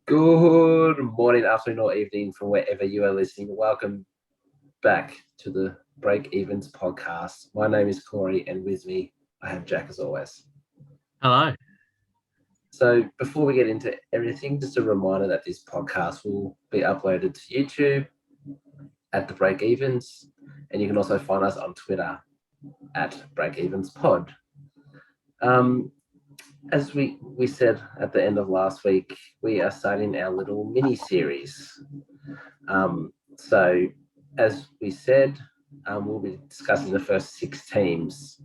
Good morning, afternoon, or evening from wherever you are listening. Welcome back to the Break Evens podcast. My name is Corey, and with me, I have Jack as always. Hello. So, before we get into everything, just a reminder that this podcast will be uploaded to YouTube at the Break Evens, and you can also find us on Twitter at Break Evens Pod. As we said at the end of last week, we are starting our little mini series. So, as we said, we'll be discussing the first six teams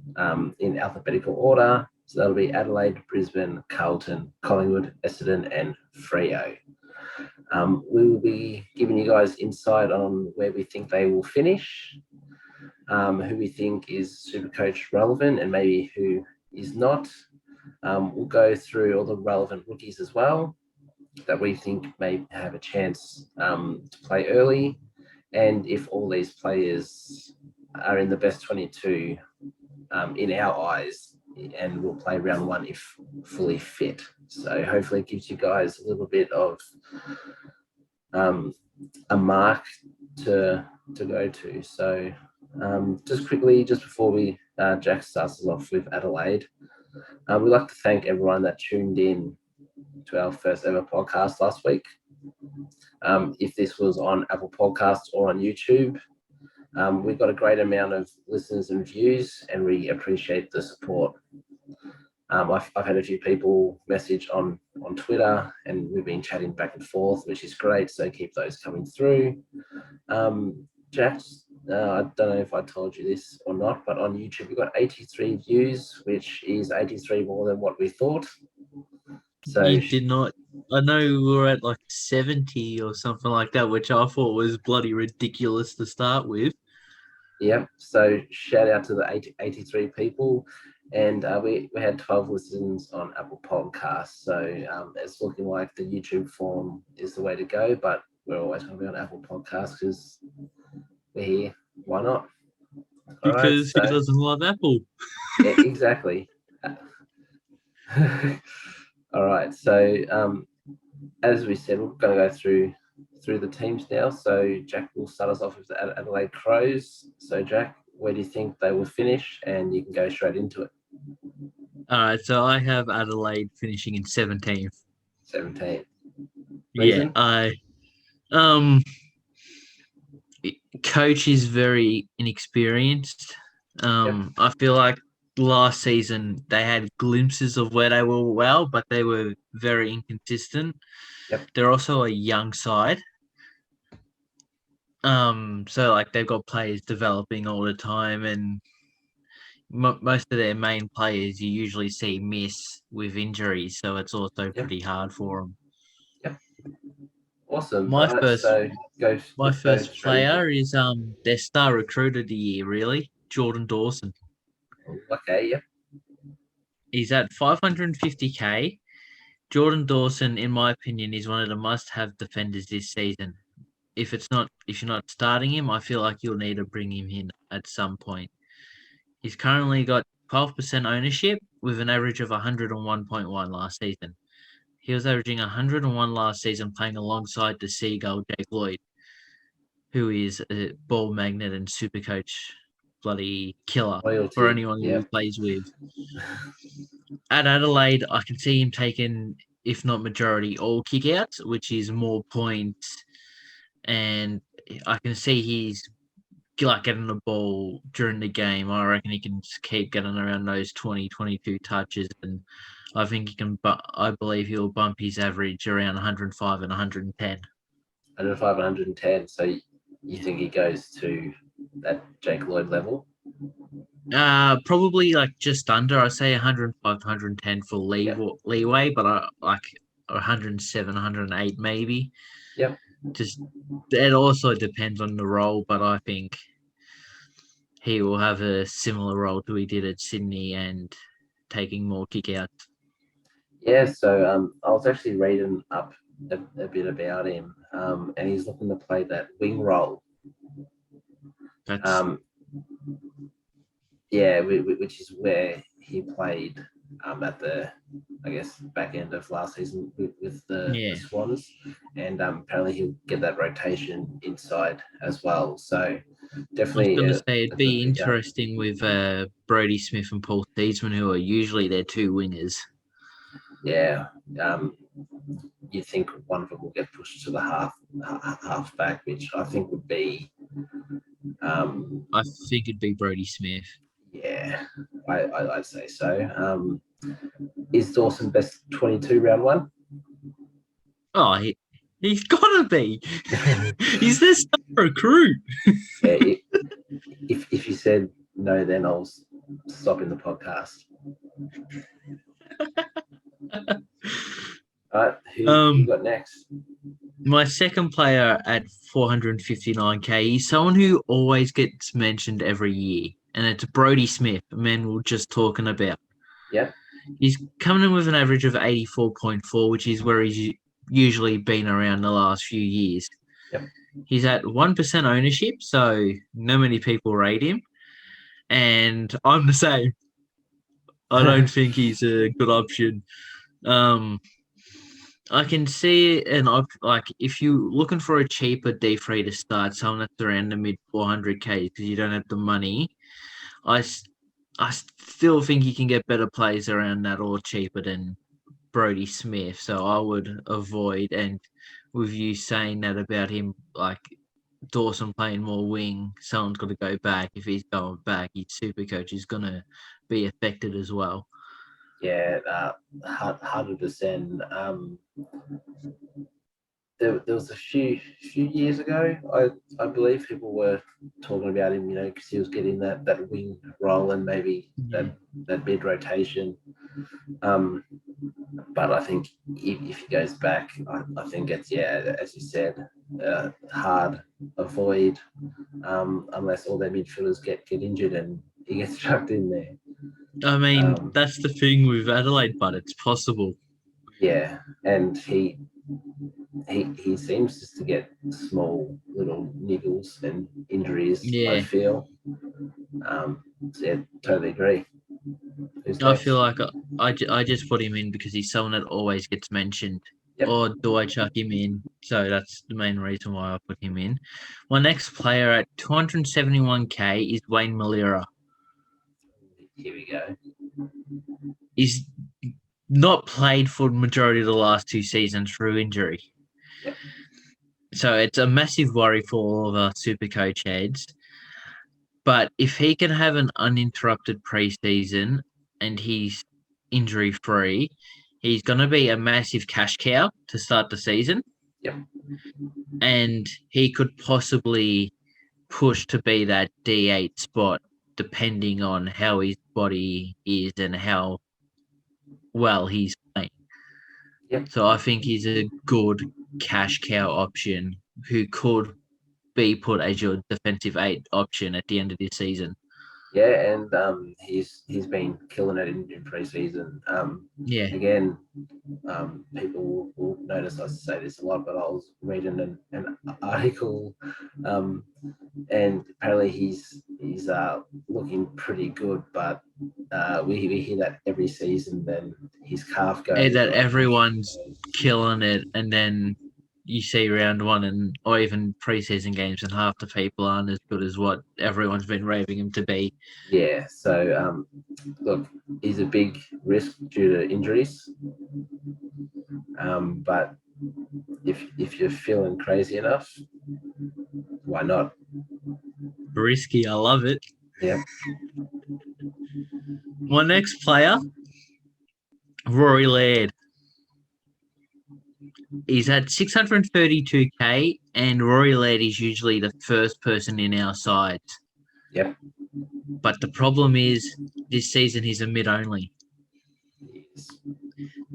in alphabetical order. So that'll be Adelaide, Brisbane, Carlton, Collingwood, Essendon, and Freo. We will be giving you guys insight on where we think they will finish, who we think is Supercoach relevant, and maybe who is not. We'll go through all the relevant rookies as well that we think may have a chance to play early. And if all these players are in the best 22 in our eyes, and will play round one if fully fit. So hopefully it gives you guys a little bit of a mark to go to. So just quickly, just before we Jack starts us off with Adelaide, we'd like to thank everyone that tuned in to our first ever podcast last week. If this was on Apple Podcasts or on YouTube, we've got a great amount of listeners and views, and we appreciate the support. I've had a few people message on Twitter, and we've been chatting back and forth, which is great. So keep those coming through. Jack, I don't know if I told you this or not, but on YouTube, we've got 83 views, which is 83 more than what we thought. So You did not. I know we were at like 70 or something like that, which I thought was bloody ridiculous to start with. yeah, so shout out to the 83 people. And we had 12 listens on Apple Podcasts. So it's looking like the YouTube form is the way to go, but we're always going to be on Apple Podcasts because we're here. Why not? Because who doesn't love Apple? Yeah, exactly. All right. So as we said, we're going to go through the teams now. So Jack will start us off with the Adelaide Crows. So Jack, where do you think they will finish? And you can go straight into it. All right, so I have Adelaide finishing in 17th. 17. Yeah, Reason? um coach is very inexperienced. Yep. I feel like last season they had glimpses of where they were well, but they were very inconsistent. Yep. They're also a young side. So like they've got players developing all the time, and most of their main players you usually see miss with injuries, so it's also Yep. pretty hard for them. Yep. Awesome. My All right. first So my let's go first straight into it. player is their star recruit of the year, really, Jordan Dawson. Okay. Yep. He's at 550k. Jordan Dawson, in my opinion, is one of the must-have defenders this season. If you're not starting him, I feel like you'll need to bring him in at some point. He's currently got 12% ownership with an average of 101.1 last season. He was averaging 101 last season playing alongside the Seagull Jake Lloyd, who is a ball magnet and super coach bloody killer for Loyalty. anyone who he Yep. plays with. At Adelaide, I can see him taking, if not majority, all kickouts, which is more points. And I can see he's like getting the ball during the game. I reckon he can just keep getting around those 20, 22 touches. And I think he can, but I believe he'll bump his average around 105 and 110. 105 and 110. So you think he goes to that Jake Lloyd level? Probably like just under. I say 105 to 110 for Yep. leeway, but I like 107, 108 maybe. Yep. Just it also depends on the role, but I think he will have a similar role to he did at Sydney and taking more kickouts. Yeah. So I was actually reading up a bit about him, and he's looking to play that wing role. That's Um, yeah, which is where he played at the, I guess, back end of last season with the Swans, and apparently he'll get that rotation inside as well. So definitely, I was going to say it'd be interesting with Brody Smith and Paul Steedsman, who are usually their two wingers. Yeah, you think one of them will get pushed to the half back, which I think would be. I think it'd be Brody Smith. Yeah, I'd say so. Is Dawson best 22 round one? Oh, he's got to be. He's their star recruit. Yeah, if you said no, then I'll stop in the podcast. All right, who you got next? My second player at 459k, he's someone who always gets mentioned every year, and it's Brody Smith, a man we were just talking about. Yeah. He's coming in with an average of 84.4, which is where he's usually been around the last few years. Yep. He's at 1% ownership, so not many people rate him. And I'm the same. I don't think he's a good option. I can see if you're looking for a cheaper D3 to start, someone that's around the mid 400k because you don't have the money. I still think you can get better plays around that or cheaper than Brody Smith. So I would avoid. And with you saying that about him, like Dawson playing more wing, someone's got to go back. If he's going back, his super coach is going to be affected as well. Yeah, 100%. There was a few years ago, I believe people were talking about him, because he was getting that wing role and maybe that mid rotation. But I think if he goes back, I think it's, as you said, hard avoid unless all their midfielders get injured and he gets chucked in there. I mean, that's the thing with Adelaide, but it's possible. Yeah, and he seems just to get small little niggles and injuries. Yeah. I feel. Totally agree. I feel like I just put him in because he's someone that always gets mentioned. Yep. Or do I chuck him in? So that's the main reason why I put him in. My next player at 271k is Wayne Melira. Here we go. He's not played for the majority of the last two seasons through injury. Yep. So it's a massive worry for all of our super coach heads. But if he can have an uninterrupted preseason and he's injury-free, he's going to be a massive cash cow to start the season. Yep. And he could possibly push to be that D8 spot depending on how his body is and how well he's playing. Yep. So I think he's a good cash cow option who could be put as your defensive 8 option at the end of this season. Yeah, and he's been killing it in pre-season. Again, people will notice I say this a lot, but I was reading an article, and apparently he's looking pretty good, but we hear that every season. Then his calf goes. Yeah, that everyone's killing it, and then you see round one or even preseason games and half the people aren't as good as what everyone's been raving him to be. Yeah, so look, he's a big risk due to injuries. But if you're feeling crazy enough, why not? Risky, I love it. Yeah. My next player, Rory Laird. He's at 632k, and Rory Laird is usually the first person in our sides. Yep. But the problem is, this season he's a mid only. Yes.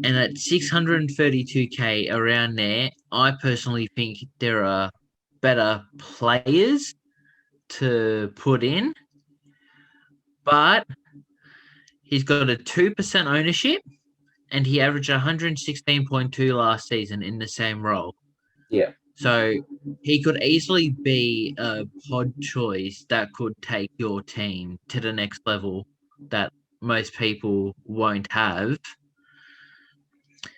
And at 632k around there, I personally think there are better players to put in. But he's got a 2% ownership. And he averaged 116.2 last season in the same role. Yeah. So he could easily be a pod choice that could take your team to the next level that most people won't have.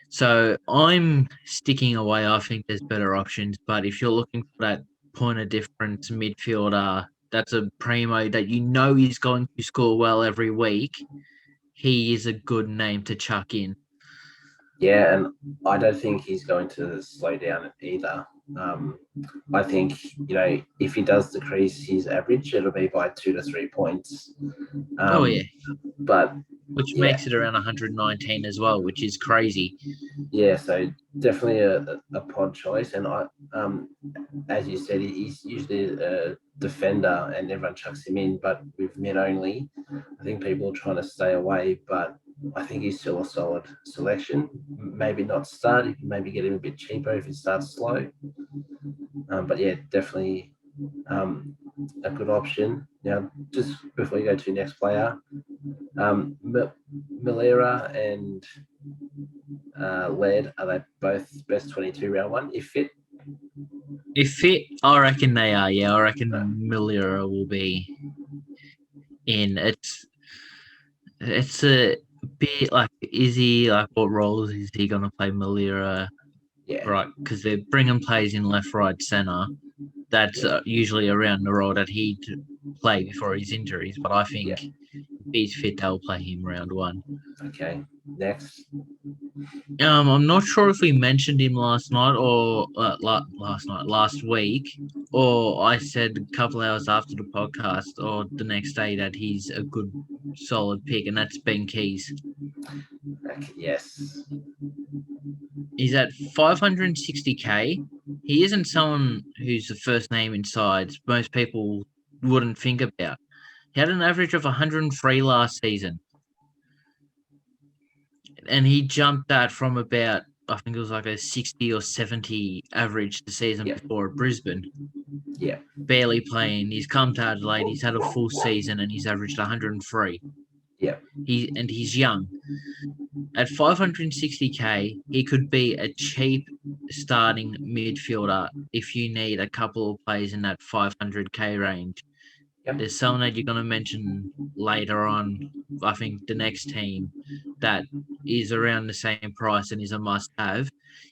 So I'm sticking away. I think there's better options. But if you're looking for that point of difference midfielder, that's a primo that you know is going to score well every week, he is a good name to chuck in. Yeah, and I don't think he's going to slow down either. I think, if he does decrease his average, it'll be by 2 to 3 points. But which makes it around 119 as well, which is crazy. Yeah, so definitely a pod choice. And as you said, he's usually a defender and everyone chucks him in, but with mid only, I think people are trying to stay away, but I think he's still a solid selection. Maybe not start, you can maybe get him a bit cheaper if he starts slow. But yeah, definitely a good option. Now, just before you go to the next player, Melira and Laird, are they both best 22 round one if fit? If fit, I reckon they are. Yeah, I reckon Melira will be in. It's a bit like, is he like, what roles is he going to play Melira? Yeah, right, because they're bringing plays in left, right, centre. That's usually around the role that he'd play before his injuries. But I think if he's fit, they'll play him round one. Okay, next. I'm not sure if we mentioned him last night or last week, or I said a couple hours after the podcast or the next day that he's a good, solid pick, and that's Ben Keys. Okay, yes. He's at 560k. He isn't someone who's the first name in sides most people wouldn't think about. He had an average of 103 last season. And he jumped that from about, I think it was like a 60 or 70 average the season before at Brisbane. Yeah. Barely playing. He's come to Adelaide. He's had a full season and he's averaged 103. Yeah. He's young. At 560k, he could be a cheap starting midfielder if you need a couple of plays in that 500k range. Yep. There's someone that you're going to mention later on, I think the next team, that is around the same price and is a must-have.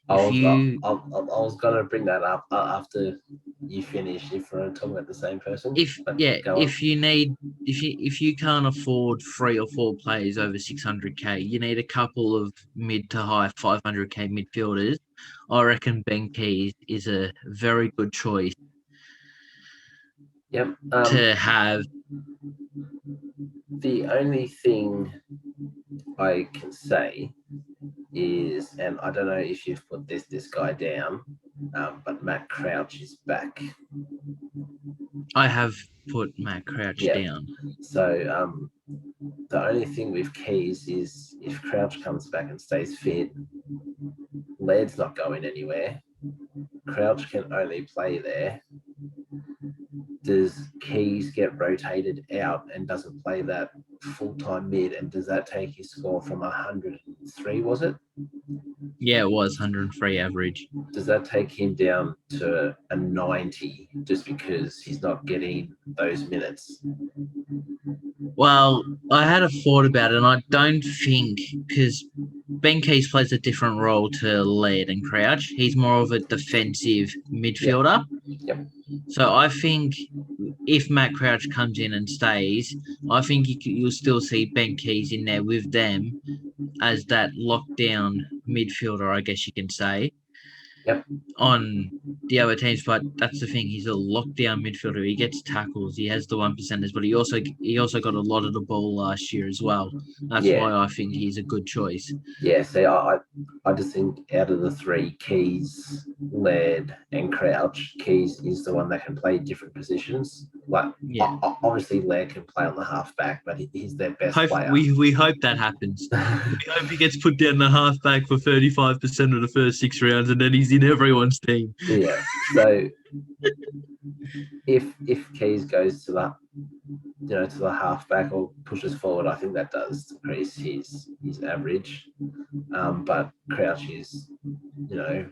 I was going to bring that up after you finish, if we're talking about the same person. If you can't afford 3 or 4 players over 600k, you need a couple of mid to high 500k midfielders. I reckon Ben Keys is a very good choice. Yep. To have. The only thing I can say is, and I don't know if you've put this guy down, but Matt Crouch is back. I have put Matt Crouch down. So the only thing with Keys is if Crouch comes back and stays fit, Laird's not going anywhere. Crouch can only play there. Does Keys get rotated out and doesn't play that full-time mid, and does that take his score from 103, was it? Yeah, it was 103 average. Does that take him down to a 90 just because he's not getting those minutes? Well, I had a thought about it, and I don't think, because Ben Keys plays a different role to Laird and Crouch. He's more of a defensive midfielder. Yep. So I think if Matt Crouch comes in and stays, I think you'll still see Ben Keys in there with them as that lockdown midfielder, I guess you can say. Yep. On the other teams, but that's the thing. He's a lockdown midfielder. He gets tackles. He has the 1%ers, but he also got a lot of the ball last year as well. That's why I think he's a good choice. Yeah, see, I just think out of the three, Keys, Laird, and Crouch, Keys is the one that can play different positions. Like, obviously, Laird can play on the halfback, but he's their best player. We hope that happens. We hope he gets put down the halfback for 35% of the first 6 rounds, and then he's in everyone's team. Yeah. So if Keys goes to the halfback or pushes forward, I think that does increase his average. But Crouch is,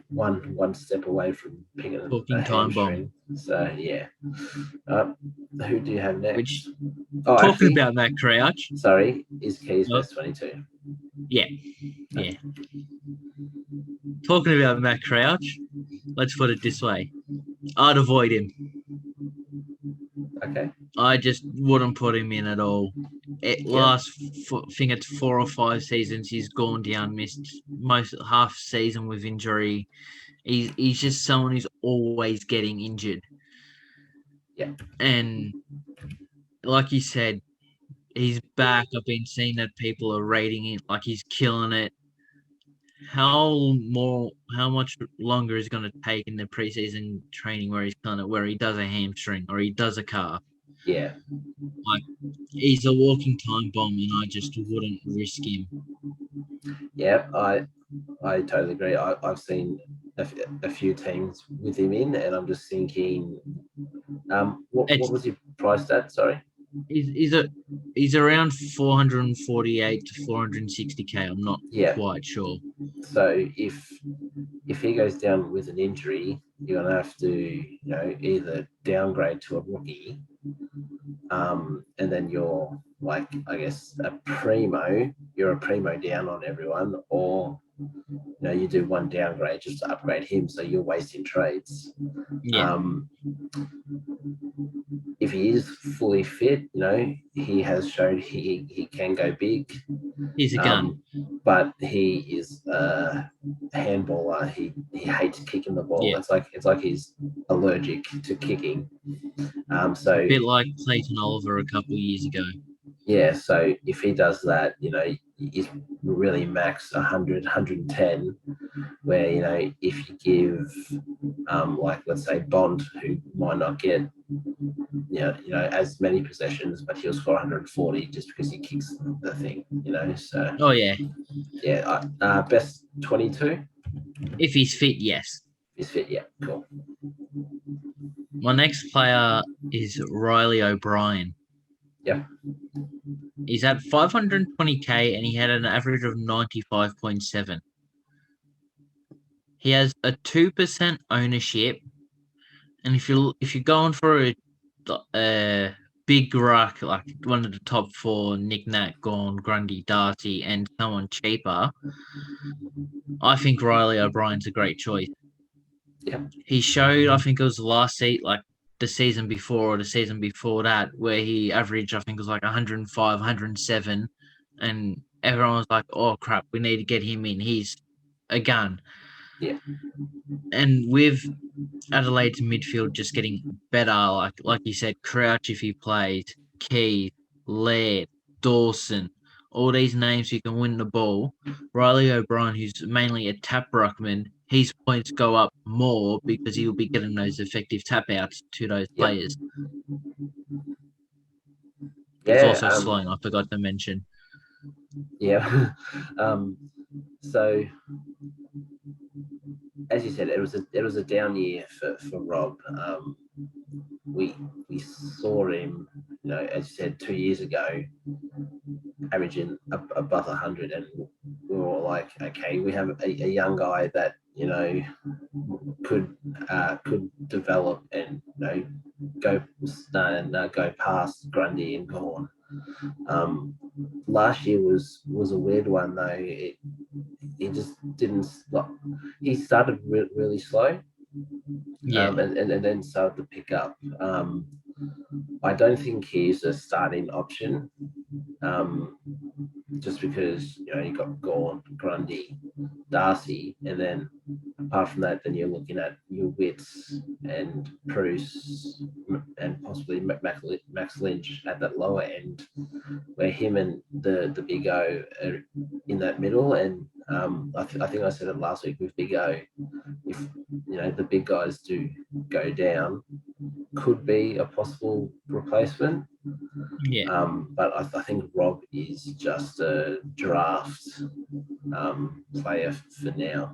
one step away from picking a Talking time bomb. hamstring. So yeah. Who do you have next? Which Oh, talking actually, about Matt Crouch. sorry, is Keys Oh. best 22? Yeah. Talking about Matt Crouch, let's put it this way. I'd avoid him. Okay. I just wouldn't put him in at all. I think it's 4 or 5 seasons he's gone down, missed most half season with injury. He's just someone who's always getting injured. Yeah. And like you said, he's back. I've been seeing that people are rating it like he's killing it. How much longer is going to take in the preseason training where he does a hamstring or he does a calf? Yeah. Like, he's a walking time bomb, and I just wouldn't risk him. Yeah, I totally agree. I've seen a few teams with him in, and I'm just thinking, what was he priced at? Sorry. He's around 448 to 460k. I'm not quite sure. So if he goes down with an injury, you're gonna have to either downgrade to a rookie, and then you're like, I guess, a primo. You're a primo down on everyone, or you do one downgrade just to upgrade him, so you're wasting trades. Yeah. If he is fully fit, he has showed he can go big. He's a gun. But he is a handballer. He hates kicking the ball. Yeah. It's like he's allergic to kicking. So a bit like Clayton Oliver a couple of years ago. Yeah, so if he does that, he's really max 100, 110, where, if you give, like, let's say Bond, who might not get, as many possessions, but he'll score 140 just because he kicks the thing, so. Oh, yeah. Yeah, best 22? If he's fit, yes. He's fit, yeah, cool. My next player is Riley O'Brien. Yeah. He's at 520k and he had an average of 95.7. He has a 2% ownership, and if you're going for a big ruck like one of the top 4, Nick Nat, Gawn, Grundy, Darcy, and someone cheaper, I think Riley O'Brien's a great choice. Yeah. He showed, I think it was last seat, like the season before or the season before that, where he averaged, I think it was like 105, 107, and everyone was like, oh crap, we need to get him in. He's a gun. Yeah. And with Adelaide's midfield just getting better, like you said, Crouch if he plays, Keane, Laird, Dawson, all these names who can win the ball. Riley O'Brien, who's mainly a tap ruckman, his points go up more because he'll be getting those effective tap outs to those players. Yeah. It's also Sloan, I forgot to mention. Yeah. So, as you said, it was a down year for Rob. We saw him, as you said, 2 years ago, averaging above 100, and we were all like, okay, we have a young guy that could develop and go past Grundy and Gawn. Last year was a weird one though. He just didn't stop. He started really slow, and then started to pick up. I don't think he's a starting option, just because you got Gawn, Grundy, Darcy, and then apart from that, then you're looking at your Wits and Bruce and possibly Max Lynch at that lower end, where him and the Big O are in that middle. And I think I said it last week with Big O, if the big guys do go down, could be a possible replacement. Yeah. But I think Rob is just a draft player for now.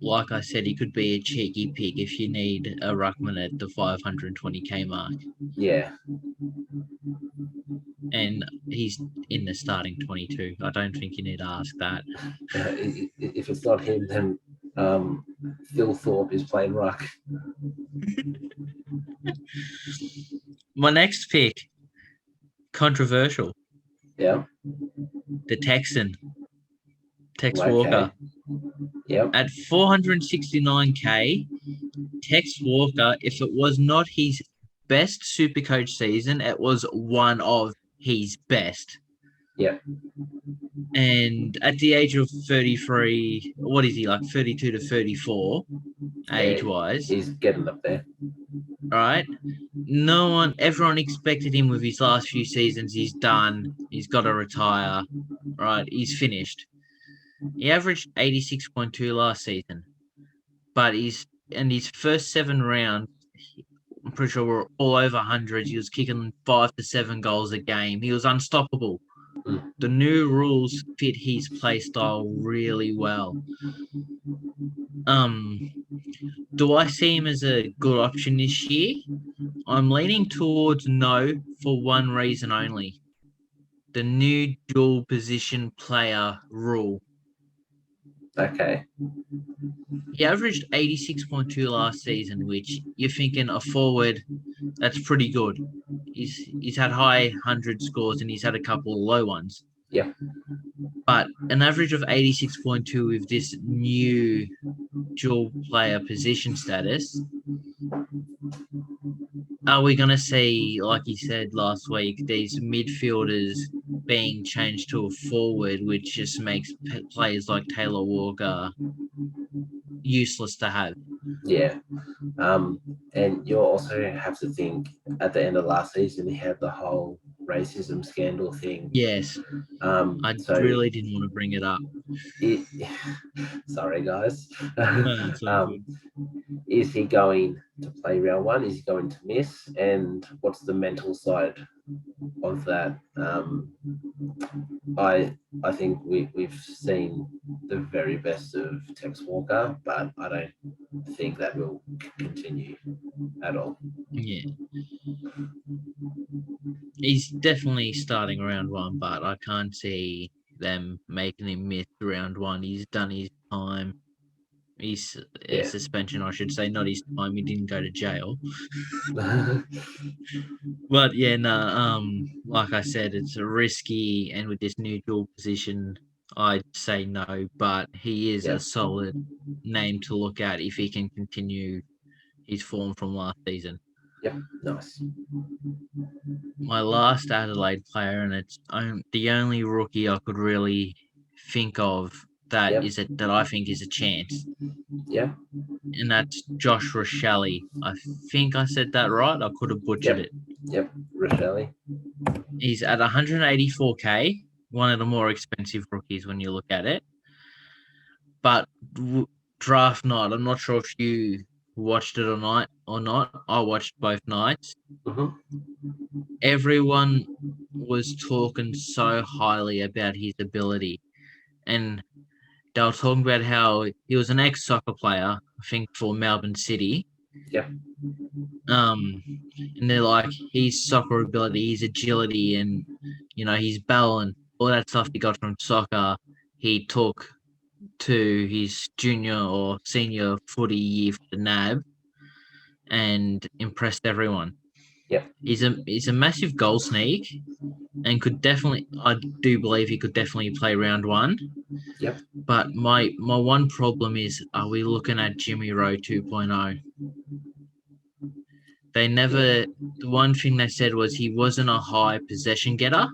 Like I said, he could be a cheeky pick if you need a ruckman at the 520k mark. Yeah. And he's in the starting 22. I don't think you need to ask that. If it's not him, then Phil Thorpe is playing ruck. My next pick, controversial. Yeah. The Texan, Tex Okay. Walker. Yep. At 469k, Tex Walker, if it was not his best Supercoach season, it was one of his best. Yep. And at the age of 33, what is he, like 32 to 34, age-wise? He's getting up there. Right? Everyone expected him with his last few seasons. He's done. He's got to retire. Right? He's finished. He averaged 86.2 last season. But his first 7 rounds, I'm pretty sure were all over hundreds. He was kicking 5 to 7 goals a game. He was unstoppable. The new rules fit his play style really well. Do I see him as a good option this year? I'm leaning towards no for one reason only. The new dual position player rule. Okay. He averaged 86.2 last season, which you're thinking a forward, that's pretty good. He's had high 100 scores and he's had a couple of low ones. Yeah. But an average of 86.2 with this new dual player position status, are we going to see, like you said last week, these midfielders being changed to a forward, which just makes players like Taylor Walker useless to have? Yeah. And you also have to think at the end of last season, he had the whole racism scandal thing. Yes. I really didn't want to bring it up. Sorry, guys. No, is he going to play round one? Is he going to miss? And what's the mental side of that? I think we've seen the very best of Tex Walker, but I don't think that will continue at all. Yeah. He's definitely starting round one, but I can't see them making him miss round one. He's done his time. His suspension, I should say, not his time. He didn't go to jail. But yeah, like I said, it's a risky, and with this new dual position, I'd say no. But he is a solid name to look at if he can continue his form from last season. Yep, nice. My last Adelaide player, and it's the only rookie I could really think of that I think is a chance. Yeah. And that's Josh Shelley. I think I said that right. I could have butchered it. Yep, Shelley. He's at 184k, one of the more expensive rookies when you look at it. But draft night, I'm not sure if you watched it or not. I watched both nights. Mm-hmm. Everyone was talking so highly about his ability, and they were talking about how he was an ex-soccer player, I think, for Melbourne City. Yeah. And they're like, his soccer ability, his agility, and his balance, all that stuff he got from soccer, he took to his junior or senior footy year for the NAB and impressed everyone. Yeah. He's a massive goal sneak and I do believe he could definitely play round one. Yep. But my one problem is, are we looking at Jimmy Rowe 2.0? The one thing they said was he wasn't a high possession getter,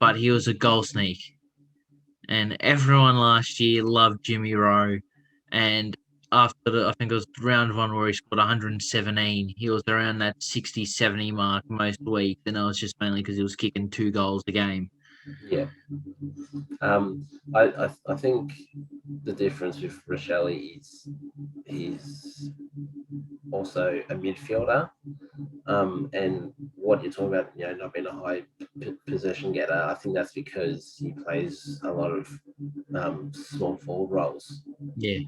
but he was a goal sneak. And everyone last year loved Jimmy Rowe. And after I think it was round one where he scored 117, he was around that 60, 70 mark most weeks. And that was just mainly because he was kicking 2 goals a game. Yeah. I think the difference with Shelley is he's also a midfielder. And what you're talking about, not being a high possession getter, I think that's because he plays a lot of small forward roles. Yeah.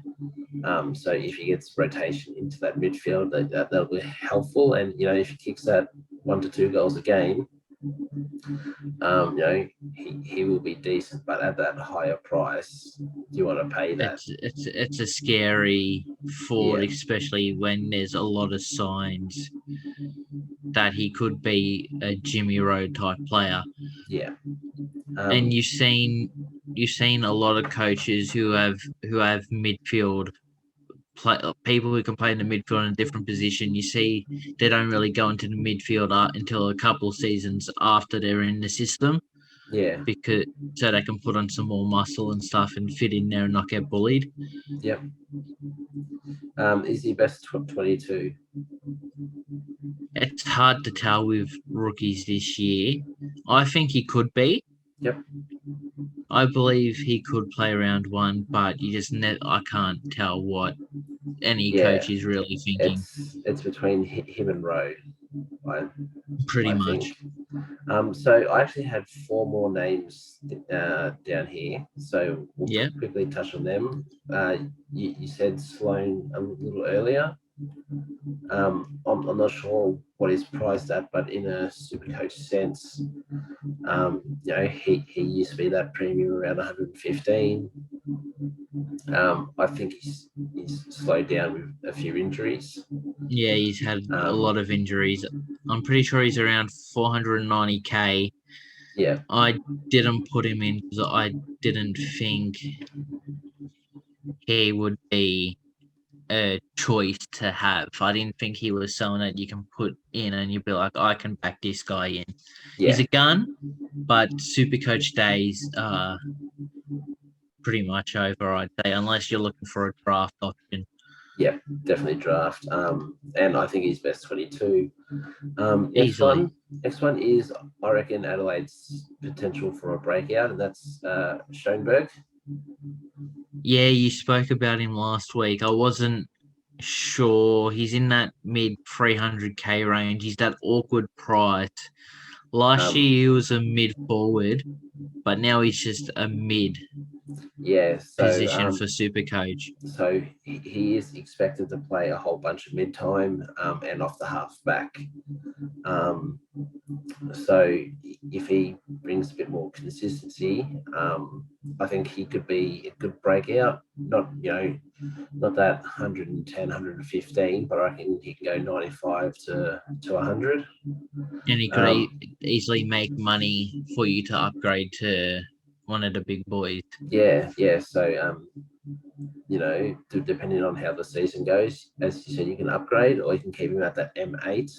So if he gets rotation into that midfield, that'll be helpful. And if he kicks that 1 to 2 goals a game, he will be decent, but at that higher price, do you want to pay that? It's a scary forward, Yeah. especially when there's a lot of signs that he could be a Jimmy Road type player. Yeah. And you've seen a lot of coaches who have midfield people who can play in the midfield in a different position. You see, they don't really go into the midfield until a couple of seasons after they're in the system. Yeah. Because so they can put on some more muscle and stuff and fit in there and not get bullied. Yep. Is he best 22? It's hard to tell with rookies this year. I think he could be. Yep. I believe he could play round one, but you just I can't tell what any coach is really thinking. It's between him and Rowe, Pretty much. think. So I actually had 4 more names down here, so we'll quickly touch on them. You said Sloan a little earlier. I'm not sure what he's priced at, but in a Supercoach sense, he used to be that premium around 115. I think he's slowed down with a few injuries. Yeah, he's had a lot of injuries. I'm pretty sure he's around 490k. Yeah. I didn't put him in because I didn't think he would be a choice to have. I didn't think he was someone that you can put in and you'd be like, I can back this guy in. Yeah. He's a gun, but Supercoach days are pretty much over, I'd say, unless you're looking for a draft option. Yeah, definitely draft. And I think he's best 22. Easily. Next one is, I reckon, Adelaide's potential for a breakout, and that's Schoenberg. Yeah, you spoke about him last week. I wasn't sure. He's in that mid 300k range. He's that awkward price. Last year he was a mid forward, but now he's just a mid position for Supercoach. So he is expected to play a whole bunch of mid time and off the half back. So if he brings a bit more consistency, I think he could be a good breakout. Not that 110, 115, but I reckon he can go 95 to 100. And he could easily make money for you to upgrade to one of the big boys. Yeah. So, depending on how the season goes, as you said, you can upgrade or you can keep him at that M8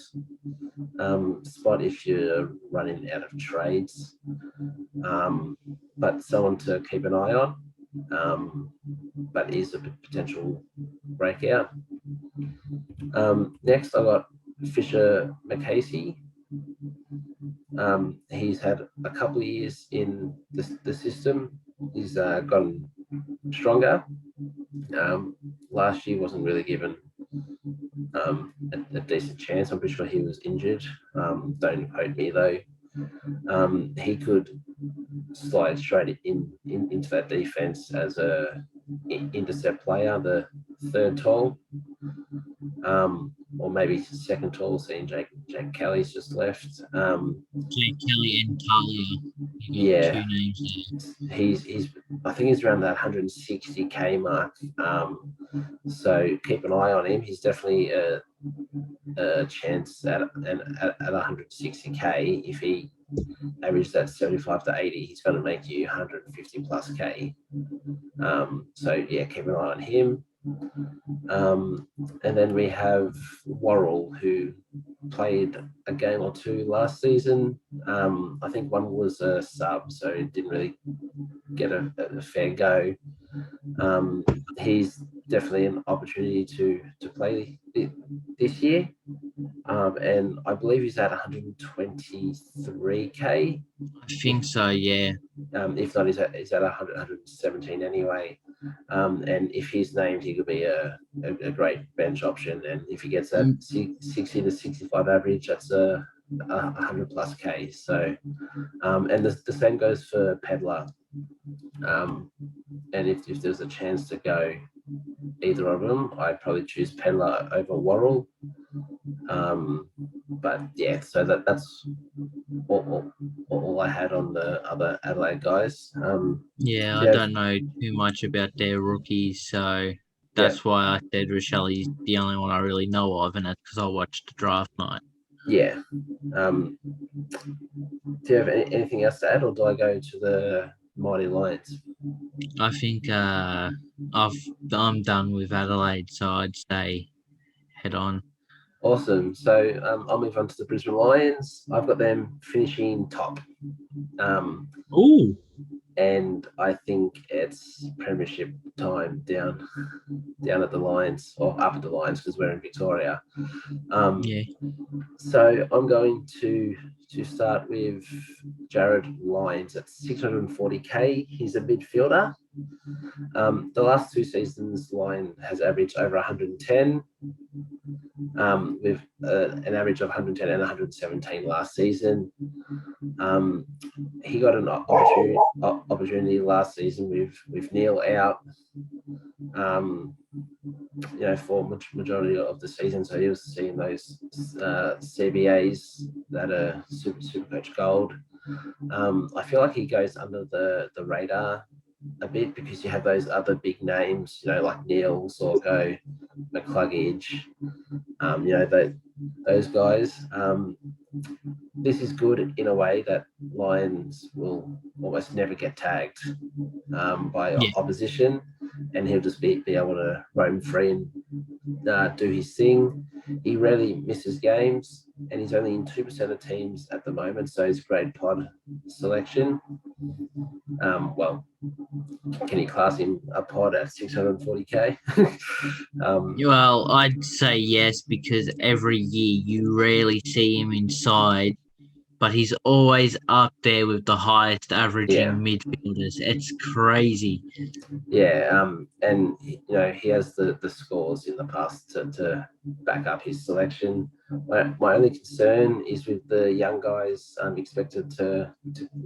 spot if you're running out of trades. But someone to keep an eye on, but is a potential breakout. Next, I got Fisher Mccaey. He's had a couple of years in the system. He's gotten stronger. Last year wasn't really given a decent chance. I'm pretty sure he was injured. Don't quote me though. He could slide straight into that defense as a intercept player, the third tall, or maybe second tall, seeing Jake Kelly's just left. Jake Kelly and Talia. Yeah, two names there. He's I think he's around that 160k mark. So keep an eye on him. He's definitely a chance at 160k. If he averages that 75 to 80, he's going to make you 150 plus k. So yeah, keep an eye on him. And then we have Worrell, who played a game or two last season. I think one was a sub, so didn't really get a fair go. He's definitely an opportunity to play this year. And I believe he's at 123k. I think so, yeah. If not, he's at 117 anyway. And if he's named, he could be a great bench option. And if he gets that 60 to 65 average, that's a 100 plus K. So, and the same goes for Pedler. And if there's a chance to go either of them, I'd probably choose Pedler over Worrell. But yeah, so that's all I had on the other Adelaide guys. I don't know too much about their rookies, so that's why I said Shelley's the only one I really know of, and that's because I watched the draft night. Yeah. Do you have anything else to add, or do I go to the mighty Lions? I think I'm done with Adelaide, so I'd say head on. Awesome. So I'll move on to the Brisbane Lions. I've got them finishing top. And I think it's premiership time down at the Lions, or up at the Lions, because we're in Victoria. So I'm going to start with Jared Lyons at 640k. He's a midfielder. The last 2 seasons, Lyon has averaged over 110, with an average of 110 and 117 last season. He got an opportunity last season with Neil out, for majority of the season. So he was seeing those CBAs that are Supercoach Gold. I feel like he goes under the radar a bit because you have those other big names, like Neil, Zorgo, McCluggage, those guys. This is good in a way that Lions will almost never get tagged by opposition, and he'll just be able to roam free and do his thing. He rarely misses games, and he's only in 2% of teams at the moment, so he's a great pod selection. Well, can you class him a pod at 640k? Well, I'd say yes, because every year you rarely see him inside, but he's always up there with the highest averaging midfielders. It's crazy. Yeah, and he has the scores in the past to back up his selection. My only concern is with the young guys expected to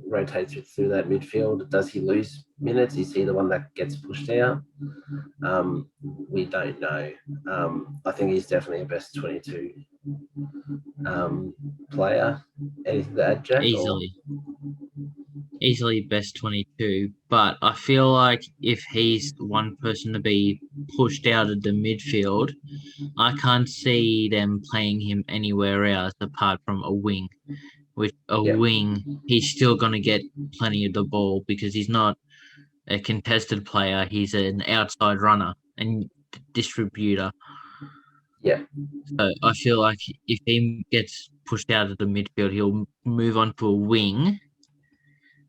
rotate through that midfield. Does he lose minutes? Is he the one that gets pushed out? We don't know. I think he's definitely a best 22 player. Anything to add, Jack? Easily best 22, but I feel like if he's one person to be pushed out of the midfield, I can't see them playing him anywhere else apart from a wing. With a wing, he's still going to get plenty of the ball because he's not a contested player. He's an outside runner and distributor. Yeah. So I feel like if he gets pushed out of the midfield, he'll move on to a wing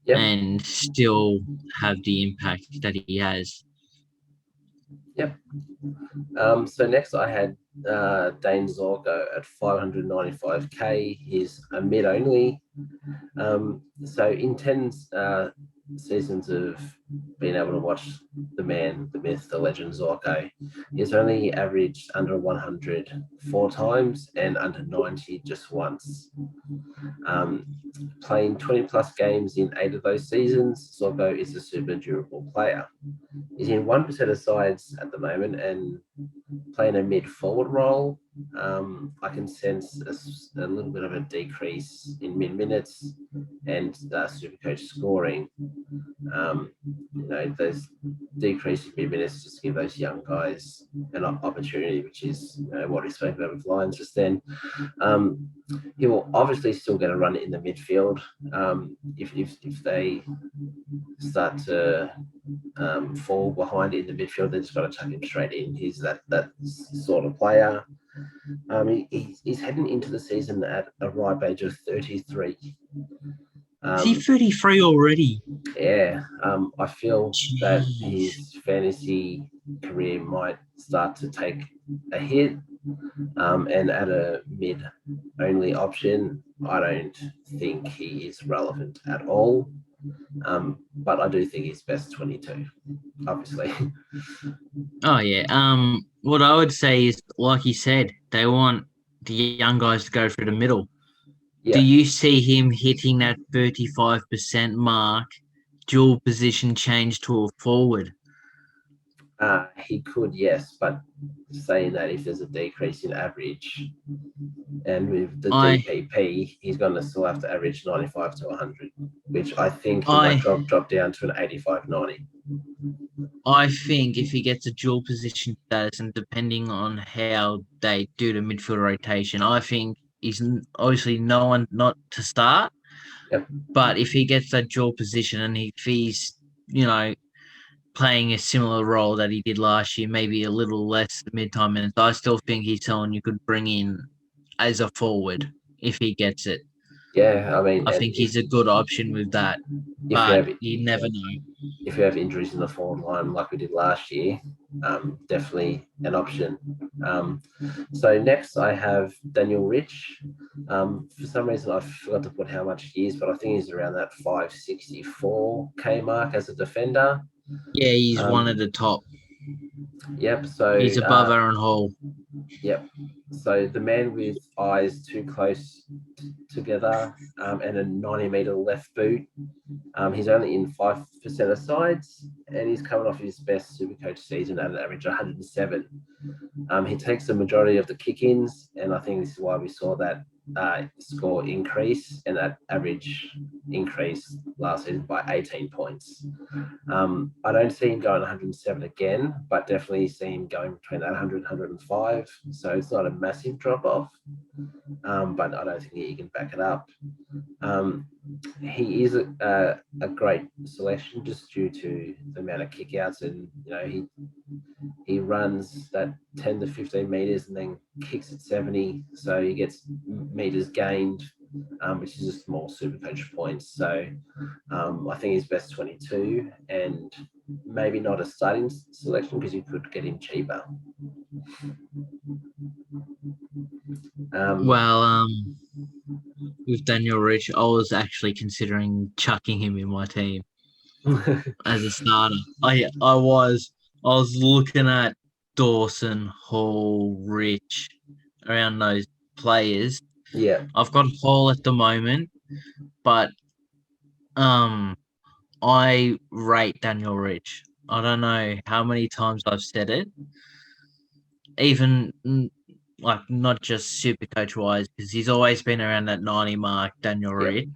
and still have the impact that he has. Yep. So next I had Dane Zorgo at 595k. He's a mid only. So in 10 seasons of being able to watch the man, the myth, the legend Zorgo, he's only averaged under 100 4 times and under 90 just once. Playing 20 plus games in 8 of those seasons, Zorgo is a super durable player. He's in 1% of sides at the moment and playing a mid-forward role. I can sense a little bit of a decrease in mid-minutes and Supercoach scoring. Those decrease in mid-minutes just give those young guys an opportunity, which is what we spoke about with Lyons just then. He will obviously still get a run in the midfield. If they start to fall behind in the midfield, they just got to chuck him straight in. He's that sort of player. He's heading into the season at a ripe age of 33. Is he 33 already? Yeah, I feel that Jeez. his fantasy career might start to take a hit. And at a mid-only option, I don't think he is relevant at all. But I do think he's best 22, obviously. Oh yeah. What I would say is, like you said, they want the young guys to go through the middle. Do Yeah, you see him hitting that 35% mark, dual position change to a forward? he could, yes, but saying that if there's a decrease in average, and with the I DPP, he's going to still have to average 95 to 100, which I think he I might drop down to an 85, 90. I think if he gets a dual position status, and depending on how they do the midfield rotation, I think he's obviously no one not to start. Yep. But if he gets that dual position and if he's, playing a similar role that he did last year, maybe a little less mid-time minutes, I still think he's someone you could bring in as a forward if he gets it. Yeah, I mean, I think he's a good option with that, but you never know. If you have injuries in the forward line like we did last year, definitely an option. So next I have Daniel Rich. For some reason I forgot to put how much he is, but I think he's around that 564k mark as a defender. Yeah, he's one of the top. Yep. So he's above Aaron Hall. Yep. So the man with eyes too close together and a 90-meter left boot. He's only in 5% of sides, and he's coming off his best Supercoach season at an average of 107. He takes the majority of the kick-ins, and I think this is why we saw that score increase and that average increase last season by 18 points. I don't see him going 107 again, but definitely see him going between that 100 and 105. So it's not a massive drop-off, but I don't think he can back it up. He is a great selection just due to the amount of kickouts, and he runs that 10 to 15 meters and then kicks at 70, so he gets meters gained, which is just more Supercoach points. So I think he's best 22, and maybe not a starting selection because you could get him cheaper. With Daniel Rich, I was actually considering chucking him in my team as a starter. I was looking at Dawson, Hall, Rich, around those players. Yeah, I've got Hall at the moment, but I rate Daniel Rich. I don't know how many times I've said it, even like not just Supercoach wise, because he's always been around that 90 mark, Daniel Rich.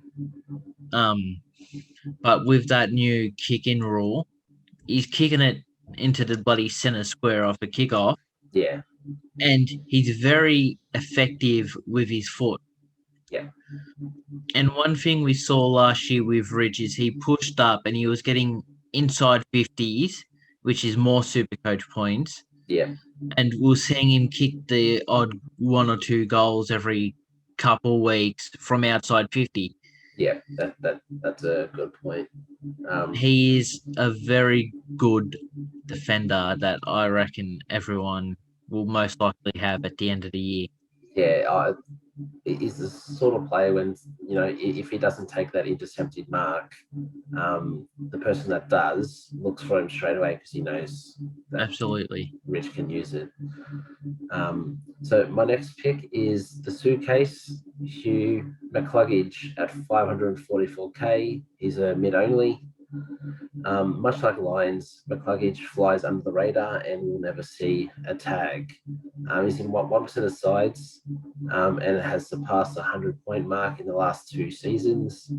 But with that new kick-in rule, he's kicking it into the bloody centre square off a kickoff. Yeah. And he's very effective with his foot. Yeah. And one thing we saw last year with Rich is he pushed up and he was getting inside 50s, which is more Supercoach points. Yeah. And we're seeing him kick the odd one or two goals every couple of weeks from outside 50. Yeah, that's a good point. He is a very good defender that I reckon everyone will most likely have at the end of the year. Yeah, he's the sort of player when, if he doesn't take that intercepted mark, the person that does looks for him straight away because he knows that absolutely Rich can use it. So my next pick is the suitcase, Hugh McCluggage at 544k. He's a mid-only. Much like Lyons, Mcluggage flies under the radar and will never see a tag. He's in 1% of sides and has surpassed the 100-point mark in the last 2 seasons.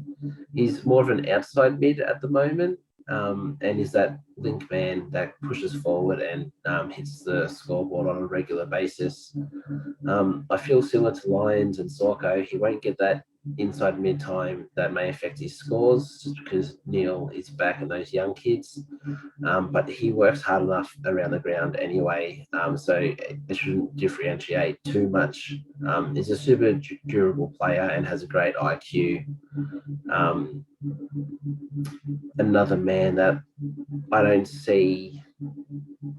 He's more of an outside mid at the moment, and is that link man that pushes forward and hits the scoreboard on a regular basis. I feel similar to Lyons and Zorgo. He won't get that inside mid-time that may affect his scores just because Neil is back and those young kids. But he works hard enough around the ground anyway, so it shouldn't differentiate too much. He's a super durable player and has a great IQ. Another man that I don't see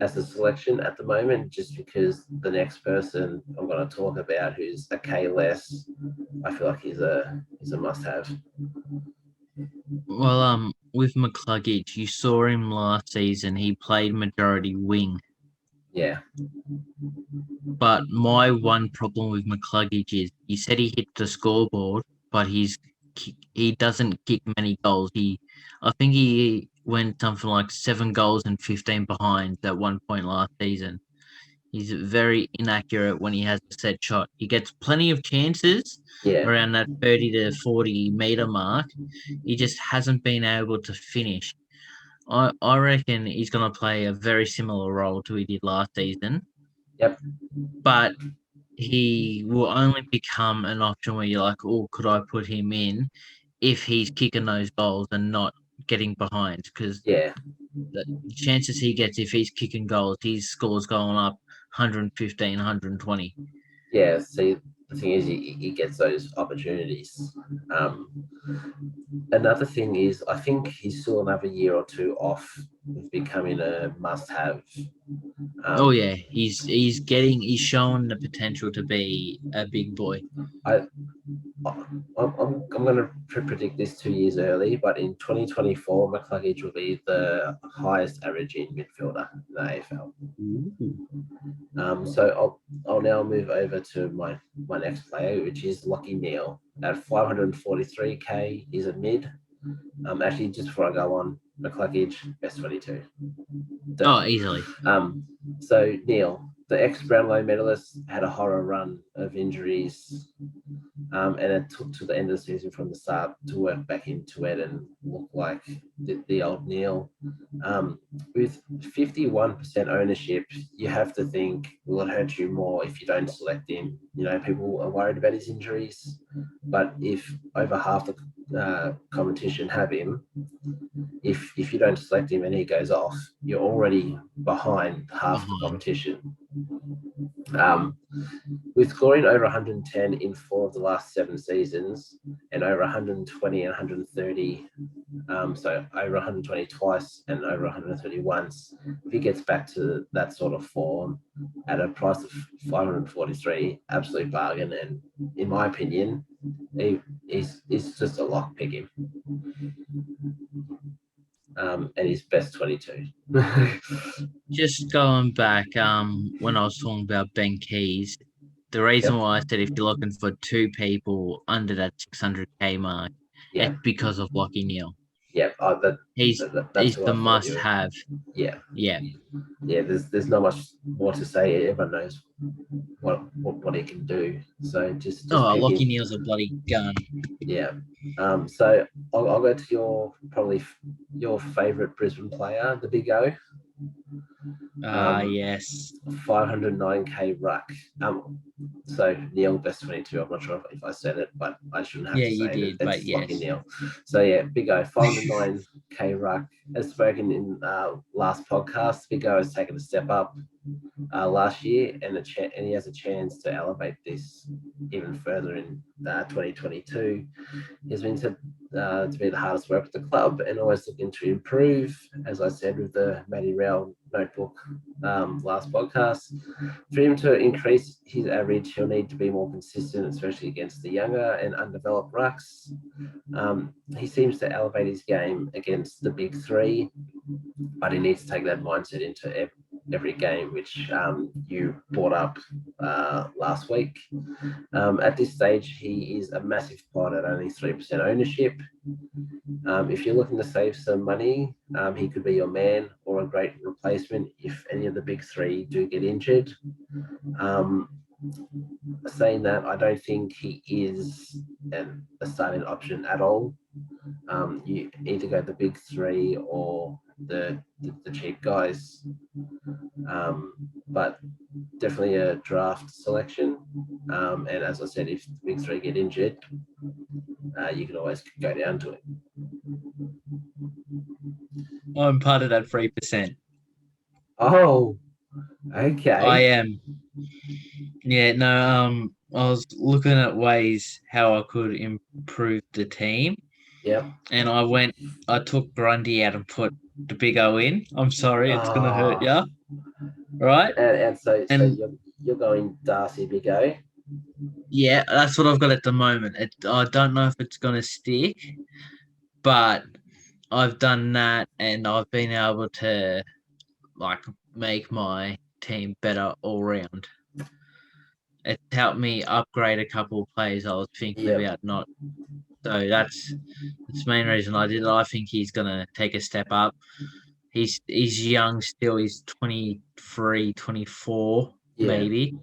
as a selection at the moment, just because the next person I'm going to talk about, who's a K less, I feel like he's a must-have. Well, with McCluggage, you saw him last season. He played majority wing. Yeah. But my one problem with McCluggage is he said he hit the scoreboard, but he doesn't kick many goals. I think he went something like 7 goals and 15 behind at one point last season. He's very inaccurate when he has a set shot. He gets plenty of chances around that 30 to 40 meter mark. He just hasn't been able to finish. I reckon he's going to play a very similar role to he did last season. Yep. But he will only become an option where you're like, oh, could I put him in if he's kicking those goals and not getting behind? Because the chances he gets if he's kicking goals, his score's going up 115, 120. Yeah, see, the thing is, he gets those opportunities. Another thing is, I think he's still another year or two off of becoming a must-have. He's showing the potential to be a big boy. I'm going to predict this 2 years early, but in 2024, McCluggage will be the highest averaging midfielder in the AFL. So I'll now move over to my next player, which is Lachie Neale. At 543k, he's a mid. Actually, just before I go on, McCluggage, best 22. Easily. So Neale, the ex-Brownlow medalist, had a horror run of injuries, and it took to the end of the season from the start to work back into it and look like the old Neale. With 51% ownership, you have to think, will it hurt you more if you don't select him? You know, people are worried about his injuries, but if over half the competition have him, if you don't select him and he goes off, you're already behind half the competition. With scoring over 110 in 4 of the last 7 seasons and over 120 and 130, so over 120 twice and over 130 once, if he gets back to that sort of form at a price of 543, absolute bargain. And in my opinion, he's just a lock pick him. And he's best 22. Just going back, when I was talking about Ben Keys, the reason why I said if you're looking for 2 people under that 600k mark, it's because of Lachie Neale. Yeah, he's the must-have. Yeah. There's not much more to say. Everyone knows what he can do. So just Lachie Neale's a bloody gun. Yeah. So I'll go to your favorite Brisbane player, the Big O. Yes. 509k ruck. So Neale best 22. I'm not sure if I said it, but I shouldn't have to say you did, it. but yes. Neale. So yeah, Big O, 509k ruck. As spoken in last podcast, Big O has taken a step up last year, and he has a chance to elevate this even further in 2022. He's been said to be the hardest work at the club and always looking to improve, as I said with the Matty Rowell notebook last podcast. For him to increase his average, he'll need to be more consistent, especially against the younger and undeveloped rucks. He seems to elevate his game against the big 3, but he needs to take that mindset into every game, which you brought up last week. At this stage, he is a massive pot at only 3% ownership. If you're looking to save some money, he could be your man or a great replacement if any of the big 3 do get injured. Saying that, I don't think he is a starting option at all. You either go the big 3 or the cheap guys. But definitely a draft selection. And as I said, if the big three get injured, you can always go down to it. I'm part of that 3%. Oh, okay. I am. Yeah, no, I was looking at ways how I could improve the team. Yep. And I took Grundy out and put the big O in. I'm sorry, it's going to hurt you. Right? And so you're going Darcy Big O? Yeah, that's what I've got at the moment. I don't know if it's going to stick, but I've done that and I've been able to make my team better all round. It's helped me upgrade a couple of players I was thinking about not. So that's the main reason I did it. I think he's going to take a step up. He's young still. He's 23, 24, maybe.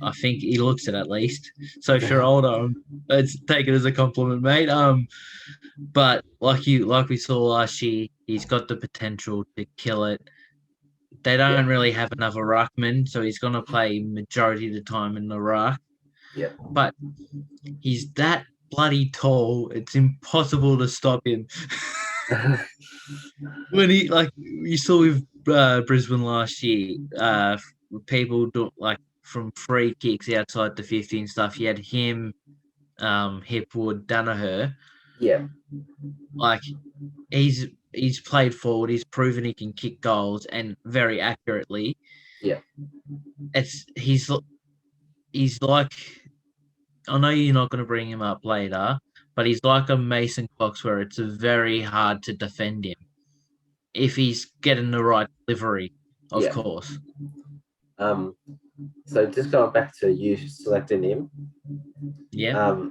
I think he looks it at least. So if you're older, let's take it as a compliment, mate. But like we saw last year, he's got the potential to kill it. They don't really have another ruckman, so he's going to play majority of the time in the ruck. Yeah. But he's that bloody tall, it's impossible to stop him. When you saw with Brisbane last year, people do from free kicks outside the 50 and stuff. You had him, Hipwood, Danaher. Yeah. He's played forward. He's proven he can kick goals and very accurately. Yeah. He's like, I know you're not going to bring him up later, but he's like a Mason Cox where it's very hard to defend him if he's getting the right delivery, of course. So just going back to you selecting him. Yeah.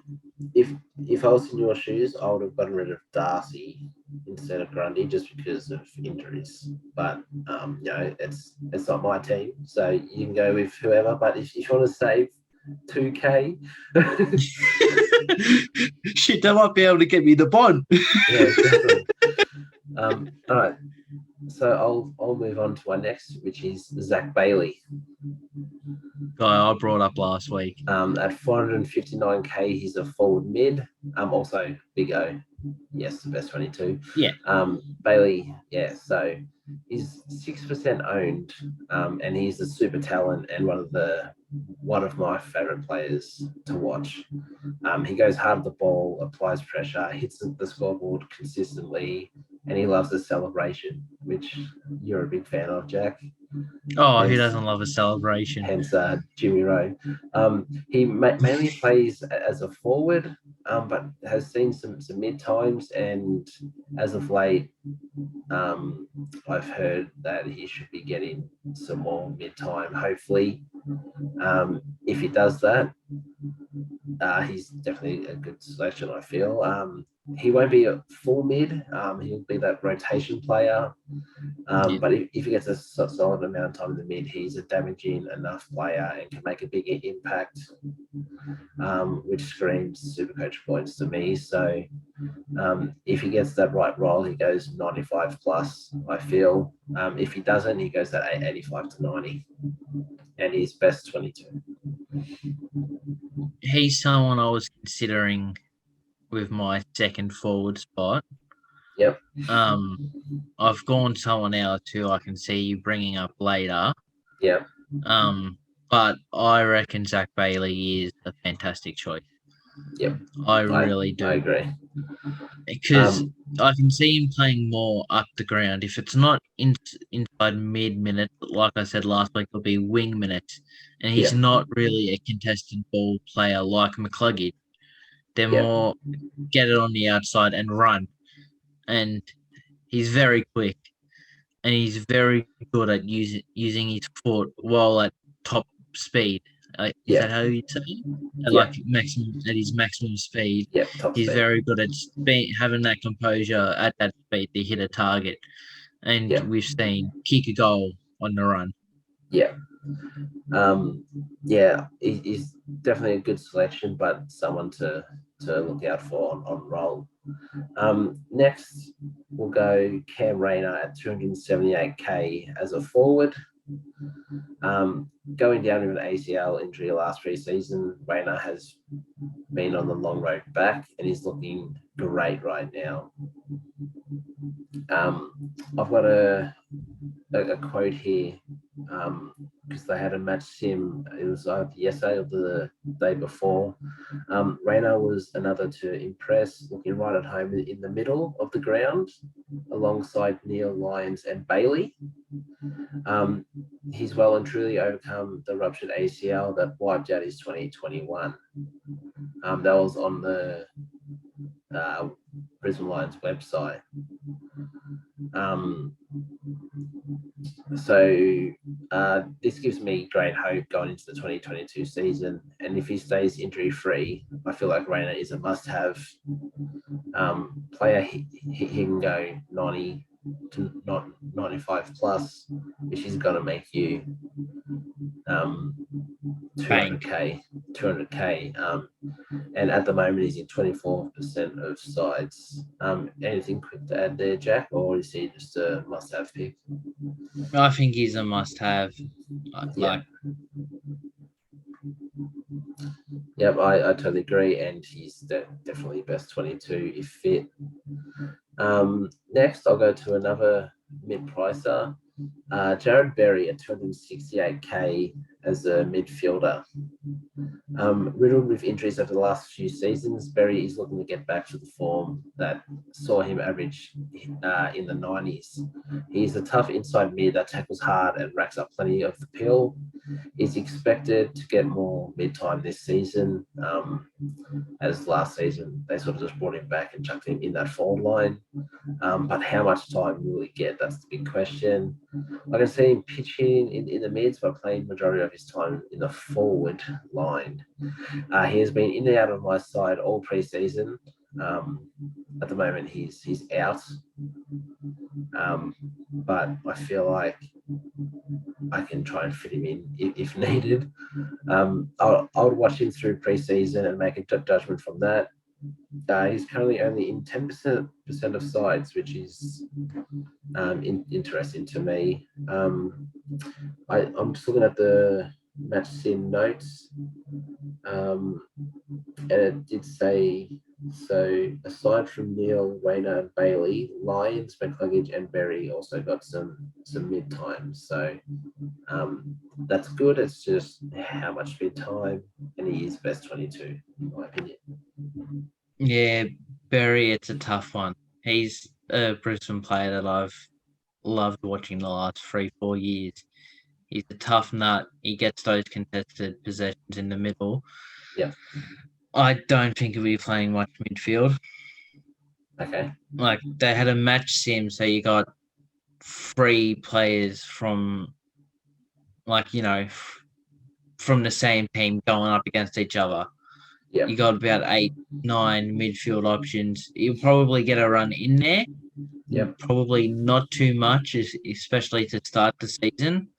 If I was in your shoes, I would have gotten rid of Darcy instead of Grundy just because of injuries. But it's not my team, so you can go with whoever. But if you want to save 2K, shit, they might be able to get me the bond. Yeah, definitely. All right. So I'll move on to our next, which is Zach Bailey. Guy I brought up last week. At 459k, he's a forward mid. Also Big O. Yes, the best 22. Yeah. Bailey, so he's 6% owned, and he's a super talent and one of my favorite players to watch. He goes hard at the ball, applies pressure, hits the scoreboard consistently, and he loves the celebration, which you're a big fan of, Jack. Oh, who doesn't love a celebration? Hence Jimmy Rowe. He mainly plays as a forward, but has seen some mid times, and as of late, I've heard that he should be getting some more mid time. Hopefully, if he does that, he's definitely a good selection, I feel. He won't be a full mid. He'll be that rotation player. But if he gets a solid amount of time in the mid, he's a damaging enough player and can make a big impact, which screams Supercoach points to me. So if he gets that right role, he goes 95 plus, I feel. If he doesn't, he goes at 85 to 90. And he's best 22. He's someone I was considering with my second forward spot. Yep. I've gone someone else who I can see you bringing up later. Yep. But I reckon Zach Bailey is a fantastic choice. Yep. I really do. I agree. Because I can see him playing more up the ground. If it's not inside mid-minute, like I said last week, it'll be wing minutes. And he's not really a contested ball player like McCluggage. They're more get it on the outside and run. And he's very quick. And he's very good at using his foot while at top speed. Is that how you say it? At his maximum speed. Yeah, he's speed. Very good at having that composure at that speed to hit a target. And we've seen kick a goal on the run. Yeah. He's definitely a good selection, but someone to to look out for on roll. Next, we'll go Cam Rayner at 278k as a forward. Going down with an ACL injury last pre-season, Rayner has been on the long road back and he's looking great right now. I've got a quote here because they had a match sim. It was either yesterday or the day before. Rayner was another to impress, looking right at home in the middle of the ground alongside Neil, Lyons and Bailey. He's well and truly overcome the ruptured ACL that wiped out his 2021. That was on the Brisbane Lions website. This gives me great hope going into the 2022 season. And if he stays injury free, I feel like Rayner is a must-have player. He can go 90 to not 95 plus, which is going to make you 200k. And at the moment, he's in 24% of sides. Anything quick to add there, Jack, or is he just a must-have pick? I think he's a must-have. Yep, I totally agree, and he's definitely best 22 if fit. Next, I'll go to another mid-pricer, Jared Berry at 268k as a midfielder. Riddled with injuries over the last few seasons, Berry is looking to get back to the form that saw him average in the 90s. He's a tough inside mid that tackles hard and racks up plenty of the pill. He's expected to get more mid-time this season, as last season they sort of just brought him back and chucked him in that forward line. But how much time will he get? That's the big question. I can see him pitching in the mids, but playing majority of his time in the forward line. He has been in and out of my side all pre-season. At the moment, he's out, but I feel like I can try and fit him in if needed. I'll watch him through pre-season and make a judgment from that. He's currently only in 10% of sides, which is interesting to me. I'm just looking at the match sim notes, and it did say, so aside from Neil, Rayner and Bailey, Lyons, McCluggage and Berry also got some mid time. So that's good. It's just how much mid time, and he is best 22 in my opinion. Yeah, Berry, it's a tough one. He's a Brisbane player that I've loved watching the last 3-4 years. He's a tough nut. He gets those contested possessions in the middle. Yeah. I don't think he'll be playing much midfield. Okay. Like, they had a match sim, so you got 3 players from, from the same team going up against each other. Yeah. You got about 8, 9 midfield options. You'll probably get a run in there. Yeah. Probably not too much, especially to start the season.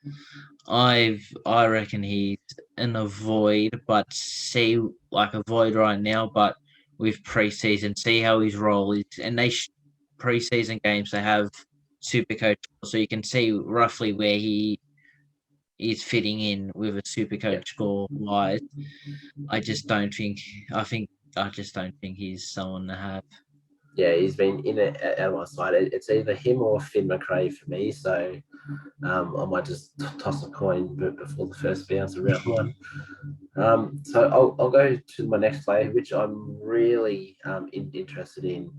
I reckon he's in a void, but a void right now, but with preseason, see how his role is. And preseason games, they have Supercoach, so you can see roughly where he is fitting in with a Supercoach score wise. I just don't think he's someone to have. Yeah, he's been in and out of my side. It's either him or Finn Mcrae for me. So I might just toss a coin before the first bounce of round one. So I'll go to my next player, which I'm really interested in.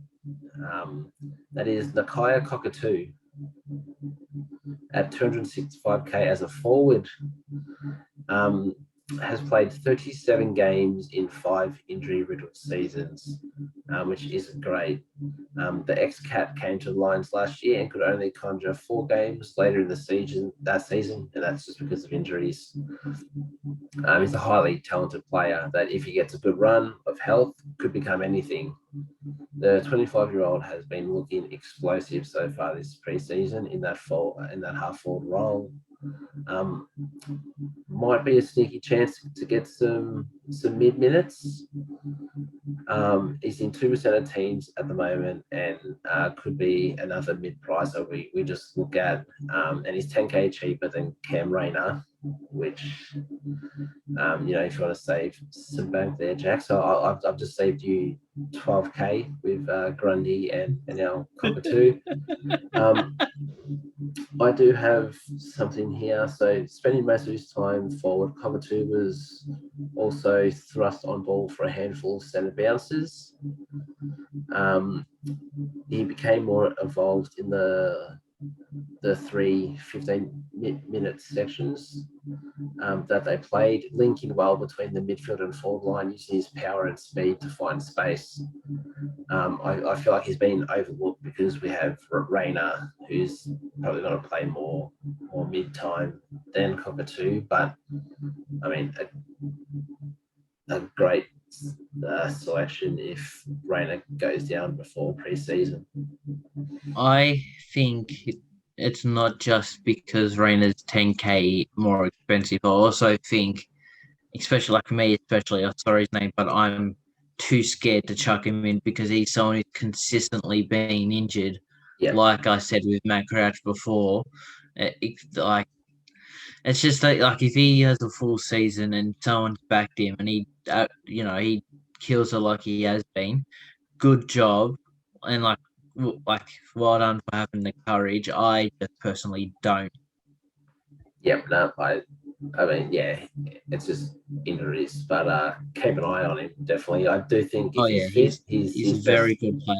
That is Nakaya Cockatoo at 265k as a forward. Has played 37 games in 5 injury-riddled seasons, which isn't great. The ex-Cat came to the Lions last year and could only conjure 4 games later in the season, and that's just because of injuries. He's a highly talented player that, if he gets a good run of health, could become anything. The 25-year-old has been looking explosive so far this pre-season in that half-forward role. Might be a sneaky chance to get some mid minutes. He's in 2% of teams at the moment, and could be another mid pricer we just look at. And he's 10k cheaper than Cam Rayner, which if you want to save some bank there, Jack. So I've just saved you 12k with Grundy and now Cockatoo. I do have something here. So spending most of his time forward, Cockatoo was also thrust on ball for a handful of centre bounces. He became more involved in the 3 15-minute sections that they played, linking well between the midfield and forward line, using his power and speed to find space. I feel like he's been overlooked because we have Rayner, who's probably going to play more mid-time than Cockatoo, but I mean, a great selection if Rayner goes down before pre-season. I think it's not just because Rayner's 10k more expensive. I also think, especially like me, I'm sorry his name, but I'm too scared to chuck him in because he's someone who's consistently been injured. Yeah. Like I said with Mcrae before, it's just like if he has a full season and someone's backed him and he kills it like he has been, good job, and like well done for having the courage. I just personally don't. Yep, no, I mean, yeah, it's just injuries, but keep an eye on him, definitely. I do think if he's fit, he's a very good player.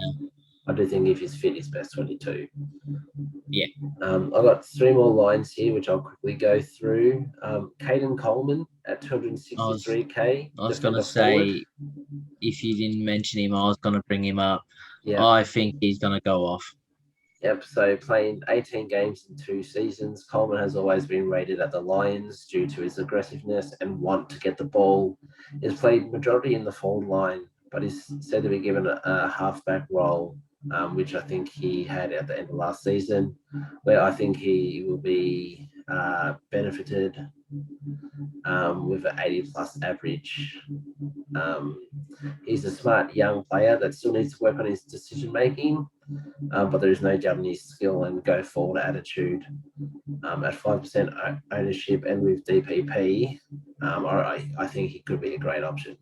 I do think if he's fit, he's best 22. Yeah. I've got 3 more lines here, which I'll quickly go through. Caden Coleman at 263k. I was going to say, if you didn't mention him, I was going to bring him up. Yeah. I think he's going to go off. Yep, so playing 18 games in 2 seasons, Coleman has always been rated at the Lions due to his aggressiveness and want to get the ball. He's played majority in the forward line, but he's said to be given a halfback role, which I think he had at the end of last season, where I think he will be benefited with an 80-plus average. He's a smart young player that still needs to work on his decision-making, but there is no doubting his skill and go-forward attitude. At 5% ownership and with DPP, I think he could be a great option.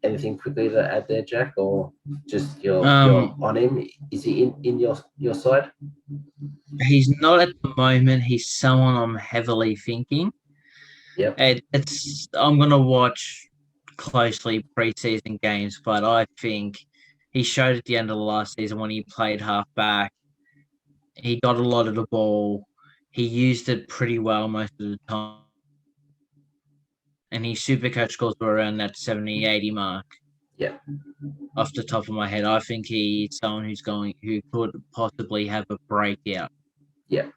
Anything quickly to add there, Jack, or just you're on him? Is he in your side? He's not at the moment. He's someone I'm heavily thinking. Yep. I'm going to watch closely preseason games, but I think he showed at the end of the last season when he played halfback, he got a lot of the ball. He used it pretty well most of the time. And his Supercoach scores were around that 70, 80 mark. Yeah. Off the top of my head, I think he's someone who could possibly have a breakout. Yeah.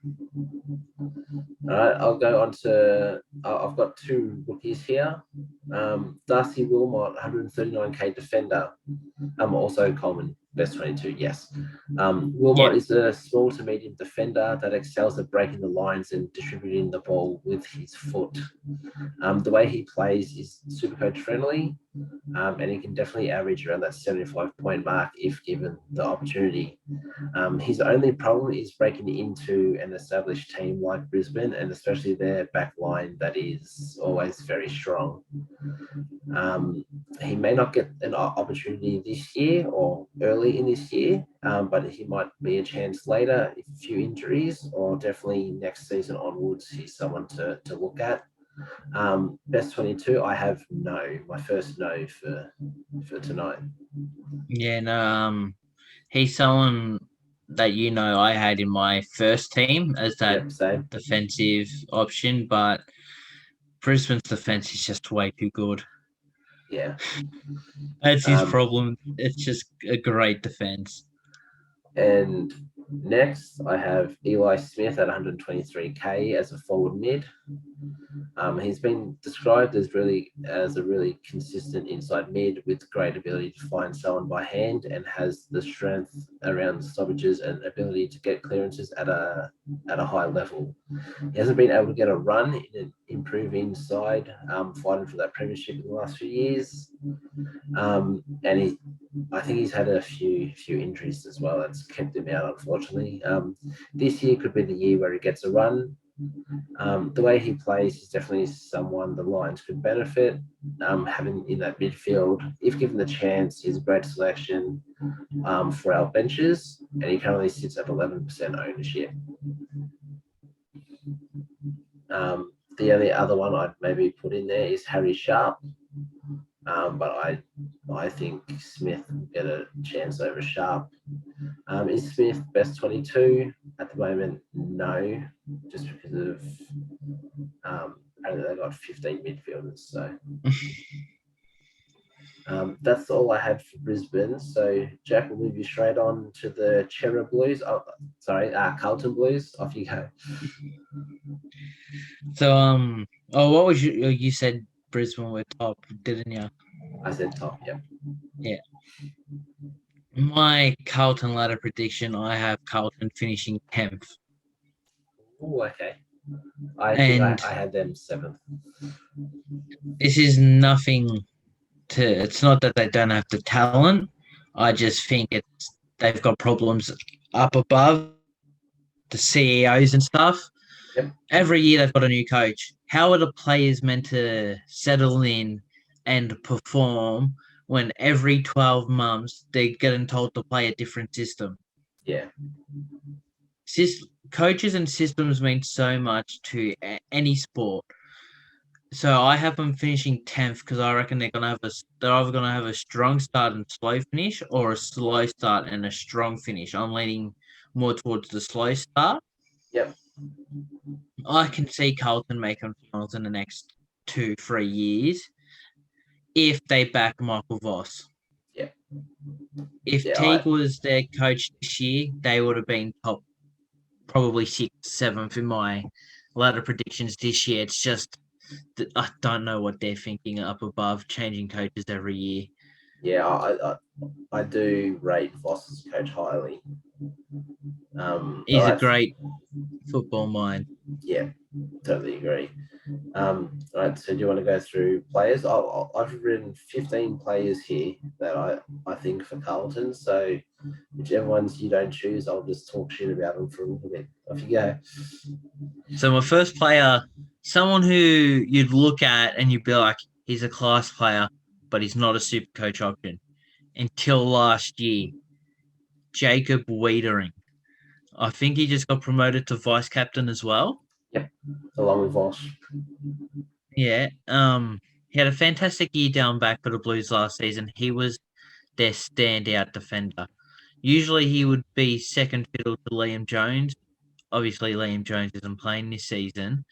All right, I'll go on to. I've got 2 rookies here. Darcy Wilmot, 139k defender. Also Coleman, best 22. Yes. Wilmot is a small to medium defender that excels at breaking the lines and distributing the ball with his foot. The way he plays is Supercoach friendly, and he can definitely average around that 75-point mark if given the opportunity. His only problem is breaking into an established team like Brisbane, and especially their back line that is always very strong. He may not get an opportunity this year or early in this year, but he might be a chance later if a few injuries, or definitely next season onwards. He's someone to look at. Best 22, I have no. My first no for tonight. Yeah, no. He's someone that I had in my first team as that defensive option, but Brisbane's defense is just way too good. Yeah, that's his problem. It's just a great defense. And Next, I have Eli Smith at 123k as a forward mid. He's been described as a really consistent inside mid with great ability to find someone by hand and has the strength around stoppages and ability to get clearances at a high level. He hasn't been able to get a run in an improving side, fighting for that premiership in the last few years. And I think he's had a few injuries as well. That's kept him out, unfortunately. This year could be the year where he gets a run. The way he plays is definitely someone the Lions could benefit. Having in that midfield, if given the chance, he's a great selection for our benches, and he currently sits at 11% ownership. The only other one I'd maybe put in there is Harry Sharp, but I think Smith will get a chance over Sharp. Is Smith best 22? At the moment, no, just because of apparently they've got 15 midfielders. So that's all I had for Brisbane. So Jack, will move you straight on to the Cherra Blues. Oh, sorry, Carlton Blues. Off you go. So what was you said Brisbane were top, didn't you? I said top. Yeah. My Carlton ladder prediction, I have Carlton finishing 10th. Oh, okay. I think I had them 7th. This is nothing it's not that they don't have the talent. I just think they've got problems up above, the CEOs and stuff. Yep. Every year they've got a new coach. How are the players meant to settle in and perform when every 12 months they're getting told to play a different system? Yeah. Coaches and systems mean so much to any sport. So I have them finishing 10th because I reckon they're either gonna have a strong start and slow finish, or a slow start and a strong finish. I'm leaning more towards the slow start. Yep. I can see Carlton making finals in the next 2-3 years if they back Michael Voss. Yeah. If Teague was their coach this year, they would have been top, probably 6th, 7th in my ladder predictions this year. It's just that I don't know what they're thinking up above, changing coaches every year. Yeah, I do rate Voss as a coach highly. He's a great football mind. Yeah, totally agree. All right, so do you want to go through players? I've written 15 players here that I think for Carlton. So whichever ones you don't choose, I'll just talk shit about them for a little bit. Off you go. So my first player, someone who you'd look at and you'd be like, he's a class player, but he's not a super coach option. Until last year, Jacob Wiedering. I think he just got promoted to vice captain as well. Yep, along with Walsh. Yeah. He had a fantastic year down back for the Blues last season. He was their standout defender. Usually he would be second fiddle to Liam Jones. Obviously, Liam Jones isn't playing this season,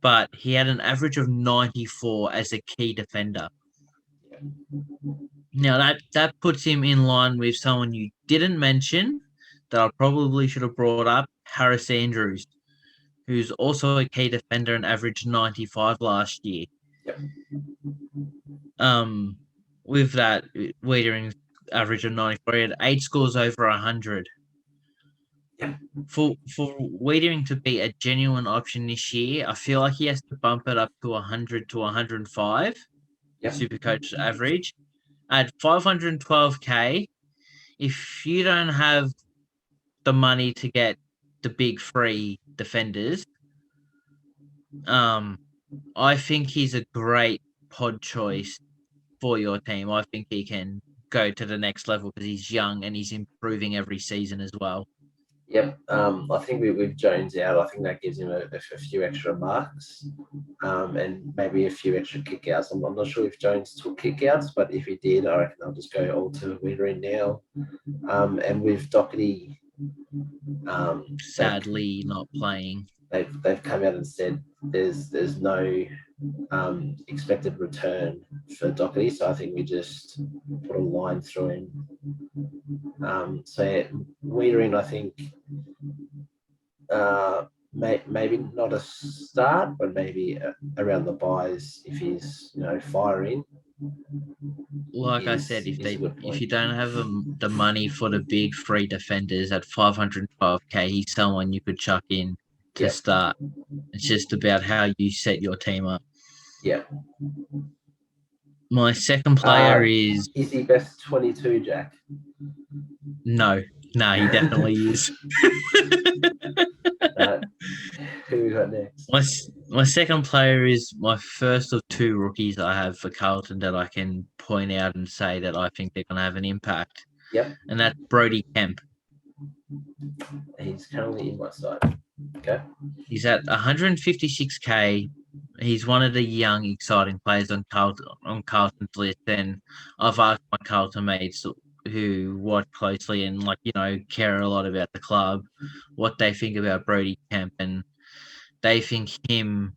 but he had an average of 94 as a key defender. Now, that puts him in line with someone you didn't mention that I probably should have brought up, Harris Andrews, who's also a key defender and averaged 95 last year. Yep. With that, Wiedering's average of 94, he had 8 scores over 100. Yeah. For Wiedering to be a genuine option this year, I feel like he has to bump it up to 100 to 105. Yep. Supercoach average. At 512k, if you don't have the money to get the big free defenders, I think he's a great pod choice for your team. I think he can go to the next level because he's young and he's improving every season as well. Yep. I think with Jones out, I think that gives him a few extra marks, and maybe a few extra kickouts. I'm not sure if Jones took kickouts, but if he did, I reckon I'll just go all to Wiedering now. And with Doherty, sadly not playing. they've come out and said there's no expected return for Doherty, so I think we just put a line through him. Wiedering, I think maybe not a start, but maybe around the buys if he's firing. Like I said, if you don't have the money for the big free defenders at 512k, he's someone you could chuck in to start. It's just about how you set your team up. Yeah. My second player is he best 22, Jack? No, he definitely is. Who we got next? My second player is my first of two rookies I have for Carlton that I can point out and say that I think they're going to have an impact. Yep. And that's Brody Kemp. He's currently in my side. Okay. He's at 156k. He's one of the young, exciting players on Carlton's list. And I've asked my Carlton mates who watch closely and care a lot about the club, what they think about Brody Kemp, and they think him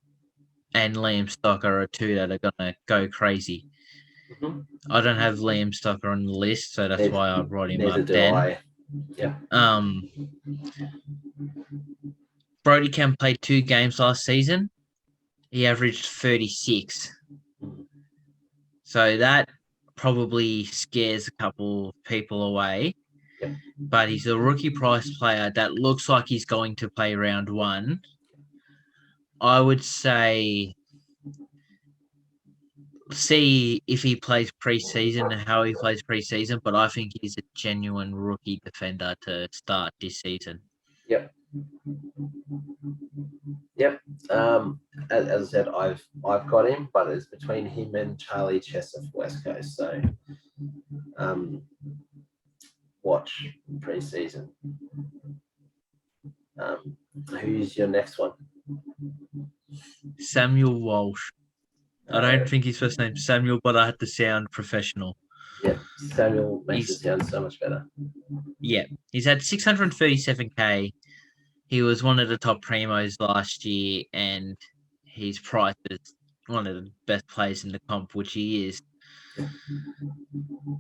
and Liam Stocker are two that are gonna go crazy. Mm-hmm. I don't have Liam Stocker on the list, so that's why I brought him up then. Yeah. Brody Kemp played 2 games last season. He averaged 36. So that probably scares a couple people away. Yep. But he's a rookie price player that looks like he's going to play round 1. I would say see if he plays preseason and how he plays preseason, but I think he's a genuine rookie defender to start this season. Yep. As I said, I've got him, but it's between him and Charlie Chester for West Coast. So, watch preseason. Who's your next one? Samuel Walsh. I don't think his first name's Samuel, but I had to sound professional. Yeah, Samuel makes it sound so much better. Yeah, he's at 637k. He was one of the top primos last year, and he's priced as one of the best players in the comp, which he is.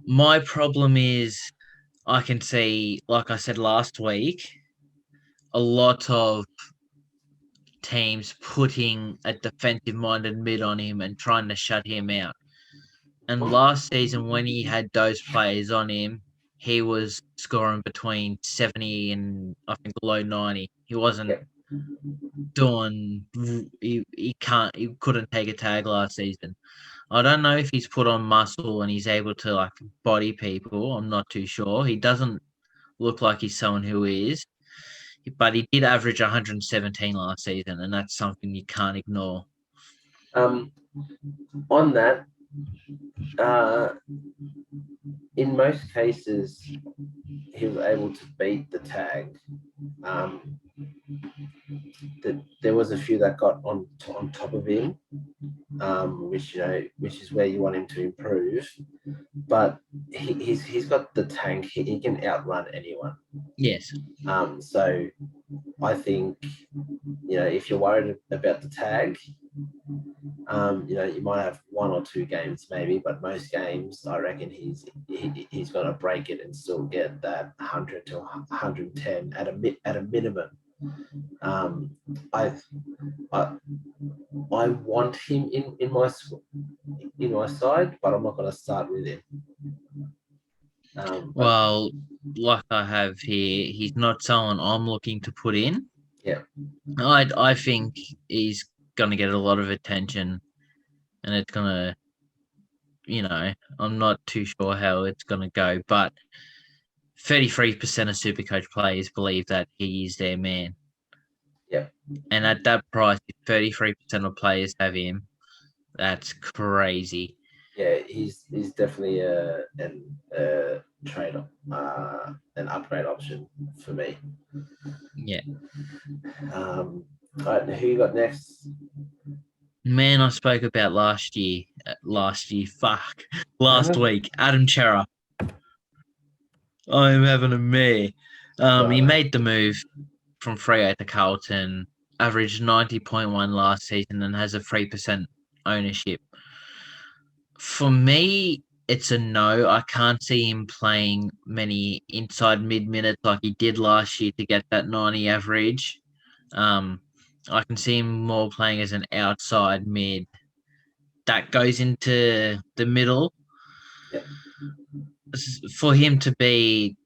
My problem is I can see, like I said last week, a lot of teams putting a defensive-minded mid on him and trying to shut him out. And last season, when he had those players on him, he was scoring between 70 and I think low 90. He wasn't doing. He couldn't take a tag last season. I don't know if he's put on muscle and he's able to body people. I'm not too sure. He doesn't look like he's someone who is, but he did average 117 last season, and that's something you can't ignore. On that, in most cases, he was able to beat the tag. There was a few that got on top of him, which is where you want him to improve. But he's got the tank. He can outrun anyone. Yes. So I think if you're worried about the tag, you might have 1 or 2 games maybe, but most games I reckon he's going to break it and still get that 100 to 110 at a minimum. I want him in my side, but I'm not going to start with him. Well, like I have here, he's not someone I'm looking to put in. Yeah, I think he's going to get a lot of attention, and it's going to, I'm not too sure how it's going to go, but 33% of Supercoach players believe that he is their man. Yeah. And at that price, if 33% of players have him, that's crazy. Yeah, he's definitely an trade, an upgrade option for me. Yeah. All right, who you got next? Man, I spoke about last week, Adam Chera. I'm having a mare. He made the move from Freo to Carlton. averaged 90.1 last season and has a 3% ownership. For me, it's a no. I can't see him playing many inside mid minutes like he did last year to get that 90 average. I can see him more playing as an outside mid that goes into the middle. Yep. For him to be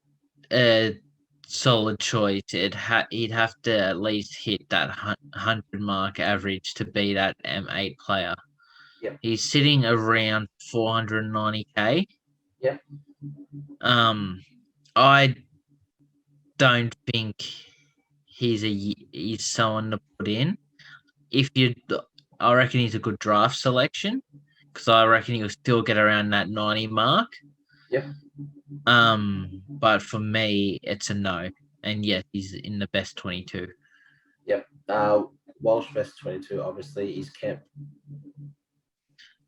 a solid choice, he'd have to at least hit that 100 mark average to be that M8 player. Yep. He's sitting around 490k. Yep. I don't think he's someone to put in. I reckon he's a good draft selection because I reckon he'll still get around that 90 mark. Yep. But for me, it's a no. And yes, he's in the best 22. Yep. Walsh best 22 obviously is Kemp.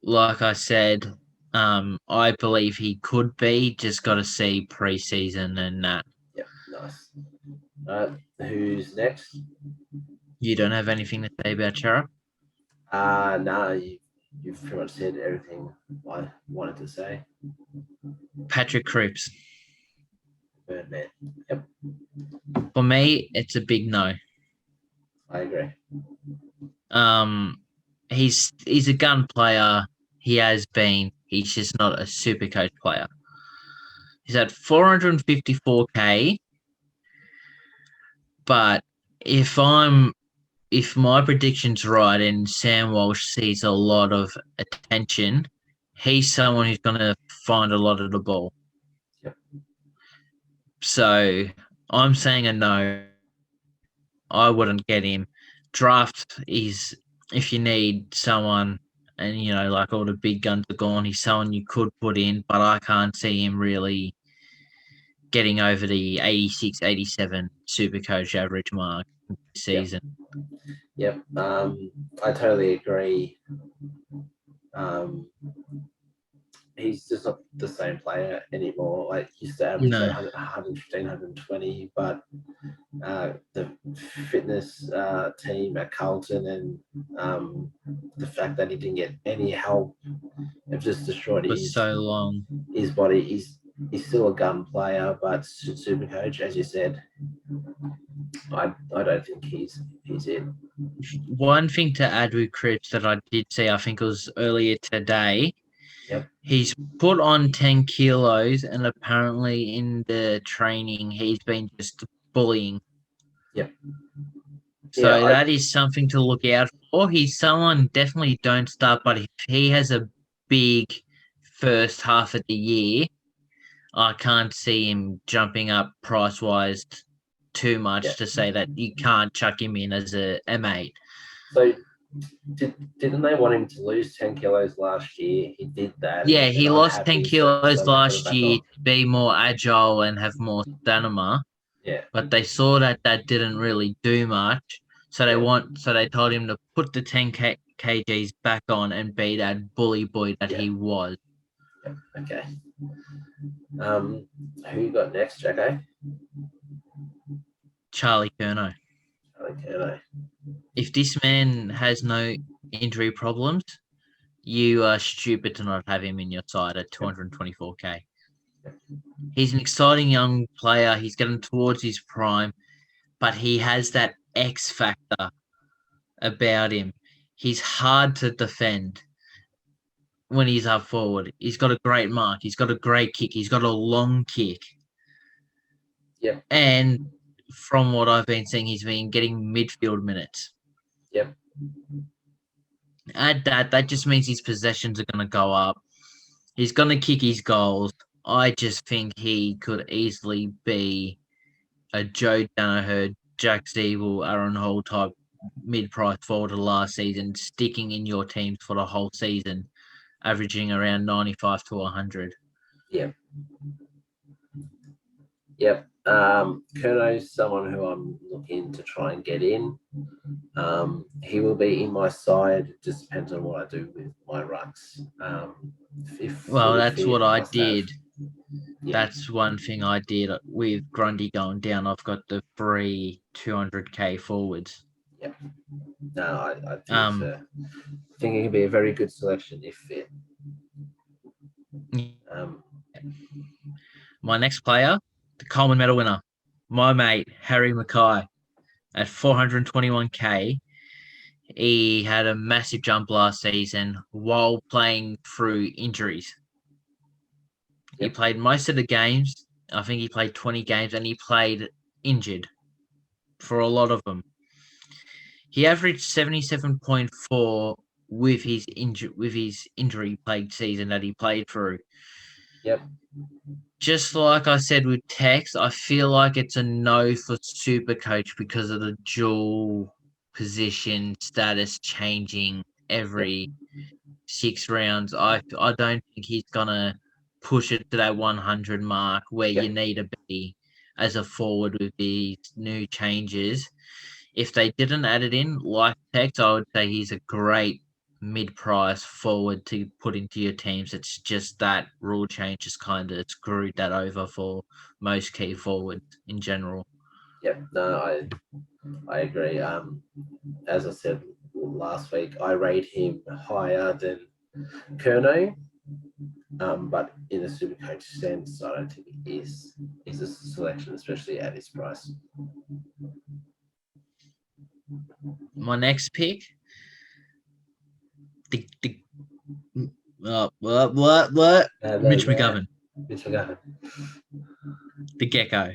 Like I said, I believe he could be. Just got to see preseason and that. Yep. Nice. Who's next? You don't have anything to say about Chara? No, you've pretty much said everything I wanted to say. Patrick Cripps. Birdman. Yep. For me, it's a big no. I agree. He's a gun player. He has been. He's just not a super coach player. He's at 454k. But if my prediction's right and Sam Walsh sees a lot of attention, he's someone who's going to find a lot of the ball. Yep. So I'm saying a no. I wouldn't get him. Draft is if you need someone and, like all the big guns are gone, he's someone you could put in, but I can't see him really getting over the 86, 87 Supercoach average mark this season. Yep. I totally agree. He's just not the same player anymore. Like he used to average 115, 120, but the fitness team at Carlton and the fact that he didn't get any help have just destroyed his body. He's still a gun player, but super coach, as you said. I don't think he's it. One thing to add with Cripps that I did see, I think it was earlier today. Yep. He's put on 10 kilos, and apparently in the training, he's been just bullying. Yep. So that is something to look out for. He's someone definitely don't start, but if he has a big first half of the year, I can't see him jumping up price-wise too much to say that you can't chuck him in as a M8. So didn't they want him to lose 10 kilos last year? He did that. Yeah, he lost 10 kilos last year to be more agile and have more stamina. Yeah. But they saw that didn't really do much. So they told him to put the 10 kgs back on and be that bully boy that he was. Yep. Okay. Who you got next, Jacko? Charlie Curnow. If this man has no injury problems, you are stupid to not have him in your side at 224k. He's an exciting young player. He's getting towards his prime, but he has that X factor about him. He's hard to defend when he's up forward. He's got a great mark. He's got a great kick. He's got a long kick. Yep. And from what I've been seeing, he's been getting midfield minutes. Yep. Add that just means his possessions are going to go up. He's going to kick his goals. I just think he could easily be a Joe Danaher, Jack Steele, Aaron Hall type mid-price forward of last season, sticking in your teams for the whole season, averaging around 95 to 100. Yep. Yep. Curnow's someone who I'm looking to try and get in. He will be in my side. It just depends on what I do with my rucks. That's what I did. That's one thing I did with Grundy going down. I've got the free 200k forwards. No, I think it can be a very good selection if fit. My next player, the Coleman Medal winner, my mate Harry Mackay, at 421k. He had a massive jump last season while playing through injuries. He played most of the games. I think he played 20 games, and he played injured for a lot of them. He averaged 77.4 with his injury-plagued season that he played through. Yep. Just like I said with Tex, I feel like it's a no for Supercoach because of the dual position status changing every 6 rounds. I don't think he's gonna push it to that 100 mark where you need to be as a forward with these new changes. If they didn't add it in like Tex, I would say he's a great mid-price forward to put into your teams. It's just that rule change just kind of screwed that over for most key forwards in general. Yep, no, I agree. As I said last week, I rate him higher than Curnow, but in a Supercoach sense, I don't think he is a selection, especially at his price. My next pick, Mitch McGovern. Mitch McGovern. The Gecko.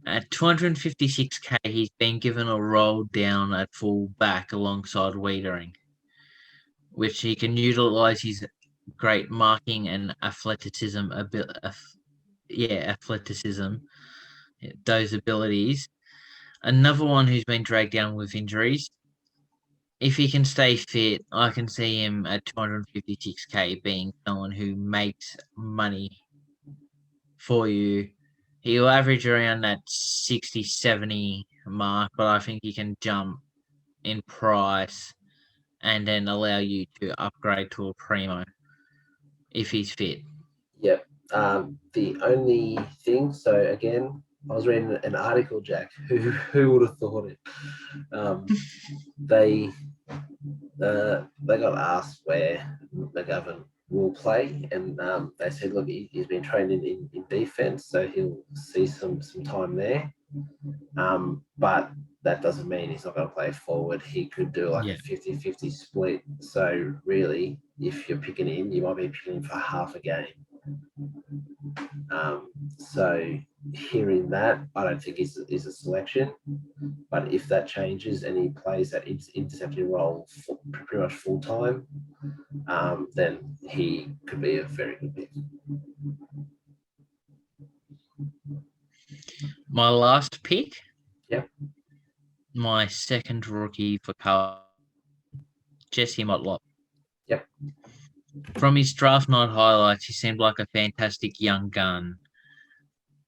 At 256k, he's been given a roll down at full back alongside Wiedering, which he can utilise his great marking and athleticism, those abilities. Another one who's been dragged down with injuries. If he can stay fit, I can see him at 256k being someone who makes money for you. He'll average around that 60, 70 mark, but I think he can jump in price and then allow you to upgrade to a Premo if he's fit. Yep. The only thing, so again, I was reading an article, Jack. Who would have thought it? They got asked where McGovern will play, and they said, look, he's been training in defence, so he'll see some time there. But that doesn't mean he's not going to play forward. He could do like a 50-50 split. So really, if you're picking him, you might be picking him for half a game. So hearing that, I don't think is a selection. But if that changes and he plays that intercepting role pretty much full time, then he could be a very good pick. My last pick. Yep. My second rookie for Carl, Jesse Motlop. Yep. From his draft night highlights, he seemed like a fantastic young gun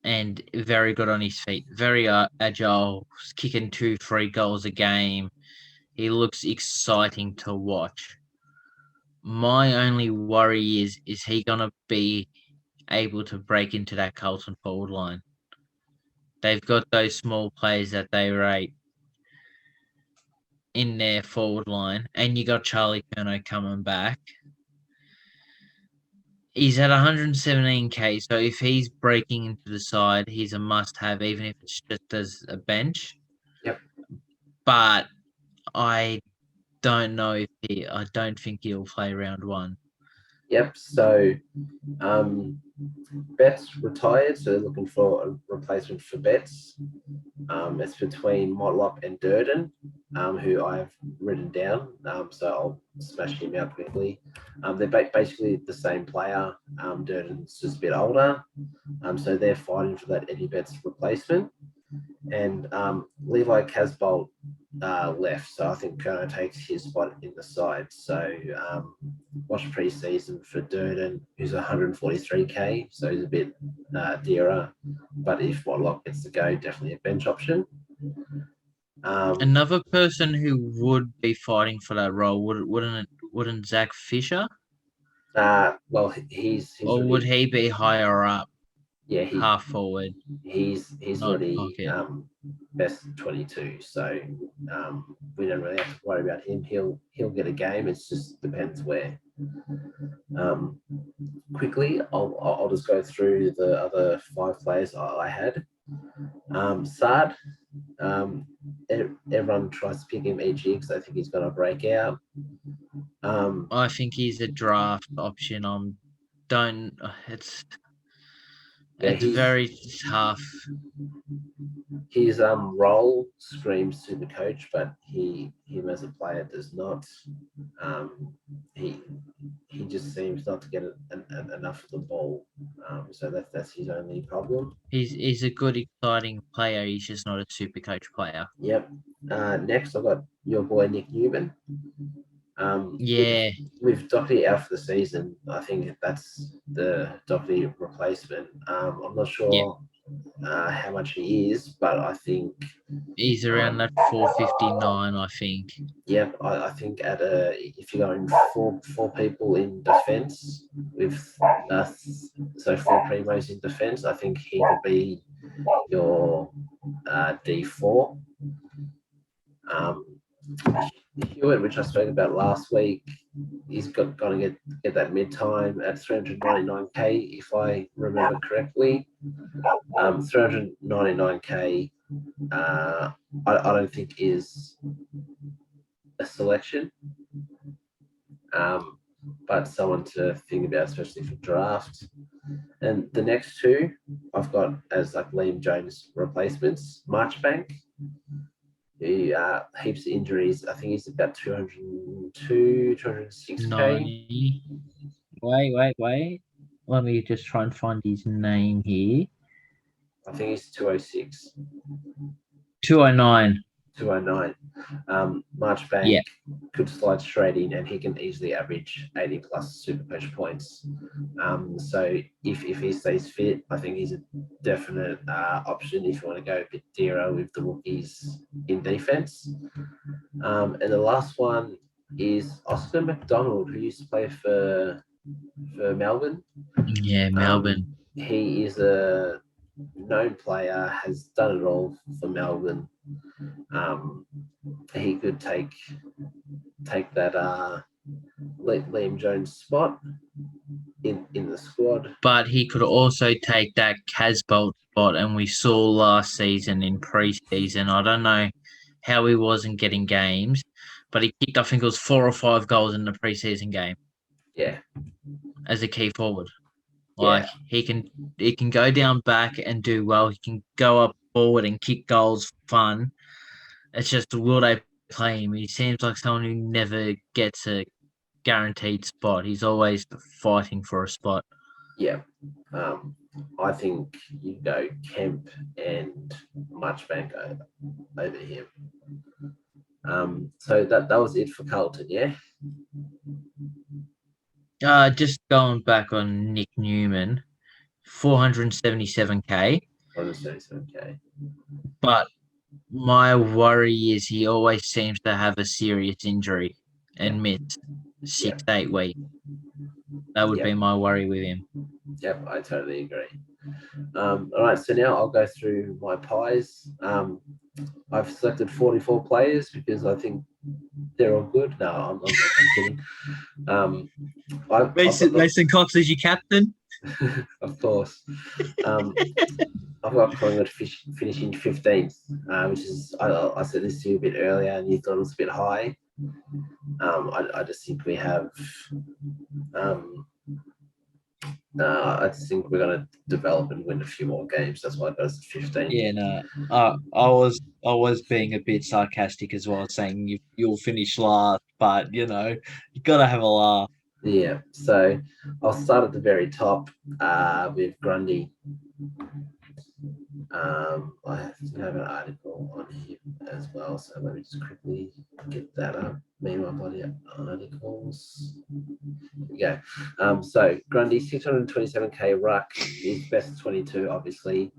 and very good on his feet, very agile, kicking 2-3 goals a game. He looks exciting to watch. My only worry is he going to be able to break into that Carlton forward line? They've got those small players that they rate in their forward line, and you got Charlie Curnow coming back. He's at 117k, so if he's breaking into the side, he's a must-have, even if it's just as a bench. Yep. But I don't know I don't think he'll play round one. Yep. So Betts retired, so they're looking for a replacement for Betts. It's between Motlop and Durden, who I've written down. So I'll smash him out quickly. They're basically the same player. Durden's just a bit older. So they're fighting for that Eddie Betts replacement. And Levi Casbolt left, so I think Curnow takes his spot in the side. So watch pre-season for Durden, who's 143k, so he's a bit dearer. But if Motlop gets to go, definitely a bench option. Another person who would be fighting for that role wouldn't Zach Fisher? Well, he's or would he be higher up? Yeah, half forward, he's not already pocket. best 22, so we don't really have to worry about him. He'll get a game. It just depends where. Quickly, I'll just go through the other 5 players I had. Saad, everyone tries to pick him each year because I think he's going to break out. I think he's a draft option. It's very tough. His role screams super coach, but him as a player does not. He just seems not to get enough of the ball, so that's his only problem. He's a good, exciting player. He's just not a super coach player. Yep. Next, I've got your boy Nick Newman. Yeah, With Doherty out for the season, I think that's the Doherty replacement. I'm not sure how much he is, but I think he's around that 459. I think. Yep, I think if you're going four people in defence with so 4 primos in defence, I think he could be your D4. Hewitt, which I spoke about last week, he's got to get that mid time at 399k, if I remember correctly. 399k, I don't think is a selection, but someone to think about, especially for draft. And the next 2 I've got as like Liam Jones replacements. Marchbank, he heaps of injuries. I think he's about 202, 206k. 90. Wait. Let me just try and find his name here. I think he's 206. 209. 209. Marchbank could slide straight in, and he can easily average 80 plus super coach points. So if he stays fit, I think he's a definite option if you want to go a bit dearer with the rookies in defense. And the last one is Oscar McDonald, who used to play for Melbourne. Yeah, Melbourne. He is a known player, has done it all for Melbourne. He could take that Liam Jones spot in the squad. But he could also take that Casbolt spot, and we saw last season in pre-season. I don't know how he wasn't getting games, but he kicked, I think it was 4 or 5 goals in the pre-season game. Yeah. As a key forward. Like he can go down back and do well. He can go up forward and kick goals for fun. It's just, will they play him? He seems like someone who never gets a guaranteed spot. He's always fighting for a spot. Yeah. I think you go Kemp and Marchbank over him. So that was it for Carlton, yeah? Just going back on Nick Newman, 477k. 477k. But my worry is he always seems to have a serious injury and miss 6-8 weeks. That would be my worry with him. Yep, I totally agree. All right, so now I'll go through my pies. I've selected 44 players because I think they're all good. No, I'm kidding. Mason Cox is your captain? Of course. I've got Collingwood finishing 15th, which is, I said this to you a bit earlier and you thought it was a bit high. I just think we have... I just think we're going to develop and win a few more games. That's why I got us at 15. Yeah, no. I was being a bit sarcastic as well, saying you'll finish last, but you got to have a laugh. Yeah, so I'll start at the very top with Grundy. I have an article on him as well, so let me just quickly get that up. Meanwhile, bloody articles. Here we go. So Grundy, 627k ruck, his best 22, obviously.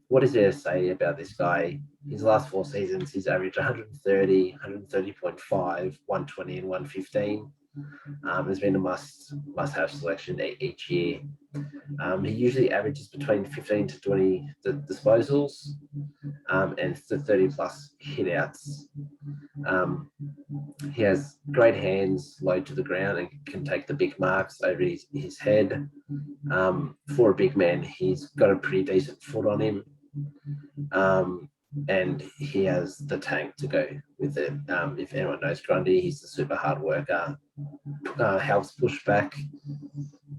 What is there to say about this guy? His last 4 seasons, he's averaged 130, 130.5, 120, and 115. Has been a must-have selection each year. He usually averages between 15 to 20 disposals and 30 plus hitouts. He has great hands, low to the ground, and can take the big marks over his head. For a big man, he's got a pretty decent foot on him. And he has the tank to go with it. If anyone knows Grundy, he's a super hard worker, helps push back.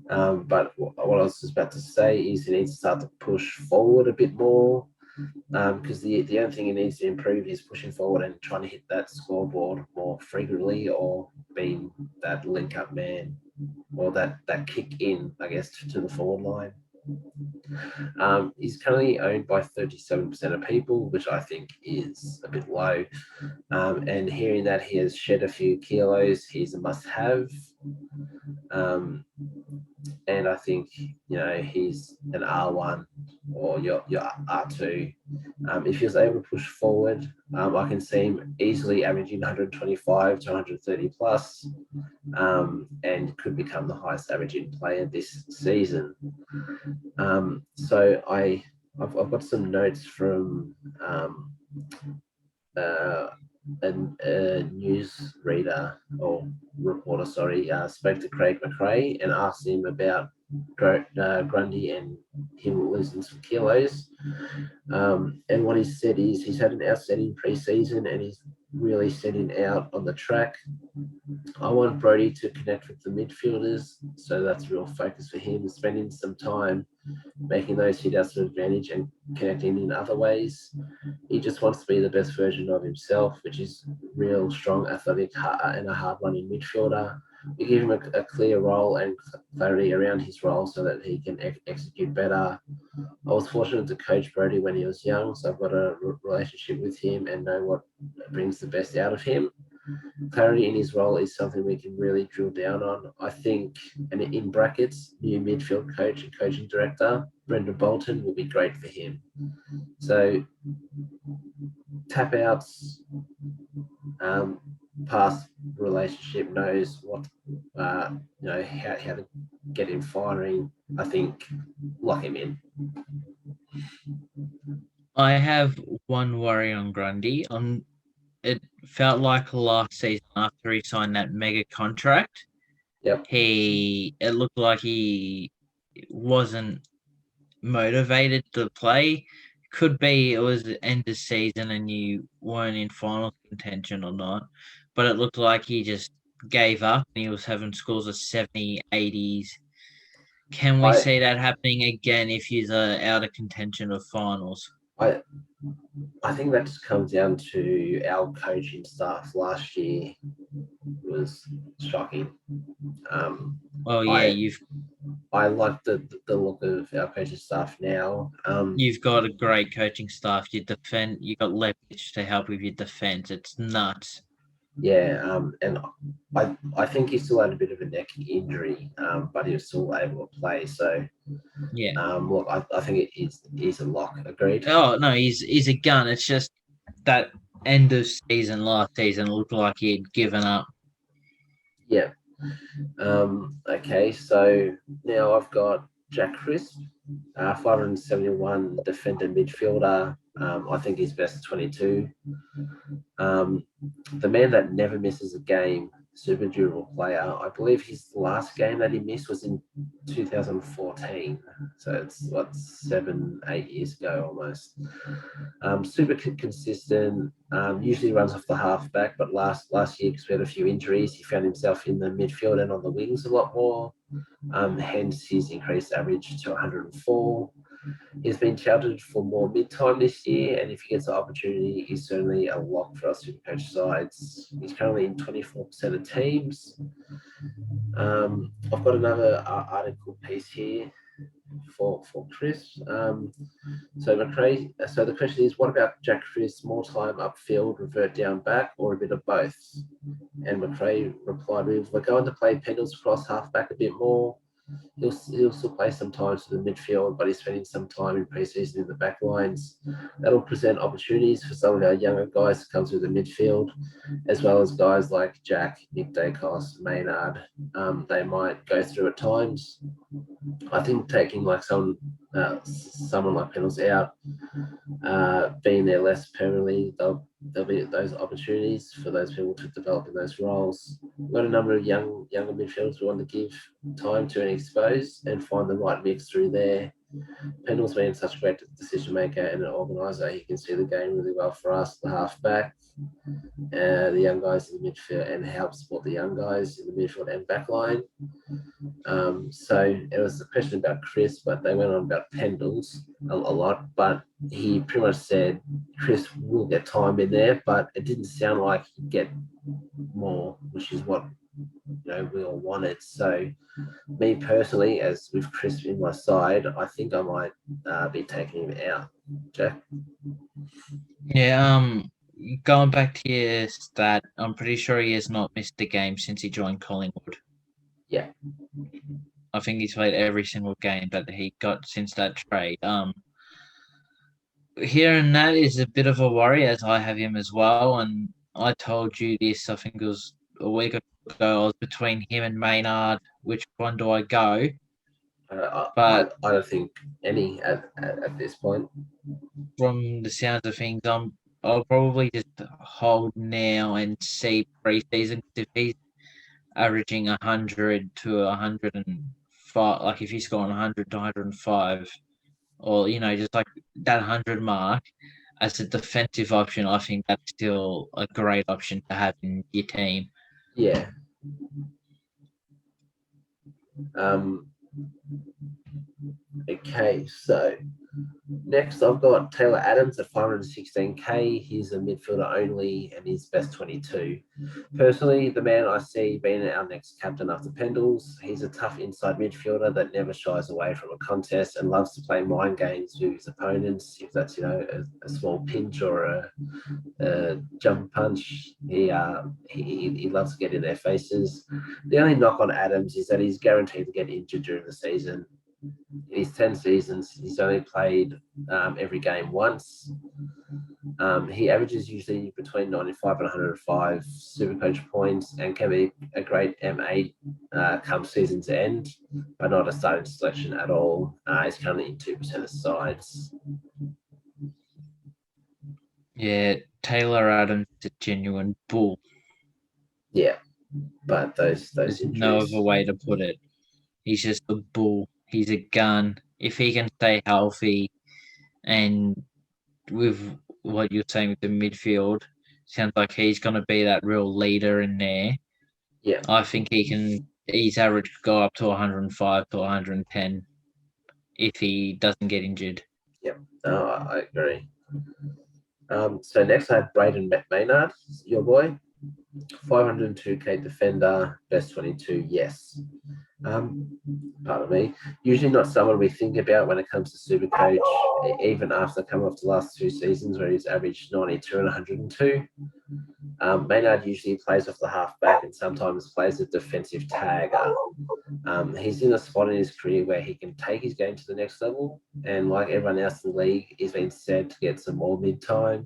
But what I was just about to say is he needs to start to push forward a bit more, because the only thing he needs to improve is pushing forward and trying to hit that scoreboard more frequently, or being that link-up man, or that kick in, I guess, to the forward line. He's currently owned by 37% of people, which I think is a bit low. And hearing that he has shed a few kilos, he's a must-have. And I think, he's an R1 or your R2. If he was able to push forward, I can see him easily averaging 125 to 130 plus, and could become the highest averaging player this season. So I've got some notes from a news reader or reporter, spoke to Craig Mcrae and asked him about Grundy and him losing some kilos. And what he said is he's had an outstanding pre-season and he's really setting out on the track. I want Brody to connect with the midfielders, so that's a real focus for him, spending some time making those hitouts an advantage and connecting in other ways. He just wants to be the best version of himself, which is real strong, athletic, and a hard-running midfielder. We give him a clear role and clarity around his role so that he can execute better. I was fortunate to coach Brody when he was young, so I've got a relationship with him and know what brings the best out of him. Clarity in his role is something we can really drill down on. I think, and in brackets, new midfield coach and coaching director, Brendan Bolton, will be great for him. So, tap outs, past relationship, knows what, how to get him firing. I think, lock him in. I have one worry on Grundy. It felt like last season after he signed that mega contract, it looked like he wasn't motivated to play. Could be it was the end of season and you weren't in final contention or not, but it looked like he just gave up and he was having scores of 70, 80s. Can we see that happening again if he's out of contention of finals? I think that just comes down to our coaching staff last year was shocking. I like the look of our coaching staff now. You've got a great coaching staff. You got Lepich to help with your defense. It's nuts. Yeah, and I think he still had a bit of a neck injury, but he was still able to play. So yeah, look, I think he's a lock. Agreed. Oh no, he's a gun. It's just that end of season last season looked like he had given up. Yeah. Okay, so now I've got Jack Crisp, 571 defender midfielder. I think he's best 22. The man that never misses a game, super durable player. I believe his last game that he missed was in 2014. So it's 7-8 years ago almost. Super consistent, usually runs off the halfback, but last year, because we had a few injuries, he found himself in the midfield and on the wings a lot more. Hence his increased average to 104. He's been touted for more mid-time this year, and if he gets the opportunity, he's certainly a lock for us to coach sides. He's currently in 24% of teams. I've got another article piece here for Chris. So Mcrae. So the question is, what about Jack Chris? More time upfield, revert down back, or a bit of both? And Mcrae replied with, "We're going to play Pendles across halfback a bit more. He'll still play sometimes in the midfield, but he's spending some time in pre-season in the back lines. That'll present opportunities for some of our younger guys to come through the midfield, as well as guys like Jack, Nick Dacos, Maynard. They might go through at times. I think taking like someone like Pennell's out, being there less permanently, there'll be those opportunities for those people to develop in those roles. We've got a number of younger midfielders we want to give time to and expose and find the right mix through there. Pendle's been such a great decision maker and an organiser. He can see the game really well for us, the half back, the young guys in the midfield, and help support the young guys in the midfield and back line. So it was a question about Chris, but they went on about Pendles a lot. But he pretty much said Chris will get time in there, but it didn't sound like he'd get more, which is what we all wanted. So me personally, as with Chris in my side, I think I might be taking him out. Jack? Yeah, going back to your stat, I'm pretty sure he has not missed a game since he joined Collingwood. Yeah. I think he's played every single game that he got since that trade. Hearing that is a bit of a worry, as I have him as well. And I told you this, I think it was a week ago, I was between him and Maynard. Which one do I go? But I don't think any at this point. From the sounds of things, I'll probably just hold now and see pre-season. If he's averaging 100 to 105, like if he's scoring 100 to 105, or just like that 100 mark as a defensive option, I think that's still a great option to have in your team. Yeah. Okay, so next I've got Taylor Adams at 516k. He's a midfielder only and he's best 22. Personally, the man I see being our next captain after Pendles. He's a tough inside midfielder that never shies away from a contest and loves to play mind games with his opponents. If that's a small pinch or a jump punch, he loves to get in their faces. The only knock on Adams is that he's guaranteed to get injured during the season. In his 10 seasons, he's only played every game once. He averages usually between 95 and 105 Supercoach points and can be a great M8 come season's end, but not a starting selection at all. He's currently in 2% of sides. Yeah, Taylor Adams is a genuine bull. Yeah, but those injuries. No other way to put it. He's just a bull. He's a gun. If he can stay healthy, and with what you're saying with the midfield, sounds like he's going to be that real leader in there. Yeah, I think his average could go up to 105 to 110 if he doesn't get injured. Yep, I agree. So next I have Braden Maynard, your boy. 502k defender, best 22, yes. Pardon me. Usually not someone we think about when it comes to Supercoach, even after coming off the last 2 seasons where he's averaged 92 and 102. Maynard usually plays off the halfback and sometimes plays a defensive tagger. He's in a spot in his career where he can take his game to the next level, and like everyone else in the league, he's been said to get some more mid-time.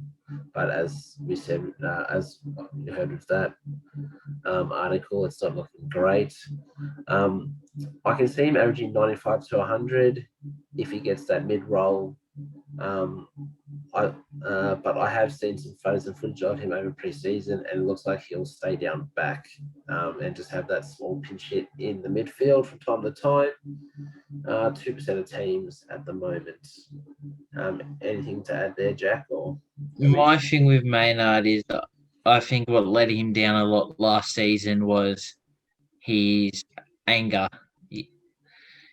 But as we said, as you heard with that article, it's not looking great. I can see him averaging 95 to 100 if he gets that mid-roll. But I have seen some photos and footage of him over pre-season, and it looks like he'll stay down back and just have that small pinch hit in the midfield from time to time. 2% of teams at the moment. Anything to add there, Jack? Or my thing with Maynard is I think what let him down a lot last season was his anger.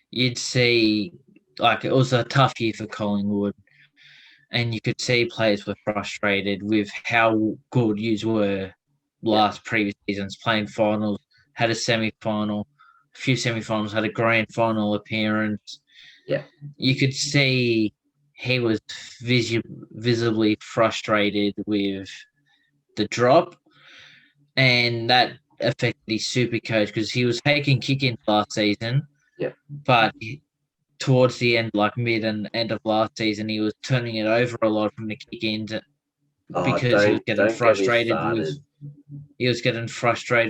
You'd see, like, it was a tough year for Collingwood, and you could see players were frustrated with how good yous were previous seasons, playing finals, had a semi-final, a few semi-finals, had a grand final appearance. Yeah. You could see he was visibly frustrated with the drop, and that affected his Supercoach because he was taking kick-ins last season, Yep. But towards the end, like mid and end of last season, he was turning it over a lot from the kick-ins because he was getting don't get me frustrated with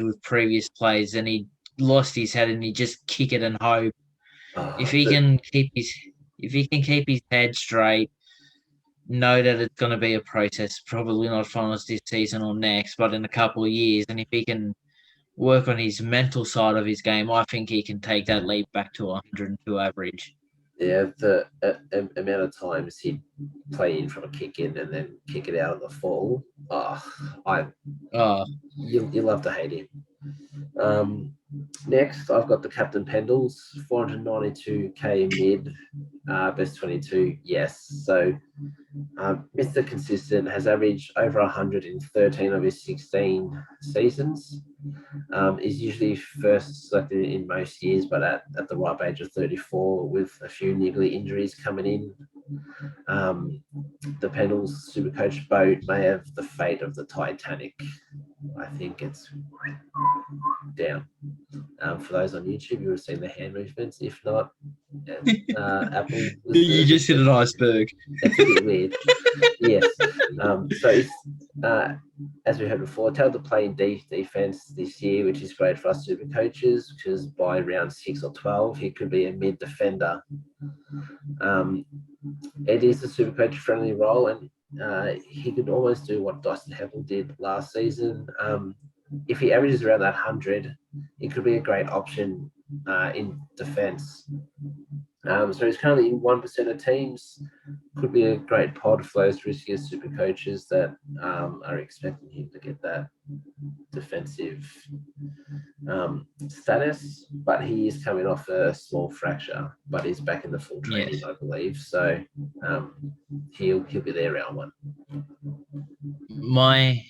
started. previous plays, and he lost his head and he just kick it and hope. If Oh, he can keep his head straight, know that it's going to be a process, probably not finals this season or next, but in a couple of years. And if he can work on his mental side of his game, I think he can take that leap back to 102 average. yeah, the amount of times he'd play in from a kick in and then kick it out on the fall. Oh, You love to hate him. Next, I've got the Captain Pendles, 492k mid, best 22. Yes, so Mr. Consistent has averaged over 100 in 13 of his 16 seasons. Is usually first selected in most years, but at the ripe age of 34, with a few niggly injuries coming in. The Pendles Supercoach boat may have the fate of the Titanic. I think it's down. For those on YouTube, you would have seen the hand movements. If not, Apple. you just hit an iceberg. That's a bit weird. Yes. So it's, as we heard before, tell to play in defense this year, which is great for us super coaches because by round 6 or 12, he could be a mid defender. It is a super coach friendly role, and he could almost do what Dyson Heppel did last season. If he averages around that 100, it could be a great option in defense. So he's currently in 1% of teams. Could be a great pod for those riskier super coaches that are expecting him to get that defensive status. But he is coming off a small fracture, but he's back in the full training, yes. I believe. So he'll be there round 1. My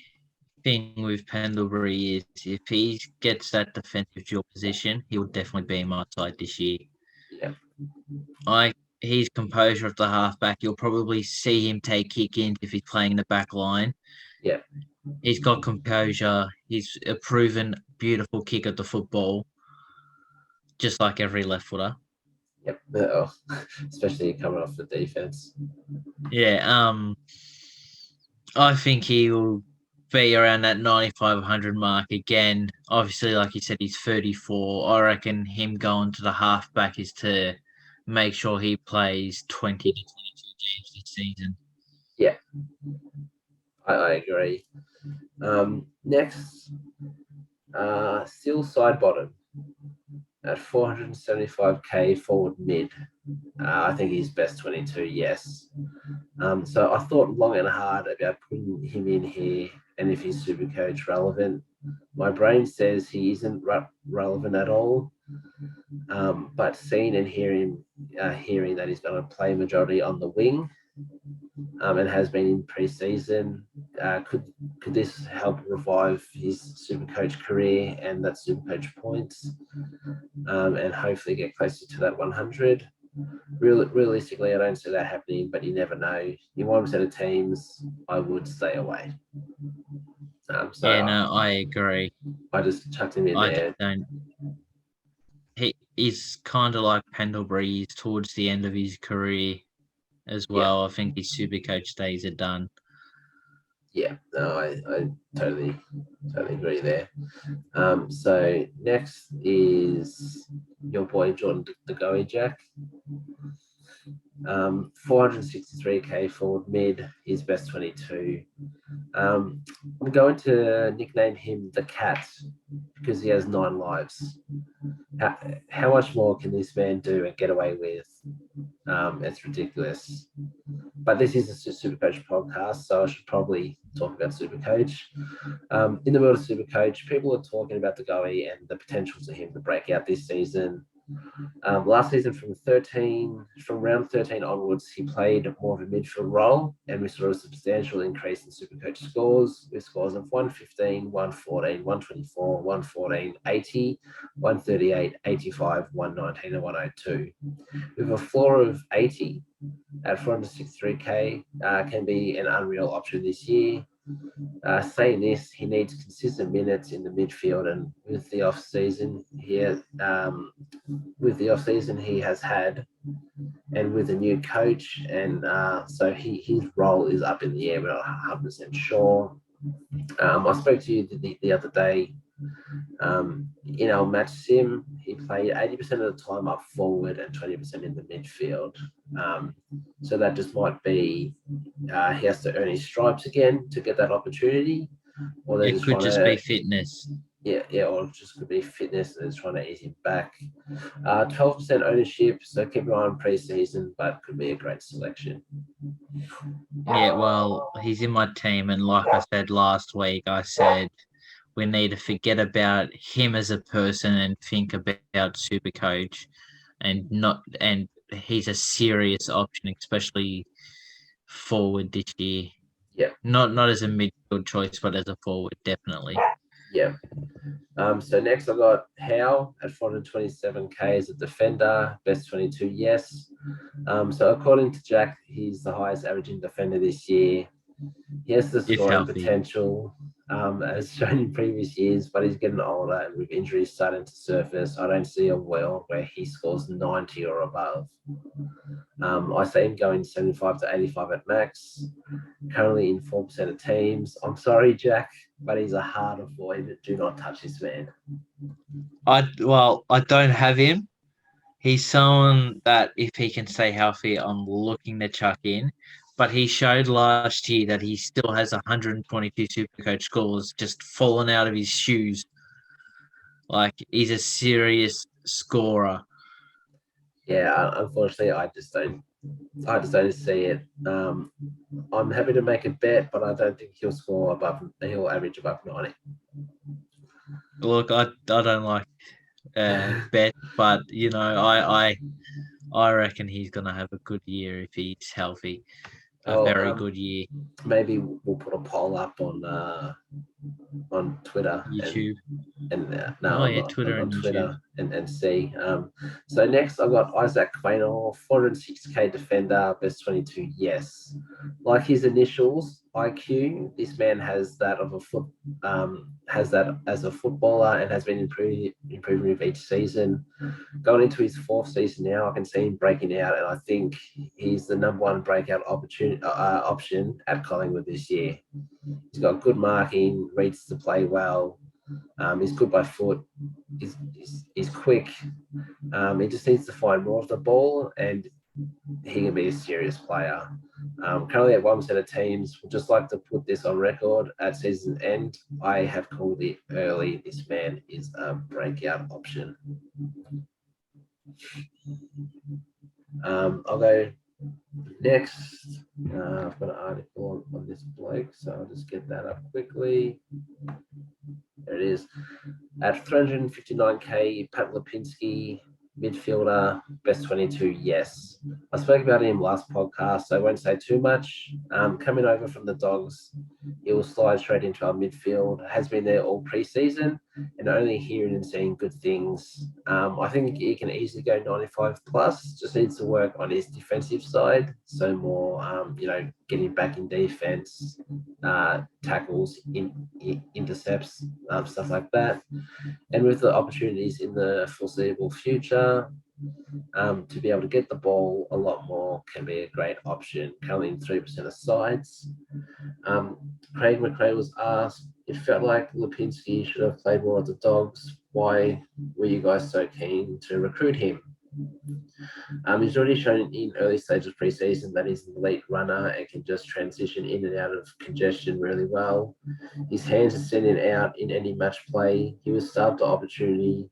thing with Pendlebury is if he gets that defensive dual position, he will definitely be in my side this year. Yeah. His composure at the halfback, you'll probably see him take kick-ins if he's playing in the back line. Yeah. He's got composure. He's a proven beautiful kick at the football, just like every left footer. Yep. Especially coming off the defense. Yeah. I think he will be around that 95-100 mark again. Obviously, like you said, he's 34. I reckon him going to the halfback is to make sure he plays 20 to 22 games this season. Yeah, I agree. Next, still side bottom at 475k forward mid. I think he's best 22, yes. So I thought long and hard about putting him in here and if he's super coach relevant. My brain says he isn't relevant at all. But seeing and hearing that he's going to play majority on the wing and has been in pre-season, could this help revive his super coach career and that super coach points and hopefully get closer to that 100? Realistically, I don't see that happening, but you never know. In 1% of teams, I would stay away. I agree. I just chucked him in there. He's kind of like Pendlebury. He's towards the end of his career as well. Yeah. I think his super coach days are done. Yeah, no, I totally agree there. So next is your boy Jordan De Goey Jack. 463k forward mid, his best 22. I'm going to nickname him the Cat because he has 9 lives. How much more can this man do and get away with? It's ridiculous. But this is a Supercoach podcast, so I should probably talk about Supercoach. In the world of Supercoach, people are talking about De Goey and the potential for him to break out this season. Last season from round 13 onwards, he played more of a midfield role, and we saw a substantial increase in Supercoach scores with scores of 115, 114, 124, 114, 80, 138, 85, 119, and 102. With a floor of 80 at 463k, can be an unreal option this year. Saying this, he needs consistent minutes in the midfield, and with the off season, he has had, and with a new coach, and so his role is up in the air. We're not 100% sure. I spoke to you the other day. In our match sim, he played 80% of the time up forward and 20% in the midfield. So that just might be he has to earn his stripes again to get that opportunity, or they're It could just be fitness. Yeah, or it just could be fitness and it's trying to ease him back. 12% ownership, so keep an eye on pre-season, but could be a great selection. Yeah, well, he's in my team, and like I said last week, I said we need to forget about him as a person and think about Supercoach, and he's a serious option, especially forward this year. Yeah. Not as a midfield choice, but as a forward, definitely. Yeah. So next I got Howe at 427k as a defender, best 22, yes. So according to Jack, he's the highest averaging defender this year. He has the scoring potential, as shown in previous years, but he's getting older, and with injuries starting to surface, I don't see a world where he scores 90 or above. I see him going 75 to 85 at max, currently in 4% of teams. I'm sorry, Jack, but he's a hard avoid. Do not touch this man. I don't have him. He's someone that if he can stay healthy, I'm looking to chuck in. But he showed last year that he still has 122 Supercoach scores just falling out of his shoes. Like, he's a serious scorer. Yeah, unfortunately, I just don't see it. I'm happy to make a bet, but I don't think he'll average above 90. Look, I don't like bet, but I reckon he's gonna have a good year if he's healthy. Very good year. Maybe we'll put a poll up on Twitter, YouTube, Twitter and see. So next I got Isaac Quaynor, 406k defender, best 22, yes. Like his initials, IQ, this man has that as a footballer and has been improving with each season. Going into his fourth season now, I can see him breaking out, and I think he's the number one breakout option at Collingwood this year. He's got good marking, reads to play well. He's good by foot. He's quick. He just needs to find more of the ball, and he can be a serious player. Currently at 1% of teams. Would just like to put this on record at season end. I have called it early. This man is a breakout option. I'll go next. I've got an article on this bloke, so I'll just get that up quickly. There it is. At 359k, Pat Lipinski, midfielder, best 22, yes. I spoke about him last podcast, so I won't say too much. Coming over from the Dogs, he will slide straight into our midfield. Has been there all pre-season, and only hearing and seeing good things. I think he can easily go 95 plus. Just needs to work on his defensive side, so more, getting back in defense, tackles, intercepts, stuff like that. And with the opportunities in the foreseeable future, to be able to get the ball a lot more can be a great option. Currently in 3% of sides. Craig Mcrae was asked, it felt like Lipinski should have played more at the Dogs. Why were you guys so keen to recruit him? He's already shown in early stages of preseason that he's an elite runner and can just transition in and out of congestion really well. His hands are sending out in any match play. He was starved of opportunity.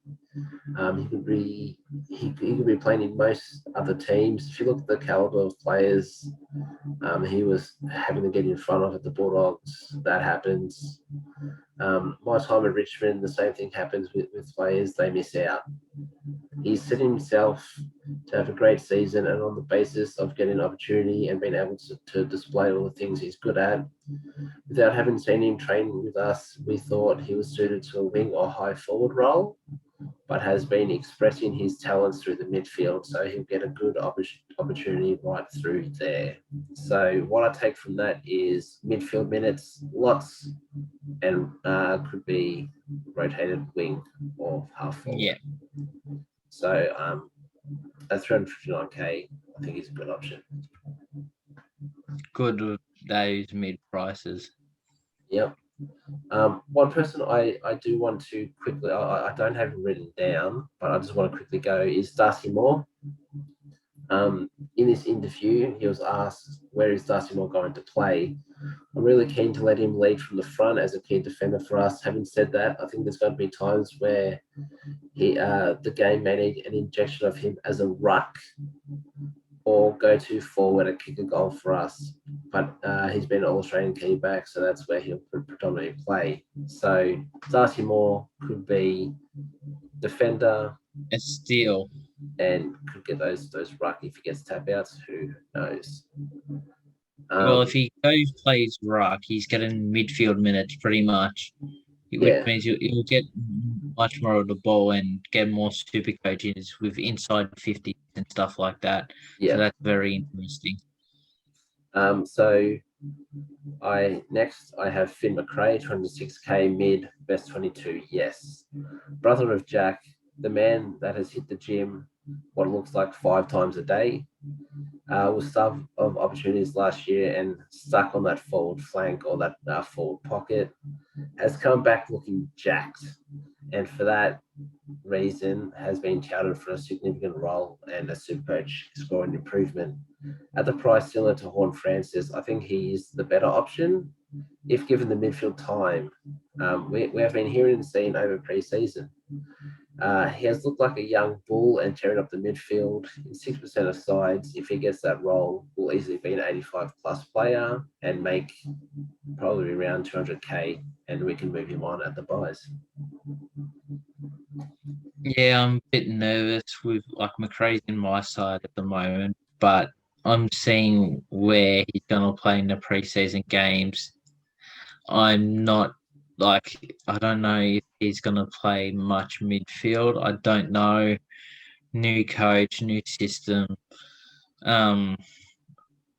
He could be playing in most other teams. If you look at the caliber of players he was having to get in front of at the Bulldogs, that happens. My time at Richmond, the same thing happens with players. They miss out. He's set himself to have a great season, and on the basis of getting an opportunity and being able to display all the things he's good at, without having seen him train with us, we thought he was suited to a wing or high forward role. but has been expressing his talents through the midfield, so he'll get a good opportunity right through there. So what I take from that is midfield minutes, lots, and could be rotated wing or half forward. Yeah. So at 359k, I think is a good option. Good with those mid prices. Yep. One person I do want to quickly, I don't have it written down, but I just want to quickly go, is Darcy Moore. In this interview, he was asked, where is Darcy Moore going to play? I'm really keen to let him lead from the front as a key defender for us. Having said that, I think there's going to be times where the game may need an injection of him as a ruck or go to forward and kick a goal for us. But he's been an All-Australian key back, so that's where he'll predominantly play. So Darcy Moore could be defender. A steal. And could get those ruck if he gets tap outs, who knows? Well, if he plays ruck, he's getting midfield minutes pretty much, which means he'll get much more of the ball and get more super coaches with inside 50 and stuff like that. Yeah. So that's very interesting. So I have Finn Mcrae, 26k mid, best 22, yes. Brother of Jack, the man that has hit the gym what looks like 5 times a day, was starved of opportunities last year and stuck on that forward flank or that forward pocket, has come back looking jacked, and for that reason has been touted for a significant role and a super coach scoring improvement. At the price similar to Horn Francis, I think he is the better option if given the midfield time. We have been hearing and seeing over pre-season. He has looked like a young bull and tearing up the midfield in 6% of sides. If he gets that role, will easily be an 85 plus player and make probably around 200k, and we can move him on at the buys. Yeah, I'm a bit nervous with Mcrae's in my side at the moment, but I'm seeing where he's going to play in the pre-season games. I'm not I don't know if he's going to play much midfield. I don't know. New coach, new system.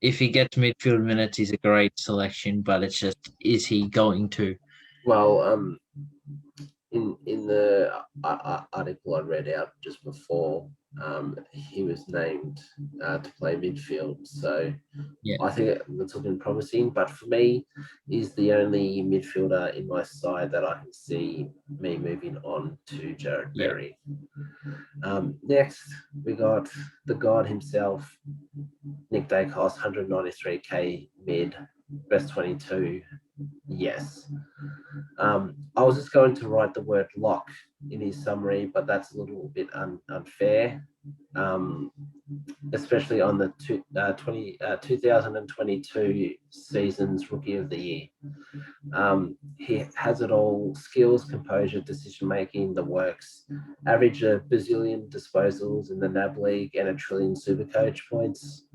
If he gets midfield minutes, he's a great selection, but it's just, is he going to? Well, in the article I read out just before, he was named to play midfield. So yeah. I think it's looking promising. But for me, he's the only midfielder in my side that I can see me moving on to Jared Berry. Next, we got the god himself, Nick Dacos, 193k mid, best 22. Yes. I was just going to write the word lock in his summary, but that's a little bit unfair, especially on the 2022 season's Rookie of the Year. He has it all: skills, composure, decision-making, the works. Average a bazillion disposals in the NAB League and a trillion Supercoach points.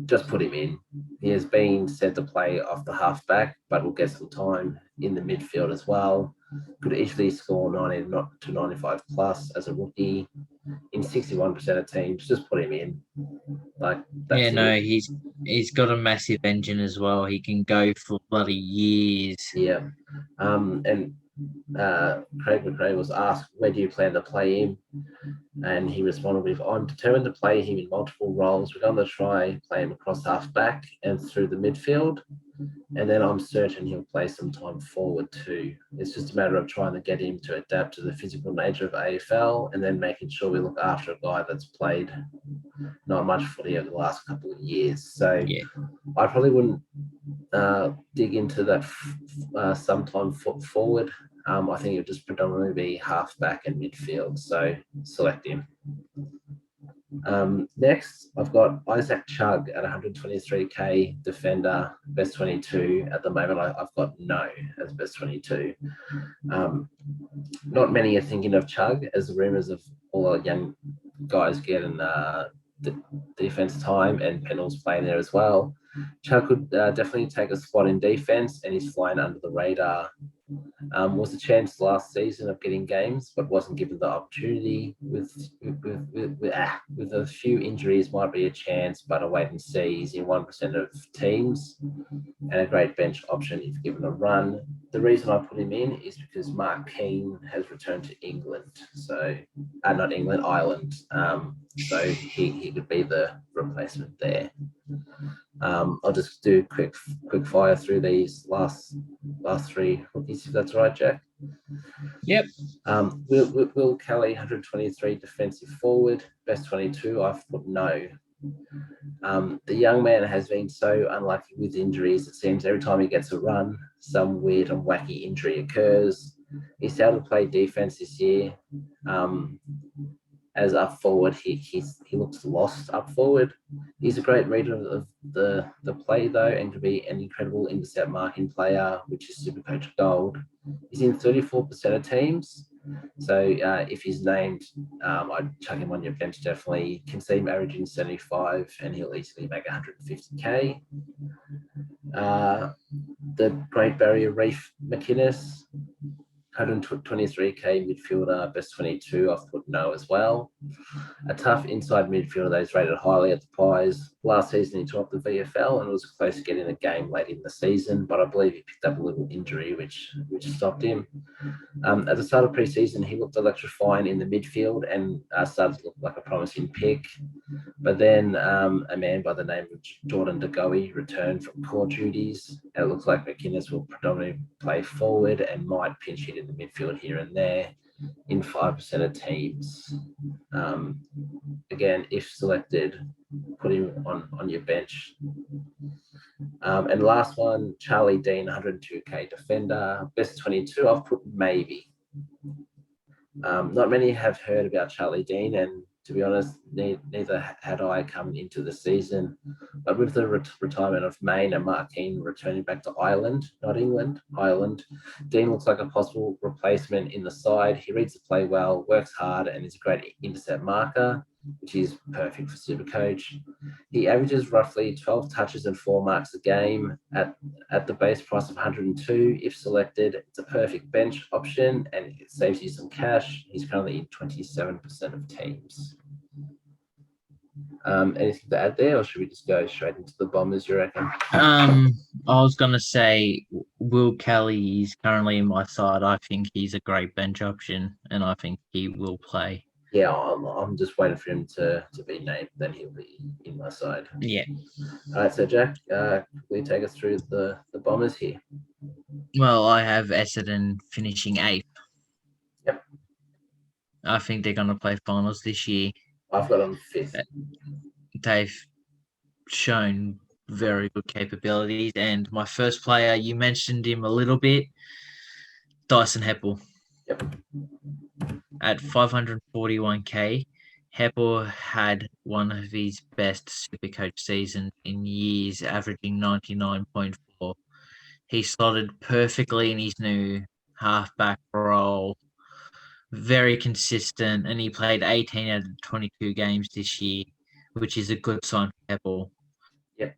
Just put him in. He has been set to play off the halfback, but will get some time in the midfield as well. Could easily score 90 to 95 plus as a rookie in 61% of teams. Just put him in. He's got a massive engine as well. He can go for bloody years. Yeah. And Craig Mcrae was asked, where do you plan to play him? And he responded with, I'm determined to play him in multiple roles. We're going to try play him across half back and through the midfield. And then I'm certain he'll play some time forward too. It's just a matter of trying to get him to adapt to the physical nature of AFL and then making sure we look after a guy that's played not much footy over the last couple of years. So yeah. I probably wouldn't dig into that sometime forward. I think it would just predominantly be half back and midfield. So select him. Next, I've got Isaac Chugg at 123k defender, best 22. At the moment, I've got no as best 22. Not many are thinking of Chugg, as the rumours of all our young guys getting the defense time and Pennell's playing there as well. Chugg could definitely take a spot in defense, and he's flying under the radar Was a chance last season of getting games, but wasn't given the opportunity. With a few injuries, might be a chance, but a wait and see. He's in 1% of teams, and a great bench option if given a run. The reason I put him in is because Mark Keane has returned to England, so not England, Ireland. So he could be the replacement there. I'll just do quick fire through these last three rookies, if that's right, Jack. Yep. Will Kelly, 123 defensive forward, best 22. I've put no. The young man has been so unlucky with injuries. It seems every time he gets a run, some weird and wacky injury occurs. He's started to play defense this year. As up forward, he looks lost up forward. He's a great reader of the play, though, and could be an incredible intercept marking player, which is Supercoach gold. He's in 34% of teams. So if he's named, I'd chuck him on your bench, definitely. You can see him averaging 75, and he'll easily make 150K. The Great Barrier Reef McInnes, 123K midfielder, best 22. I've put no as well. A tough inside midfielder that is rated highly at the Pies. Last season, he topped the VFL and was close to getting a game late in the season, but I believe he picked up a little injury, which stopped him. At the start of pre-season, he looked electrifying in the midfield and started to look like a promising pick. But then a man by the name of Jordan De Goey returned from core duties. And it looks like McInnes will predominantly play forward and might pinch hit in the midfield here and there in 5% of teams. Again, if selected, put him on your bench. And last one, Charlie Dean, 102K defender, best 22. I've put maybe. Not many have heard about Charlie Dean, and to be honest, neither had I coming into the season. But with the retirement of Maine and Mark Keane returning back to Ireland, not England, Ireland, Dean looks like a possible replacement in the side. He reads the play well, works hard, and is a great intercept marker, which is perfect for Supercoach. He averages roughly 12 touches and 4 marks a game at the base price of 102. If selected, it's a perfect bench option and it saves you some cash. He's currently in 27% of teams. Anything to add there, or should we just go straight into the Bombers, you reckon? I was going to say Will Kelly is currently in my side. I think he's a great bench option, and I think he will play. Yeah, I'm just waiting for him to be named, then he'll be in my side. Yeah. All right, so Jack, will you take us through the Bombers here? Well, I have Essendon finishing 8th. Yep. I think they're going to play finals this year. I've got them 5th. They've shown very good capabilities, and my first player, you mentioned him a little bit, Dyson Heppel. Yep. At 541K, Heppel had one of his best Supercoach seasons in years, averaging 99.4. He slotted perfectly in his new halfback role, very consistent, and he played 18 out of 22 games this year, which is a good sign for Heppel. Yep.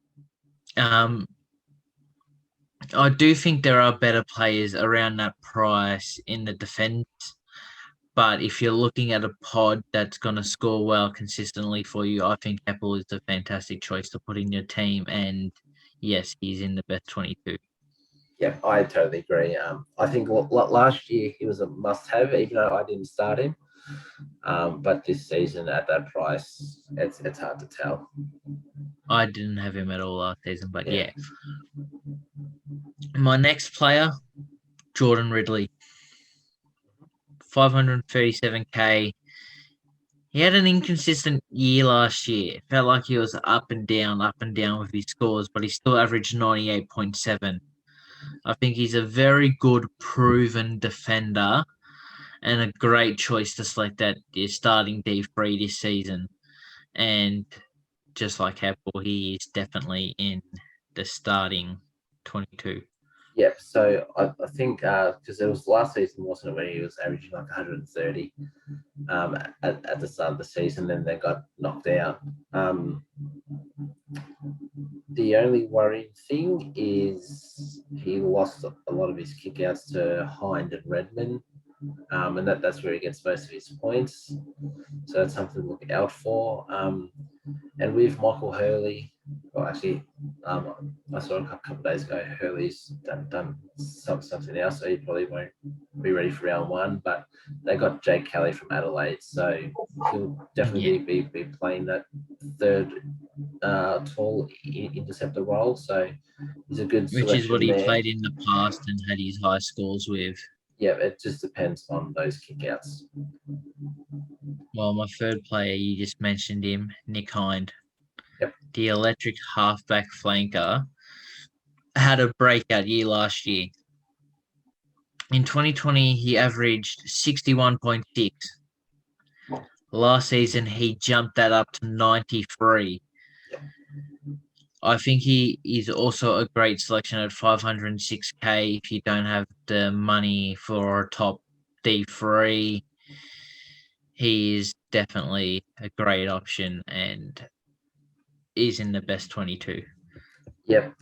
I do think there are better players around that price in the defence, but if you're looking at a pod that's going to score well consistently for you, I think Heppel is a fantastic choice to put in your team, and yes, he's in the best 22. Yeah, I totally agree. I think last year he was a must-have, even though I didn't start him. But this season at that price, it's hard to tell. I didn't have him at all last season, but yeah. My next player, Jordan Ridley, 537K. He had an inconsistent year last year. It felt like he was up and down with his scores, but he still averaged 98.7. I think he's a very good, proven defender and a great choice to select at his starting D3 this season. And just like Heppel, he is definitely in the starting 22. Yep. So I think because it was last season, wasn't it, when he was averaging like 130 at the start of the season, then they got knocked out. The only worrying thing is he lost a lot of his kickouts to Hind and Redmond, and that's where he gets most of his points. So that's something to look out for. And with Michael Hurley, well, actually, I saw a couple of days ago, Hurley's done something else, so he probably won't be ready for round one. But they got Jake Kelly from Adelaide, so he'll definitely be playing that third tall interceptor role. So he's a good which is selection what he there. played in the past and had his high scores with. Yeah, it just depends on those kickouts. Well, my third player, you just mentioned him, Nick Hind. Yep. The electric halfback flanker had a breakout year last year. In 2020, he averaged 61.6. Last season, he jumped that up to 93. I think he is also a great selection at 506k if you don't have the money for a top D3. He is definitely a great option and is in the best 22. Yep.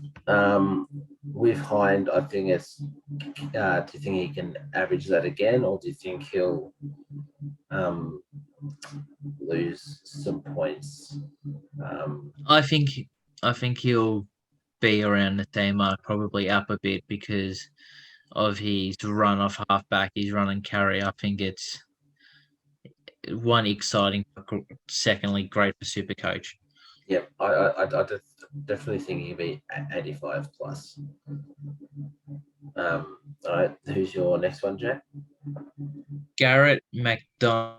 With Hind, I think it's. Do you think he can average that again, or do you think he'll lose some points? I think he'll be around the same mark, probably up a bit because of his run off halfback, his run and carry. I think it's one exciting, secondly great for Supercoach. Yep, I definitely think he'll be 85 plus. All right, who's your next one, Jack? Garrett Mcdonald,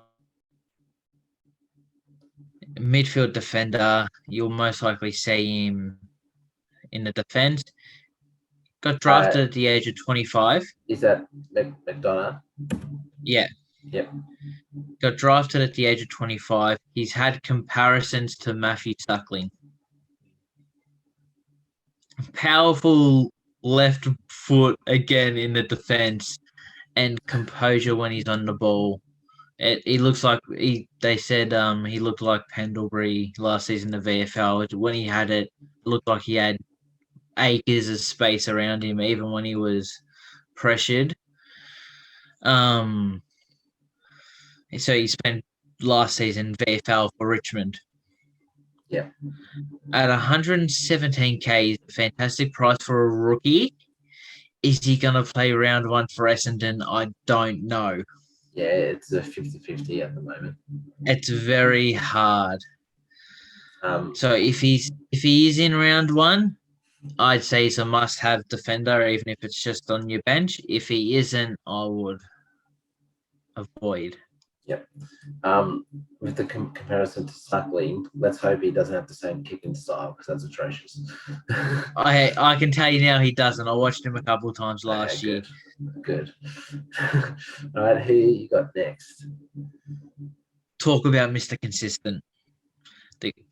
midfield defender. You'll most likely see him in the defence. Got drafted at the age of 25. Is that McDonough? Yeah. Yep. Got drafted at the age of 25. He's had comparisons to Matthew Suckling. Powerful left foot again in the defence and composure when he's on the ball. He looks like they said he looked like Pendlebury last season in the VFL. When he had it, looked like he had acres of space around him, even when he was pressured. So he spent last season VFL for Richmond. Yeah. At 117k, fantastic price for a rookie. Is he going to play round one for Essendon? I don't know. Yeah, it's a 50-50 at the moment. It's very hard. So if he is in round one, I'd say he's a must-have defender, even if it's just on your bench. If he isn't, I would avoid. Yep. With the comparison to Suckling, let's hope he doesn't have the same kicking style because that's atrocious. I can tell you now he doesn't. I watched him a couple of times last year. Good. All right, who you got next? Talk about Mr. Consistent.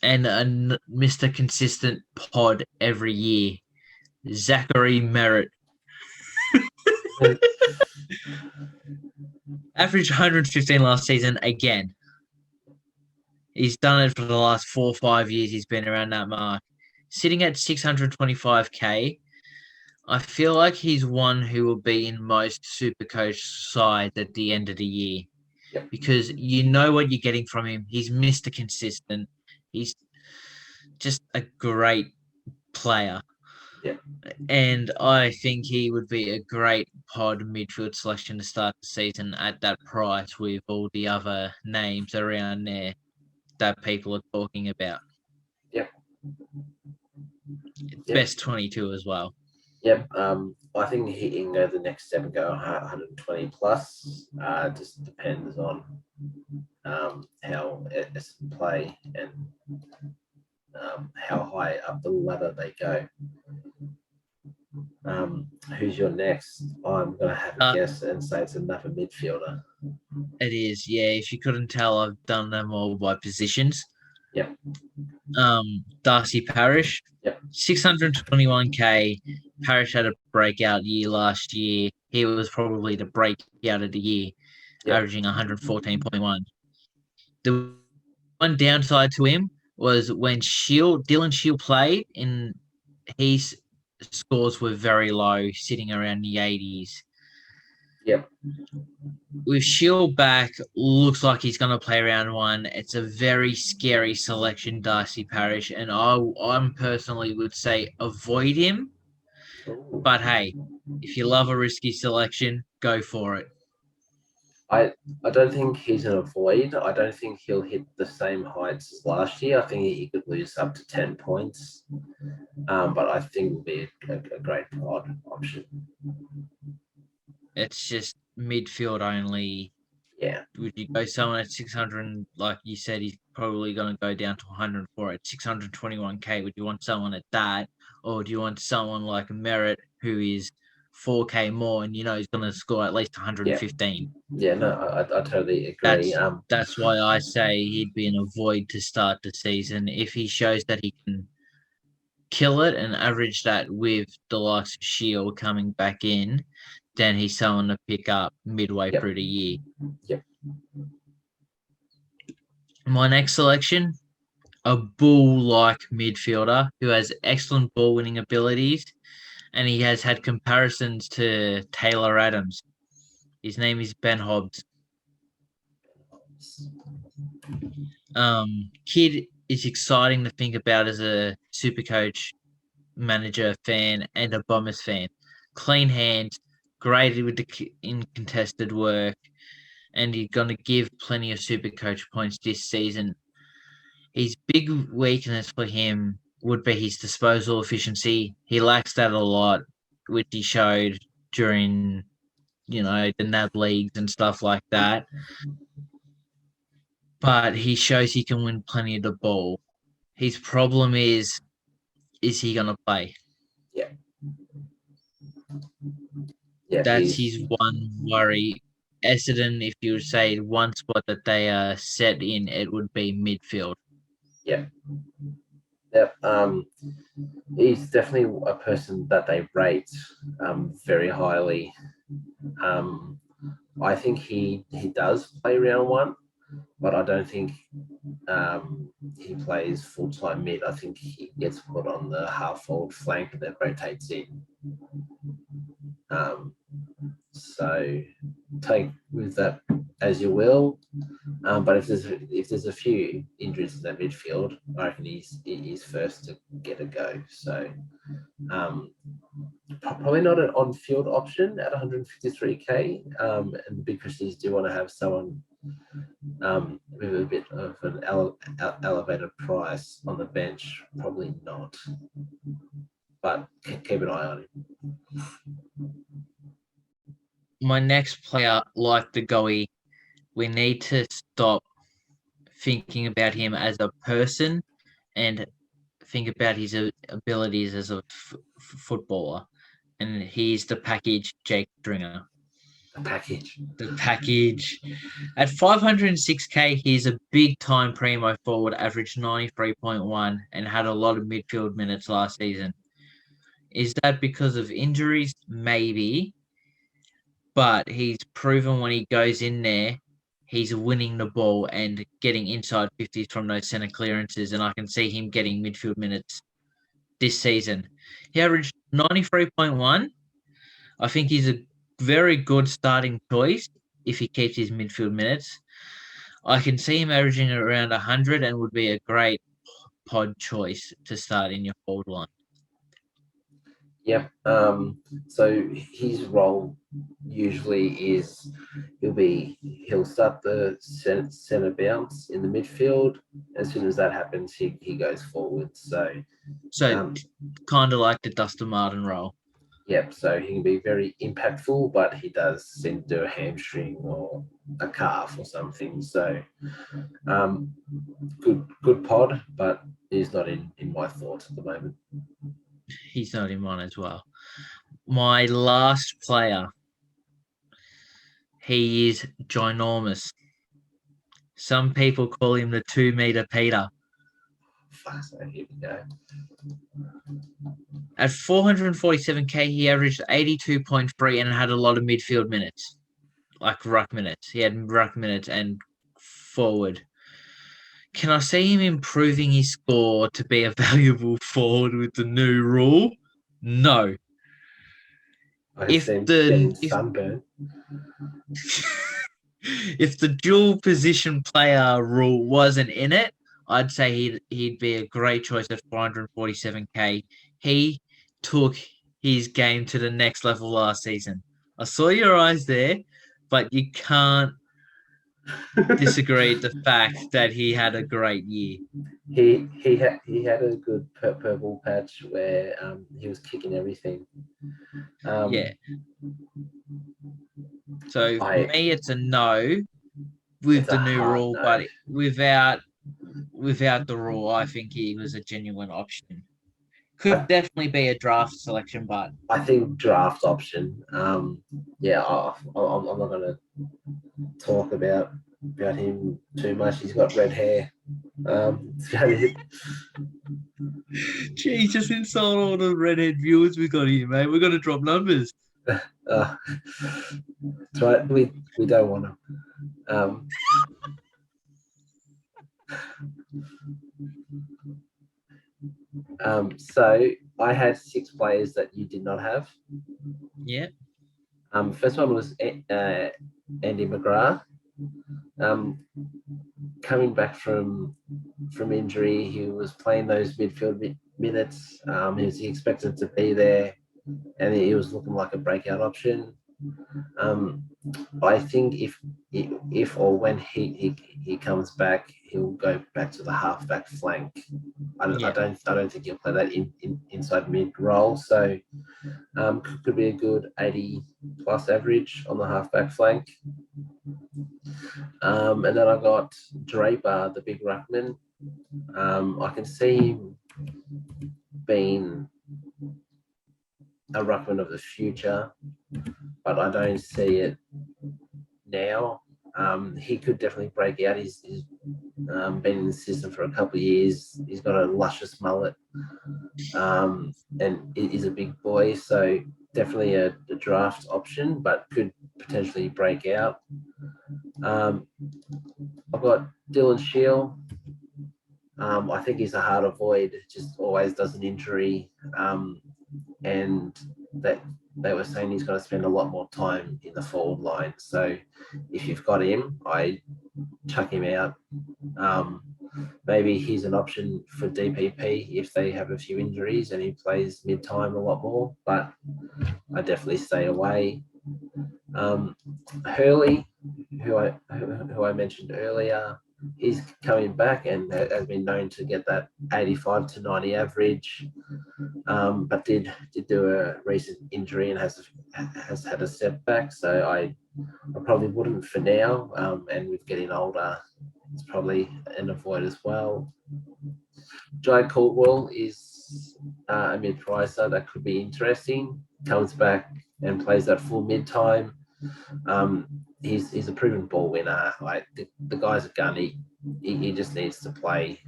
And Mr. Consistent pod every year. Zachary Merritt. Average 115 last season again. He's done it for the last 4 or 5 years. He's been around that mark. Sitting at 625k, I feel like he's one who will be in most Supercoach sides at the end of the year. Yep. Because you know what you're getting from him. He's Mr. Consistent. He's just a great player. Yeah. And I think he would be a great pod midfield selection to start the season at that price with all the other names around there that people are talking about. Yep. Best 22 as well. Yep. I think he can go the next step and go 120 plus. Just depends on how Essendon play and how high up the ladder they go. Who's your next? I'm going to have a guess and say it's another midfielder. It is, yeah. If you couldn't tell, I've done them all by positions. Yep. Darcy Parish. Yep. 621k. Parish had a breakout year last year. He was probably the breakout of the year, averaging 114.1. The one downside to him was when Dylan Shiel played, and his scores were very low, sitting around the 80s. Yep. With Shiel back, looks like he's going to play round one. It's a very scary selection, Darcy Parish, and I'm personally would say avoid him. Ooh. But hey, if you love a risky selection, go for it. I don't think he's an avoid. I don't think he'll hit the same heights as last year. I think he could lose up to 10 points. But I think will be a great pod option. It's just midfield only. Yeah. Would you go someone at 600, like you said, he's probably going to go down to 104 at 621k. Would you want someone at that? Or do you want someone like Merritt, who is 4k more and you know he's going to score at least 115? Yeah, no, I totally agree. That's why I say he'd be an avoid to start the season. If he shows that he can kill it and average that with the likes of Shiel coming back in, then he's someone to pick up midway through the year. Yep. My next selection, a bull-like midfielder who has excellent ball-winning abilities, and he has had comparisons to Taylor Adams. His name is Ben Hobbs. Kid is exciting to think about as a Supercoach manager fan and a Bombers fan. Clean hands, great with in contested work, and he's going to give plenty of Supercoach points this season. His big weakness for him would be his disposal efficiency. He lacks that a lot, which he showed during, the NAB leagues and stuff like that. But he shows he can win plenty of the ball. His problem is he going to play? Yeah. That's his one worry. Essendon, if you would say one spot that they are set in, it would be midfield. Yep. He's definitely a person that they rate very highly. I think he does play round one, but I don't think he plays full-time mid. I think he gets put on the half-forward flank that rotates in. So take with that as you will. But if there's a few injuries in that midfield, I reckon he's first to get a go. So probably not an on-field option at 153k. And the big question is, do you want to have someone with a bit of an elevated price on the bench? Probably not. But keep an eye on him. My next player, like the Goey, we need to stop thinking about him as a person and think about his abilities as a footballer. And he's the package, Jake Stringer. The package. At 506k, he's a big-time primo forward, averaged 93.1 and had a lot of midfield minutes last season. Is that because of injuries? Maybe. But he's proven when he goes in there, he's winning the ball and getting inside 50s from those centre clearances, and I can see him getting midfield minutes this season. He averaged 93.1. I think he's a very good starting choice if he keeps his midfield minutes. I can see him averaging around 100 and would be a great pod choice to start in your forward line. Yep. So his role usually is he'll start the centre bounce in the midfield. As soon as that happens, he goes forward. So kind of like the Dustin Martin role. Yep. So he can be very impactful, but he does seem to do a hamstring or a calf or something. So good pod, but he's not in my thoughts at the moment. He's not in mine as well. My last player, he is ginormous. Some people call him the 2 meter Peter. So here we go. At 447k, he averaged 82.3 and had a lot of midfield minutes, like ruck minutes. He had ruck minutes and forward. Can I see him improving his score to be a valuable forward with the new rule? No. If sunburn. If the dual position player rule wasn't in it, I'd say he'd be a great choice at 447k. He took his game to the next level last season. I saw your eyes there, but you can't disagree with the fact that he had a great year. He had a good purple patch where he was kicking everything. Yeah. So for me, it's a no with the new rule, no. but without the rule, I think he was a genuine option. Could definitely be a draft selection, but I think draft option. Yeah, I'm not going to talk about him too much. He's got red hair. Gee, just insult all the redhead viewers we got here, mate. We're going to drop numbers. That's right. We don't want to. So I had 6 players that you did not have. Yeah. First one was Andy Mcgraw. Coming back from injury, he was playing those midfield minutes. He was expected to be there, and he was looking like a breakout option. I think if or when he comes back, he'll go back to the halfback flank. I don't think he'll play that inside mid role. So could be a good 80 plus average on the halfback flank. And then I got Draper, the big ruckman. I can see him being a ruckman of the future, but I don't see it now. He could definitely break out. He's been in the system for a couple of years. He's got a luscious mullet, and he's a big boy, so definitely a draft option, but could potentially break out. I've got Dylan Shiel. I think he's a hard avoid, just always does an injury, and that they were saying he's going to spend a lot more time in the forward line. So if you've got him, I chuck him out. Maybe he's an option for DPP if they have a few injuries and he plays mid-time a lot more, but I definitely stay away. Hurley, who I mentioned earlier, he's coming back and has been known to get that 85 to 90 average, but did do a recent injury and has had a setback. So I probably wouldn't for now. And with getting older, it's probably an avoid as well. Jai Caldwell is a mid-pricer that could be interesting. Comes back and plays that full mid-time. He's a proven ball winner. Like the guy's a gun. He just needs to play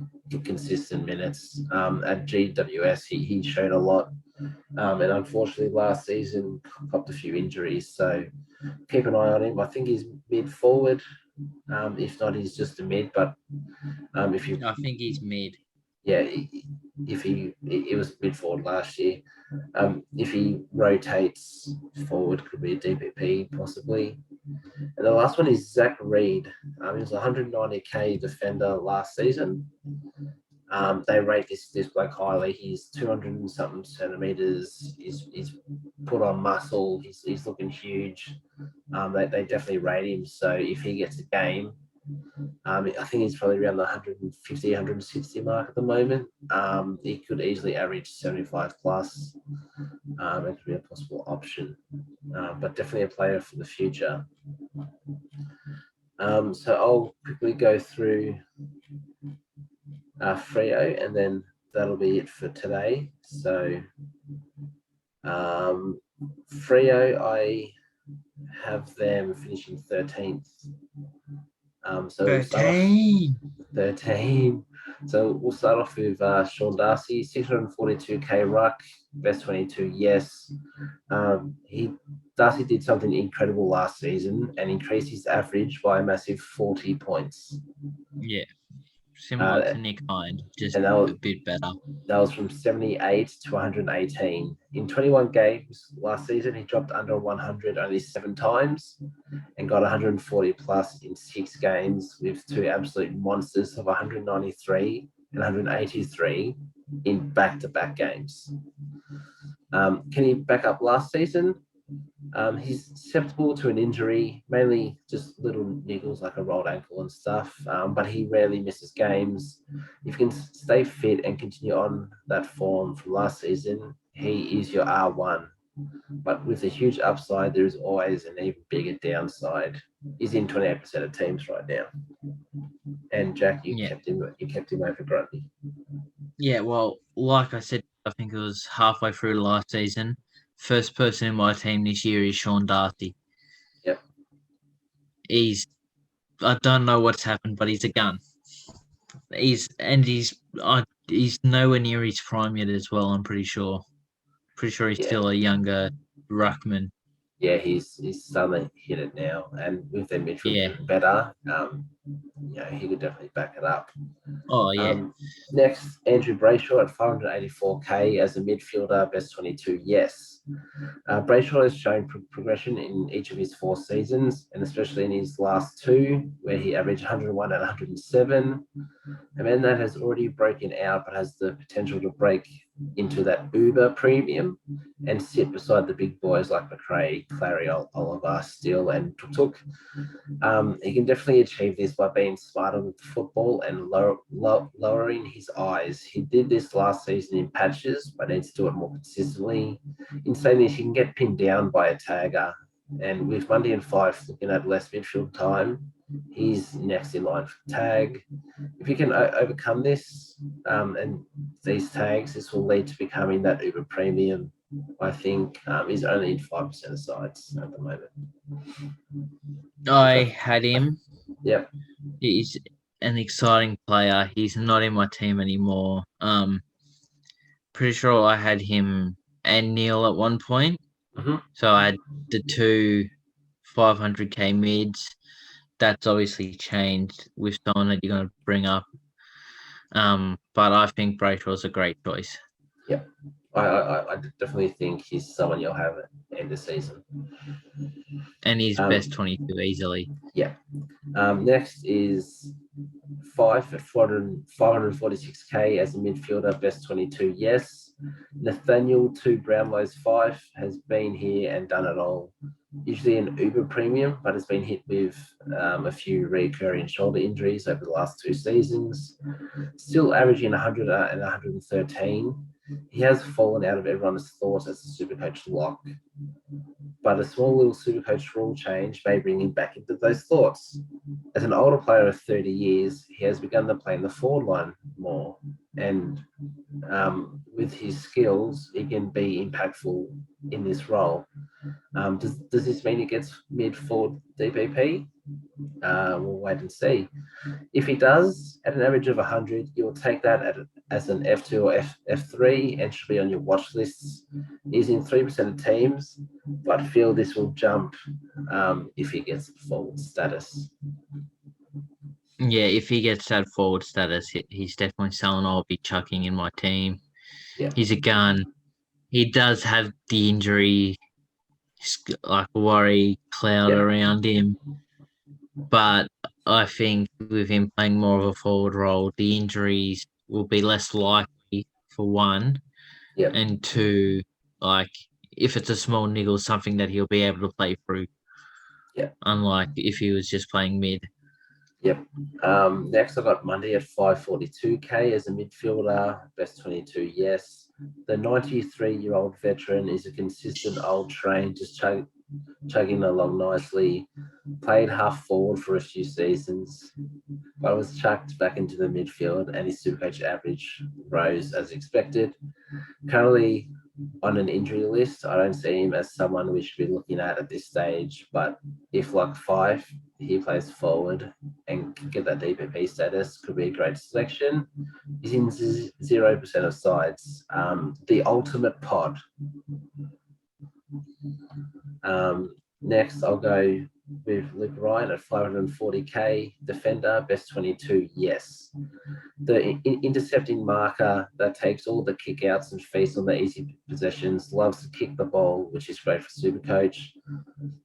consistent minutes. At GWS, he showed a lot, and unfortunately last season copped a few injuries. So keep an eye on him. I think he's mid forward. If not, he's just a mid. But I think he's mid. Yeah, if he was mid forward last year. If he rotates forward, could be a DPP possibly. And the last one is Zach Reed. He was a 190k defender last season. They rate this bloke highly. He's 200 and something centimeters. He's put on muscle. He's looking huge. They definitely rate him. So if he gets a game, I think he's probably around the 150, 160 mark at the moment. He could easily average 75 plus. It could be a possible option, but definitely a player for the future. So I'll quickly go through Freo, and then that'll be it for today. So Freo, I have them finishing 13th. So 13. So we'll start off with Sean Darcy, 642k ruck, best 22, yes. Darcy did something incredible last season and increased his average by a massive 40 points. Yeah. Similar to Nick Hind, just a bit better. That was from 78 to 118. In 21 games last season, he dropped under 100 only 7 times and got 140 plus in 6 games with 2 absolute monsters of 193 and 183 in back-to-back games. Can he back up last season? He's susceptible to an injury, mainly just little niggles like a rolled ankle and stuff, but he rarely misses games. If he can stay fit and continue on that form from last season, he is your R1. But with a huge upside, there is always an even bigger downside. He's in 28% of teams right now. And Jack, you kept him over Grundy. Yeah, well, like I said, I think it was halfway through last season. First person in my team this year is Sean Darcy. Yep. I don't know what's happened, but he's a gun. He's nowhere near his prime yet as well, I'm pretty sure. Pretty sure he's still a younger ruckman. Yeah, he's starting to hit it now, and with their midfield getting better, he could definitely back it up. Oh yeah. Next, Andrew Brayshaw at 584k as a midfielder, best 22. Yes, Brayshaw has shown progression in each of his 4 seasons, and especially in his last 2, where he averaged 101 and 107. A man that has already broken out, but has the potential to break into that uber premium and sit beside the big boys like Mcrae, Clary, Oliver, Steele, and Tuk. He can definitely achieve this by being smarter with the football and lowering his eyes. He did this last season in patches, but needs to do it more consistently. In saying this, he can get pinned down by a tagger. And with Monday and Fife looking at less midfield time, he's next in line for tag. If he can overcome this and these tags, this will lead to becoming that uber premium. I think he's only in 5% of sides at the moment. I had him. Yep. He's an exciting player. He's not in my team anymore. Pretty sure I had him and Neil at one point. Mm-hmm. So I had the 2 500k mids. That's obviously changed with someone that you're going to bring up. But I think Brayshaw's a great choice. Yeah, I definitely think he's someone you'll have at the end of the season. And he's best 22 easily. Yeah. Next is Fife at 546k as a midfielder, best 22. Yes. Nathaniel 2 Brownlow's Fife has been here and done it all. Usually an uber premium, but has been hit with a few recurring shoulder injuries over the last 2 seasons. Still averaging 100 and 113. He has fallen out of everyone's thoughts as a Supercoach lock, but a small little Supercoach rule change may bring him back into those thoughts. As an older player of 30 years, he has begun to play in the forward line more, and with his skills, he can be impactful in this role. Does this mean he gets mid-forward DPP? We'll wait and see. If he does, at an average of 100, you'll take that as an F2 or F3 and should be on your watch lists. He's in 3% of teams, but feel this will jump if he gets forward status. Yeah, if he gets that forward status, he's definitely someone I'll be chucking in my team. Yeah. He's a gun. He does have the injury, like worry cloud around him. But I think with him playing more of a forward role, the injuries will be less likely for 1. Yep. And 2, like if it's a small niggle, something that he'll be able to play through. Yeah. Unlike if he was just playing mid. Yep. Next, I got Monday at 542k as a midfielder, best 22. Yes. The 93-year-old veteran is a consistent old train, just chugging along nicely. Played half forward for a few seasons, but was chucked back into the midfield, and his Supercoach average rose as expected. Currently on an injury list, I don't see him as someone we should be looking at this stage, but if like 5, he plays forward and can get that DPP status, could be a great selection. He's in 0% of sides. The ultimate pod. Next, I'll go with Luke Ryan at 540k, defender, best 22, yes. The intercepting marker that takes all the kickouts and feasts on the easy possessions, loves to kick the ball, which is great for Supercoach.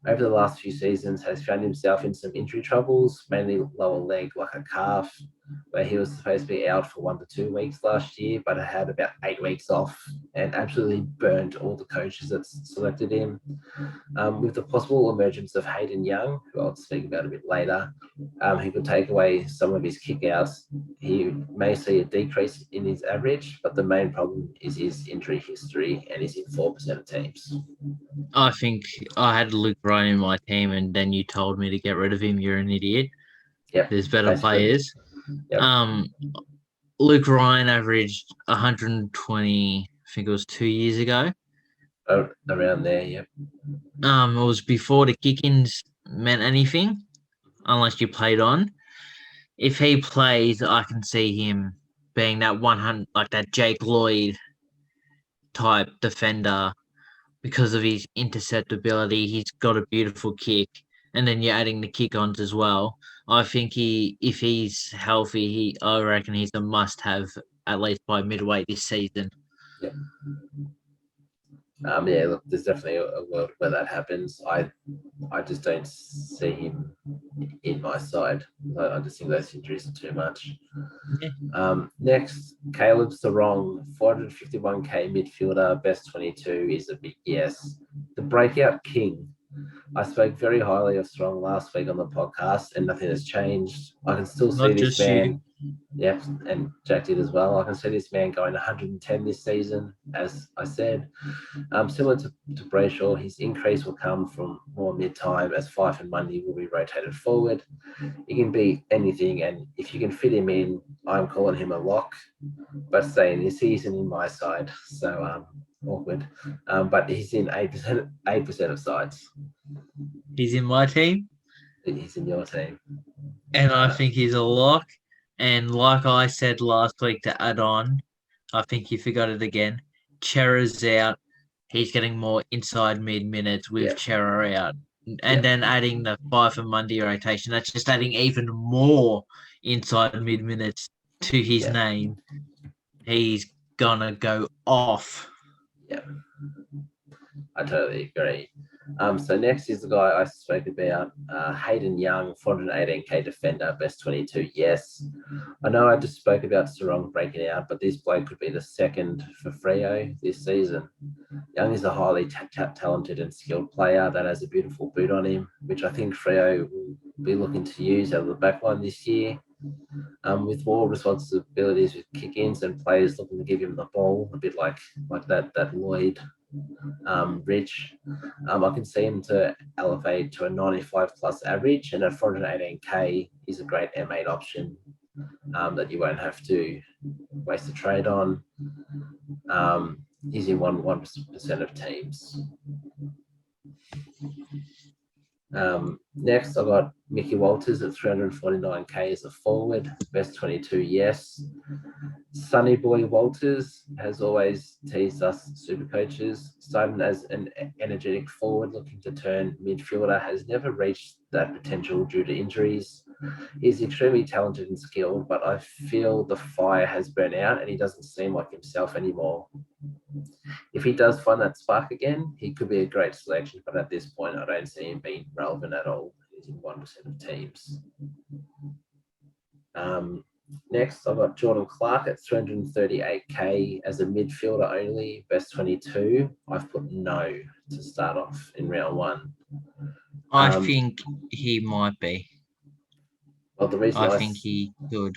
Over the last few seasons, has found himself in some injury troubles, mainly lower leg, like a calf, where he was supposed to be out for 1 to 2 weeks last year, but had about 8 weeks off and absolutely burnt all the coaches that selected him. With the possible emergence of Hayden Young, who I'll speak about a bit later, who could take away some of his kickouts, he may see a decrease in his average, but the main problem is his injury history, and he's in 4% of teams. I think I had Luke Ryan in my team, and then you told me to get rid of him. You're an idiot. Yep. There's better players. Yep. Luke Ryan averaged 120, I think it was 2 years ago. Around there, yep. It was before the kick-ins meant anything, unless you played on. If he plays, I can see him being that 100, like that Jake Lloyd type defender because of his interceptability. He's got a beautiful kick, and then you're adding the kick-ons as well. I think if he's healthy, I reckon he's a must-have at least by midway this season. Yep. Yeah, look, there's definitely a world where that happens. I just don't see him in my side. I just think those injuries are too much. Yeah. Next, Caleb Sarong, 451k midfielder, best 22 is a big yes. The breakout king. I spoke very highly of Strong last week on the podcast, and nothing has changed. I can still see this man. Yep, and Jack did as well. I can see this man going 110 this season, as I said. Similar to Brayshaw, his increase will come from more mid-time, as Fife and Mundy will be rotated forward. He can be anything, and if you can fit him in, I'm calling him a lock. But saying this season in my side, so awkward. But he's in 8% of sides. He's in my team. He's in your team. And I think he's a lock. And like I said last week to add on, I think you forgot it again. Chera's out. He's getting more inside mid minutes with Chera out. And then adding the Fife and Mundy rotation, that's just adding even more inside mid minutes to his name. He's gonna go off. Yeah, I totally agree. So next is the guy I spoke about, Hayden Young, 418k defender, best 22. Yes, I know I just spoke about Sarong breaking out, but this bloke could be the second for Freo this season. Young is a highly talented and skilled player that has a beautiful boot on him, which I think Freo will be looking to use out of the back line this year. With more responsibilities with kick-ins and players looking to give him the ball, a bit like that Lloyd, Rich. I can see him to elevate to a 95 plus average, and at 418k is a great M8 option that you won't have to waste a trade on. He's in 1% of teams. Next, I've got Mickey Walters at 349k as a forward, best 22, yes. Sonny Boy Walters has always teased us super coaches. Starting as an energetic forward looking to turn midfielder, has never reached that potential due to injuries. He's extremely talented and skilled, but I feel the fire has burnt out and he doesn't seem like himself anymore. If he does find that spark again, he could be a great selection, but at this point, I don't see him being relevant at all. He's in 1% of teams. Next, I've got Jordan Clark at 338k as a midfielder only, best 22. I've put no to start off in round one. I think he might be. Well, the reason I think he could.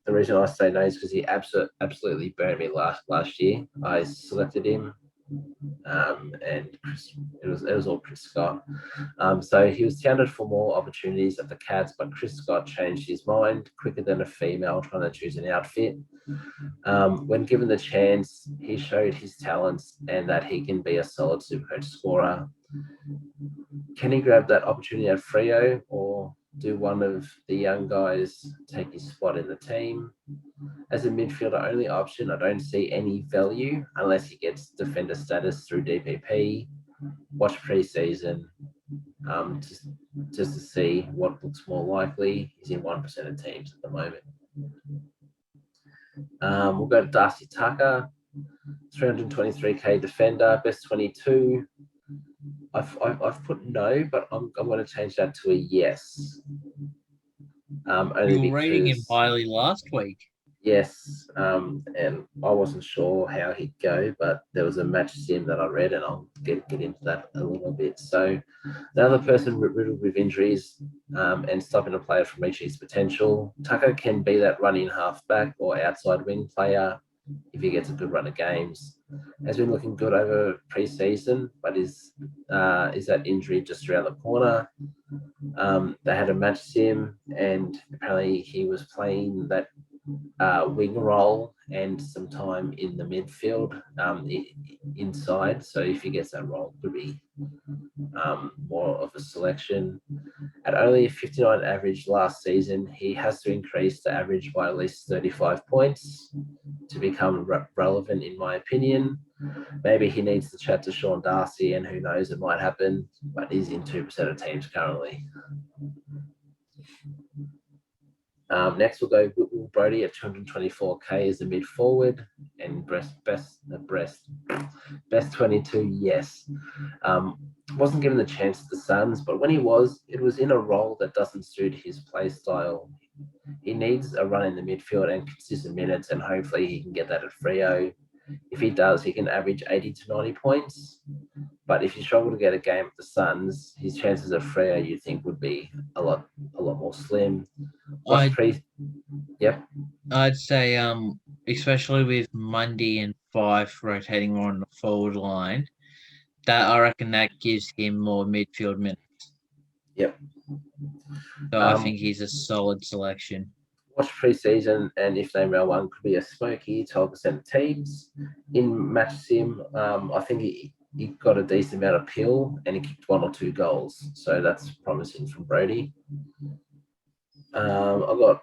The reason I say no is because he absolutely burned me last year. I selected him, and it was all Chris Scott. So he was touted for more opportunities at the Cats, but Chris Scott changed his mind quicker than a female trying to choose an outfit. When given the chance, he showed his talents and that he can be a solid Supercoach scorer. Can he grab that opportunity at Freo, or do one of the young guys take his spot in the team? As a midfielder only option, I don't see any value unless he gets defender status through DPP. Watch pre-season just to see what looks more likely. He's in 1% of teams at the moment. We'll go to Darcy Tucker, 323k defender, best 22. I've put no, but I'm going to change that to a yes. You were rating him highly last week. Yes, and I wasn't sure how he'd go, but there was a match sim that I read, and I'll get into that a little bit. So, another person riddled with injuries and stopping a player from reaching his potential. Tucker can be that running halfback or outside wing player if he gets a good run of games. Has been looking good over pre-season, but is that injury just around the corner? They had a match sim, and apparently he was playing that wing role and some time in the midfield inside. So if he gets that role, it could be more of a selection. At only a 59 average last season, he has to increase the average by at least 35 points to become relevant, in my opinion. Maybe he needs to chat to Sean Darcy, and who knows, it might happen, but he's in 2% of teams currently. Next, we'll go Will Brody at 224k as a mid forward and best 22. Yes, wasn't given the chance at the Suns, but when he was, it was in a role that doesn't suit his play style. He needs a run in the midfield and consistent minutes, and hopefully he can get that at Freo. If he does, he can average 80 to 90 points. But if you struggle to get a game at the Suns, his chances of Freo, you think, would be a lot more slim. I'd say, especially with Mundy and Fife rotating more on the forward line, that I reckon that gives him more midfield minutes. Yep. So I think he's a solid selection. Watch pre-season, and if named round one, could be a smoky 12% of teams. In match sim, I think he got a decent amount of pill and he kicked 1 or 2 goals. So that's promising from Brody. I've got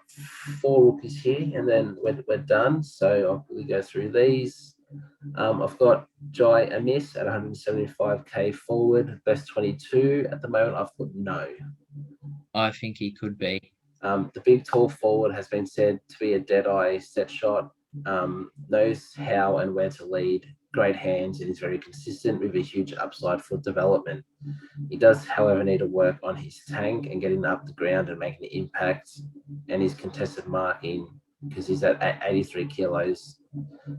4 rookies here, and then we're done. So I'll quickly go through these. I've got Jai Amiss at 175k forward, best 22. At the moment, I've put no. I think he could be. The big tall forward has been said to be a dead-eye set shot, knows how and where to lead, great hands, and is very consistent with a huge upside for development. He does, however, need to work on his tank and getting up the ground and making an impact, and his contested marking, because he's at 83 kilos,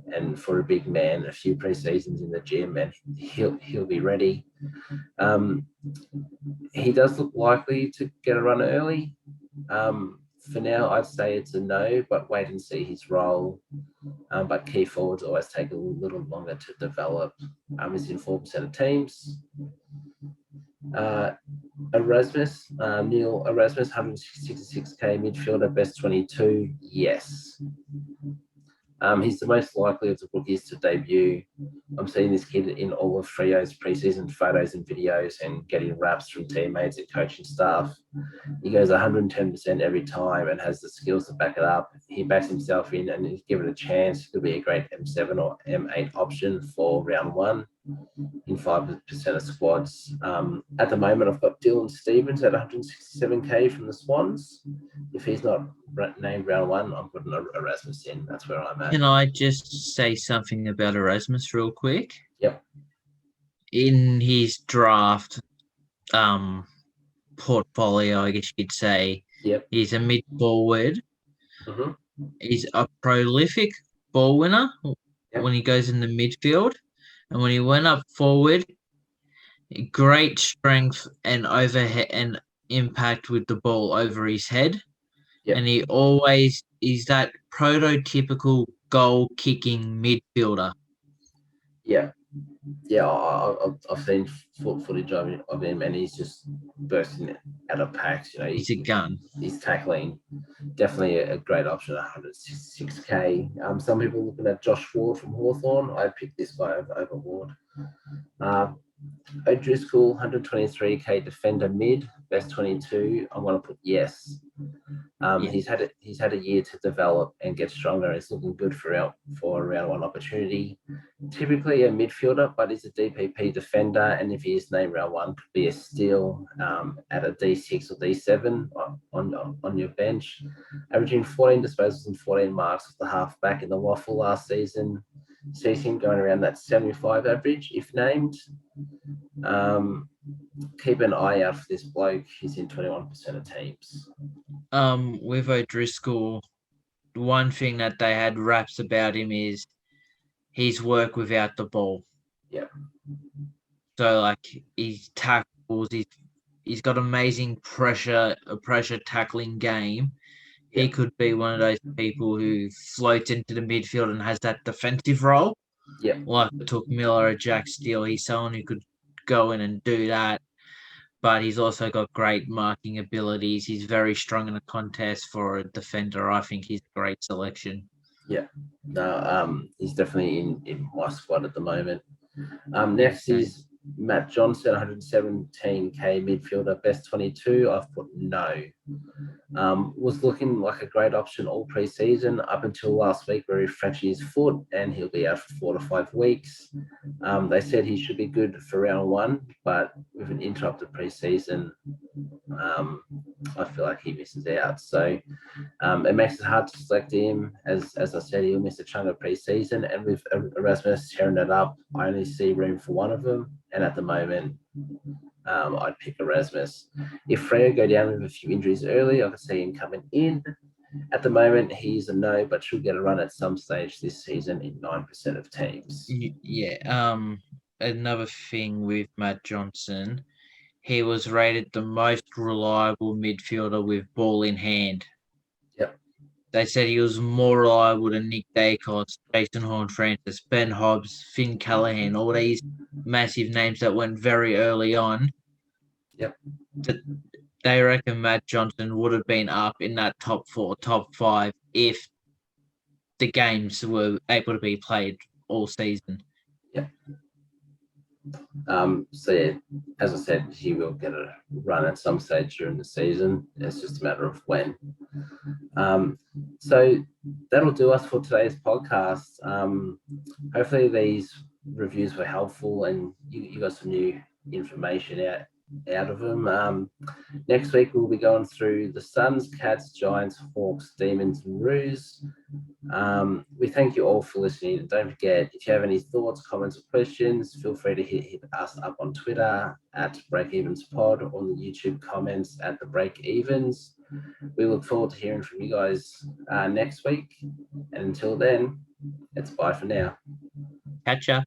and for a big man, a few pre-seasons in the gym, and he'll be ready. He does look likely to get a run early. For now, I'd say it's a no, but wait and see his role. But key forwards always take a little longer to develop. He's in 4% of teams. Erasmus, Neil Erasmus, 166k midfielder, best 22. Yes. He's the most likely of the rookies to debut. I'm seeing this kid in all of Freo's preseason photos and videos and getting raps from teammates and coaching staff. He goes 110% every time and has the skills to back it up. He backs himself in, and if given a chance, he could be a great M7 or M8 option for round 1 in 5% of squads. At the moment, I've got Dylan Stevens at 167k from the Swans. If he's not named round 1, I'm putting Erasmus in. That's where I'm at. Can I just say something about Erasmus real quick? Yep. In his draft portfolio, I guess you could say, yep, he's a mid forward. Mm-hmm. He's a prolific ball winner when he goes in the midfield. And when he went up forward, great strength and overhead and impact with the ball over his head. Yep. And he always is that prototypical goal-kicking midfielder. Yeah. I've seen footage of him, and he's just bursting out of packs. He's a gun. He's tackling. Definitely a great option at 106k. Some people looking at Josh Ward from Hawthorn. I picked this guy over Ward. O'Driscoll, 123k defender mid, best 22. I'm going to put yes. He's had a year to develop and get stronger. It's looking good for round one opportunity. Typically a midfielder, but he's a DPP defender, and if he is named round one, could be a steal at a D6 or D7 on your bench. Averaging 14 disposals and 14 marks with the halfback in the waffle last season. Sees him going around that 75 average if named. Keep an eye out for this bloke. He's in 21% of teams. With O'Driscoll, one thing that they had raps about him is his work without the ball. Yeah. So like his tackles, he's got amazing pressure tackling game. He could be one of those people who floats into the midfield and has that defensive role. Yeah. Like it took Miller or Jack Steele. He's someone who could go in and do that. But he's also got great marking abilities. He's very strong in a contest for a defender. I think he's a great selection. Yeah. No, he's definitely in my squad at the moment. Next is Matt Johnson, 117k midfielder, best 22. I've put no. Was looking like a great option all pre-season up until last week where he fractured his foot and he'll be out for 4 to 5 weeks. They said he should be good for round one, but with an interrupted pre-season, I feel like he misses out. So it makes it hard to select him. As I said, he'll miss a chunk of pre-season, and with Erasmus tearing it up, I only see room for one of them. And at the moment, I'd pick Erasmus. If Freo go down with a few injuries early, I could see him coming in. At the moment, he's a no, but should get a run at some stage this season in 9% of teams. Yeah. Another thing with Matt Johnson, he was rated the most reliable midfielder with ball in hand. Yep. They said he was more reliable than Nick Dacos, Jason Horne-Francis, Ben Hobbs, Finn Callaghan, all these massive names that went very early on. Yep. They reckon Matt Johnson would have been up in that top 4, top 5 if the games were able to be played all season. Yeah. So yeah, as I said, he will get a run at some stage during the season. It's just a matter of when. So that'll do us for today's podcast. Hopefully these reviews were helpful and you got some new information out of them. Next week we'll be going through the Suns, Cats, Giants, Hawks, Demons, and Roos. We thank you all for listening. And don't forget, if you have any thoughts, comments, or questions, feel free to hit us up on Twitter at BreakEvensPod or on the YouTube comments at the BreakEvens. We look forward to hearing from you guys next week. And until then, it's bye for now. Catch ya.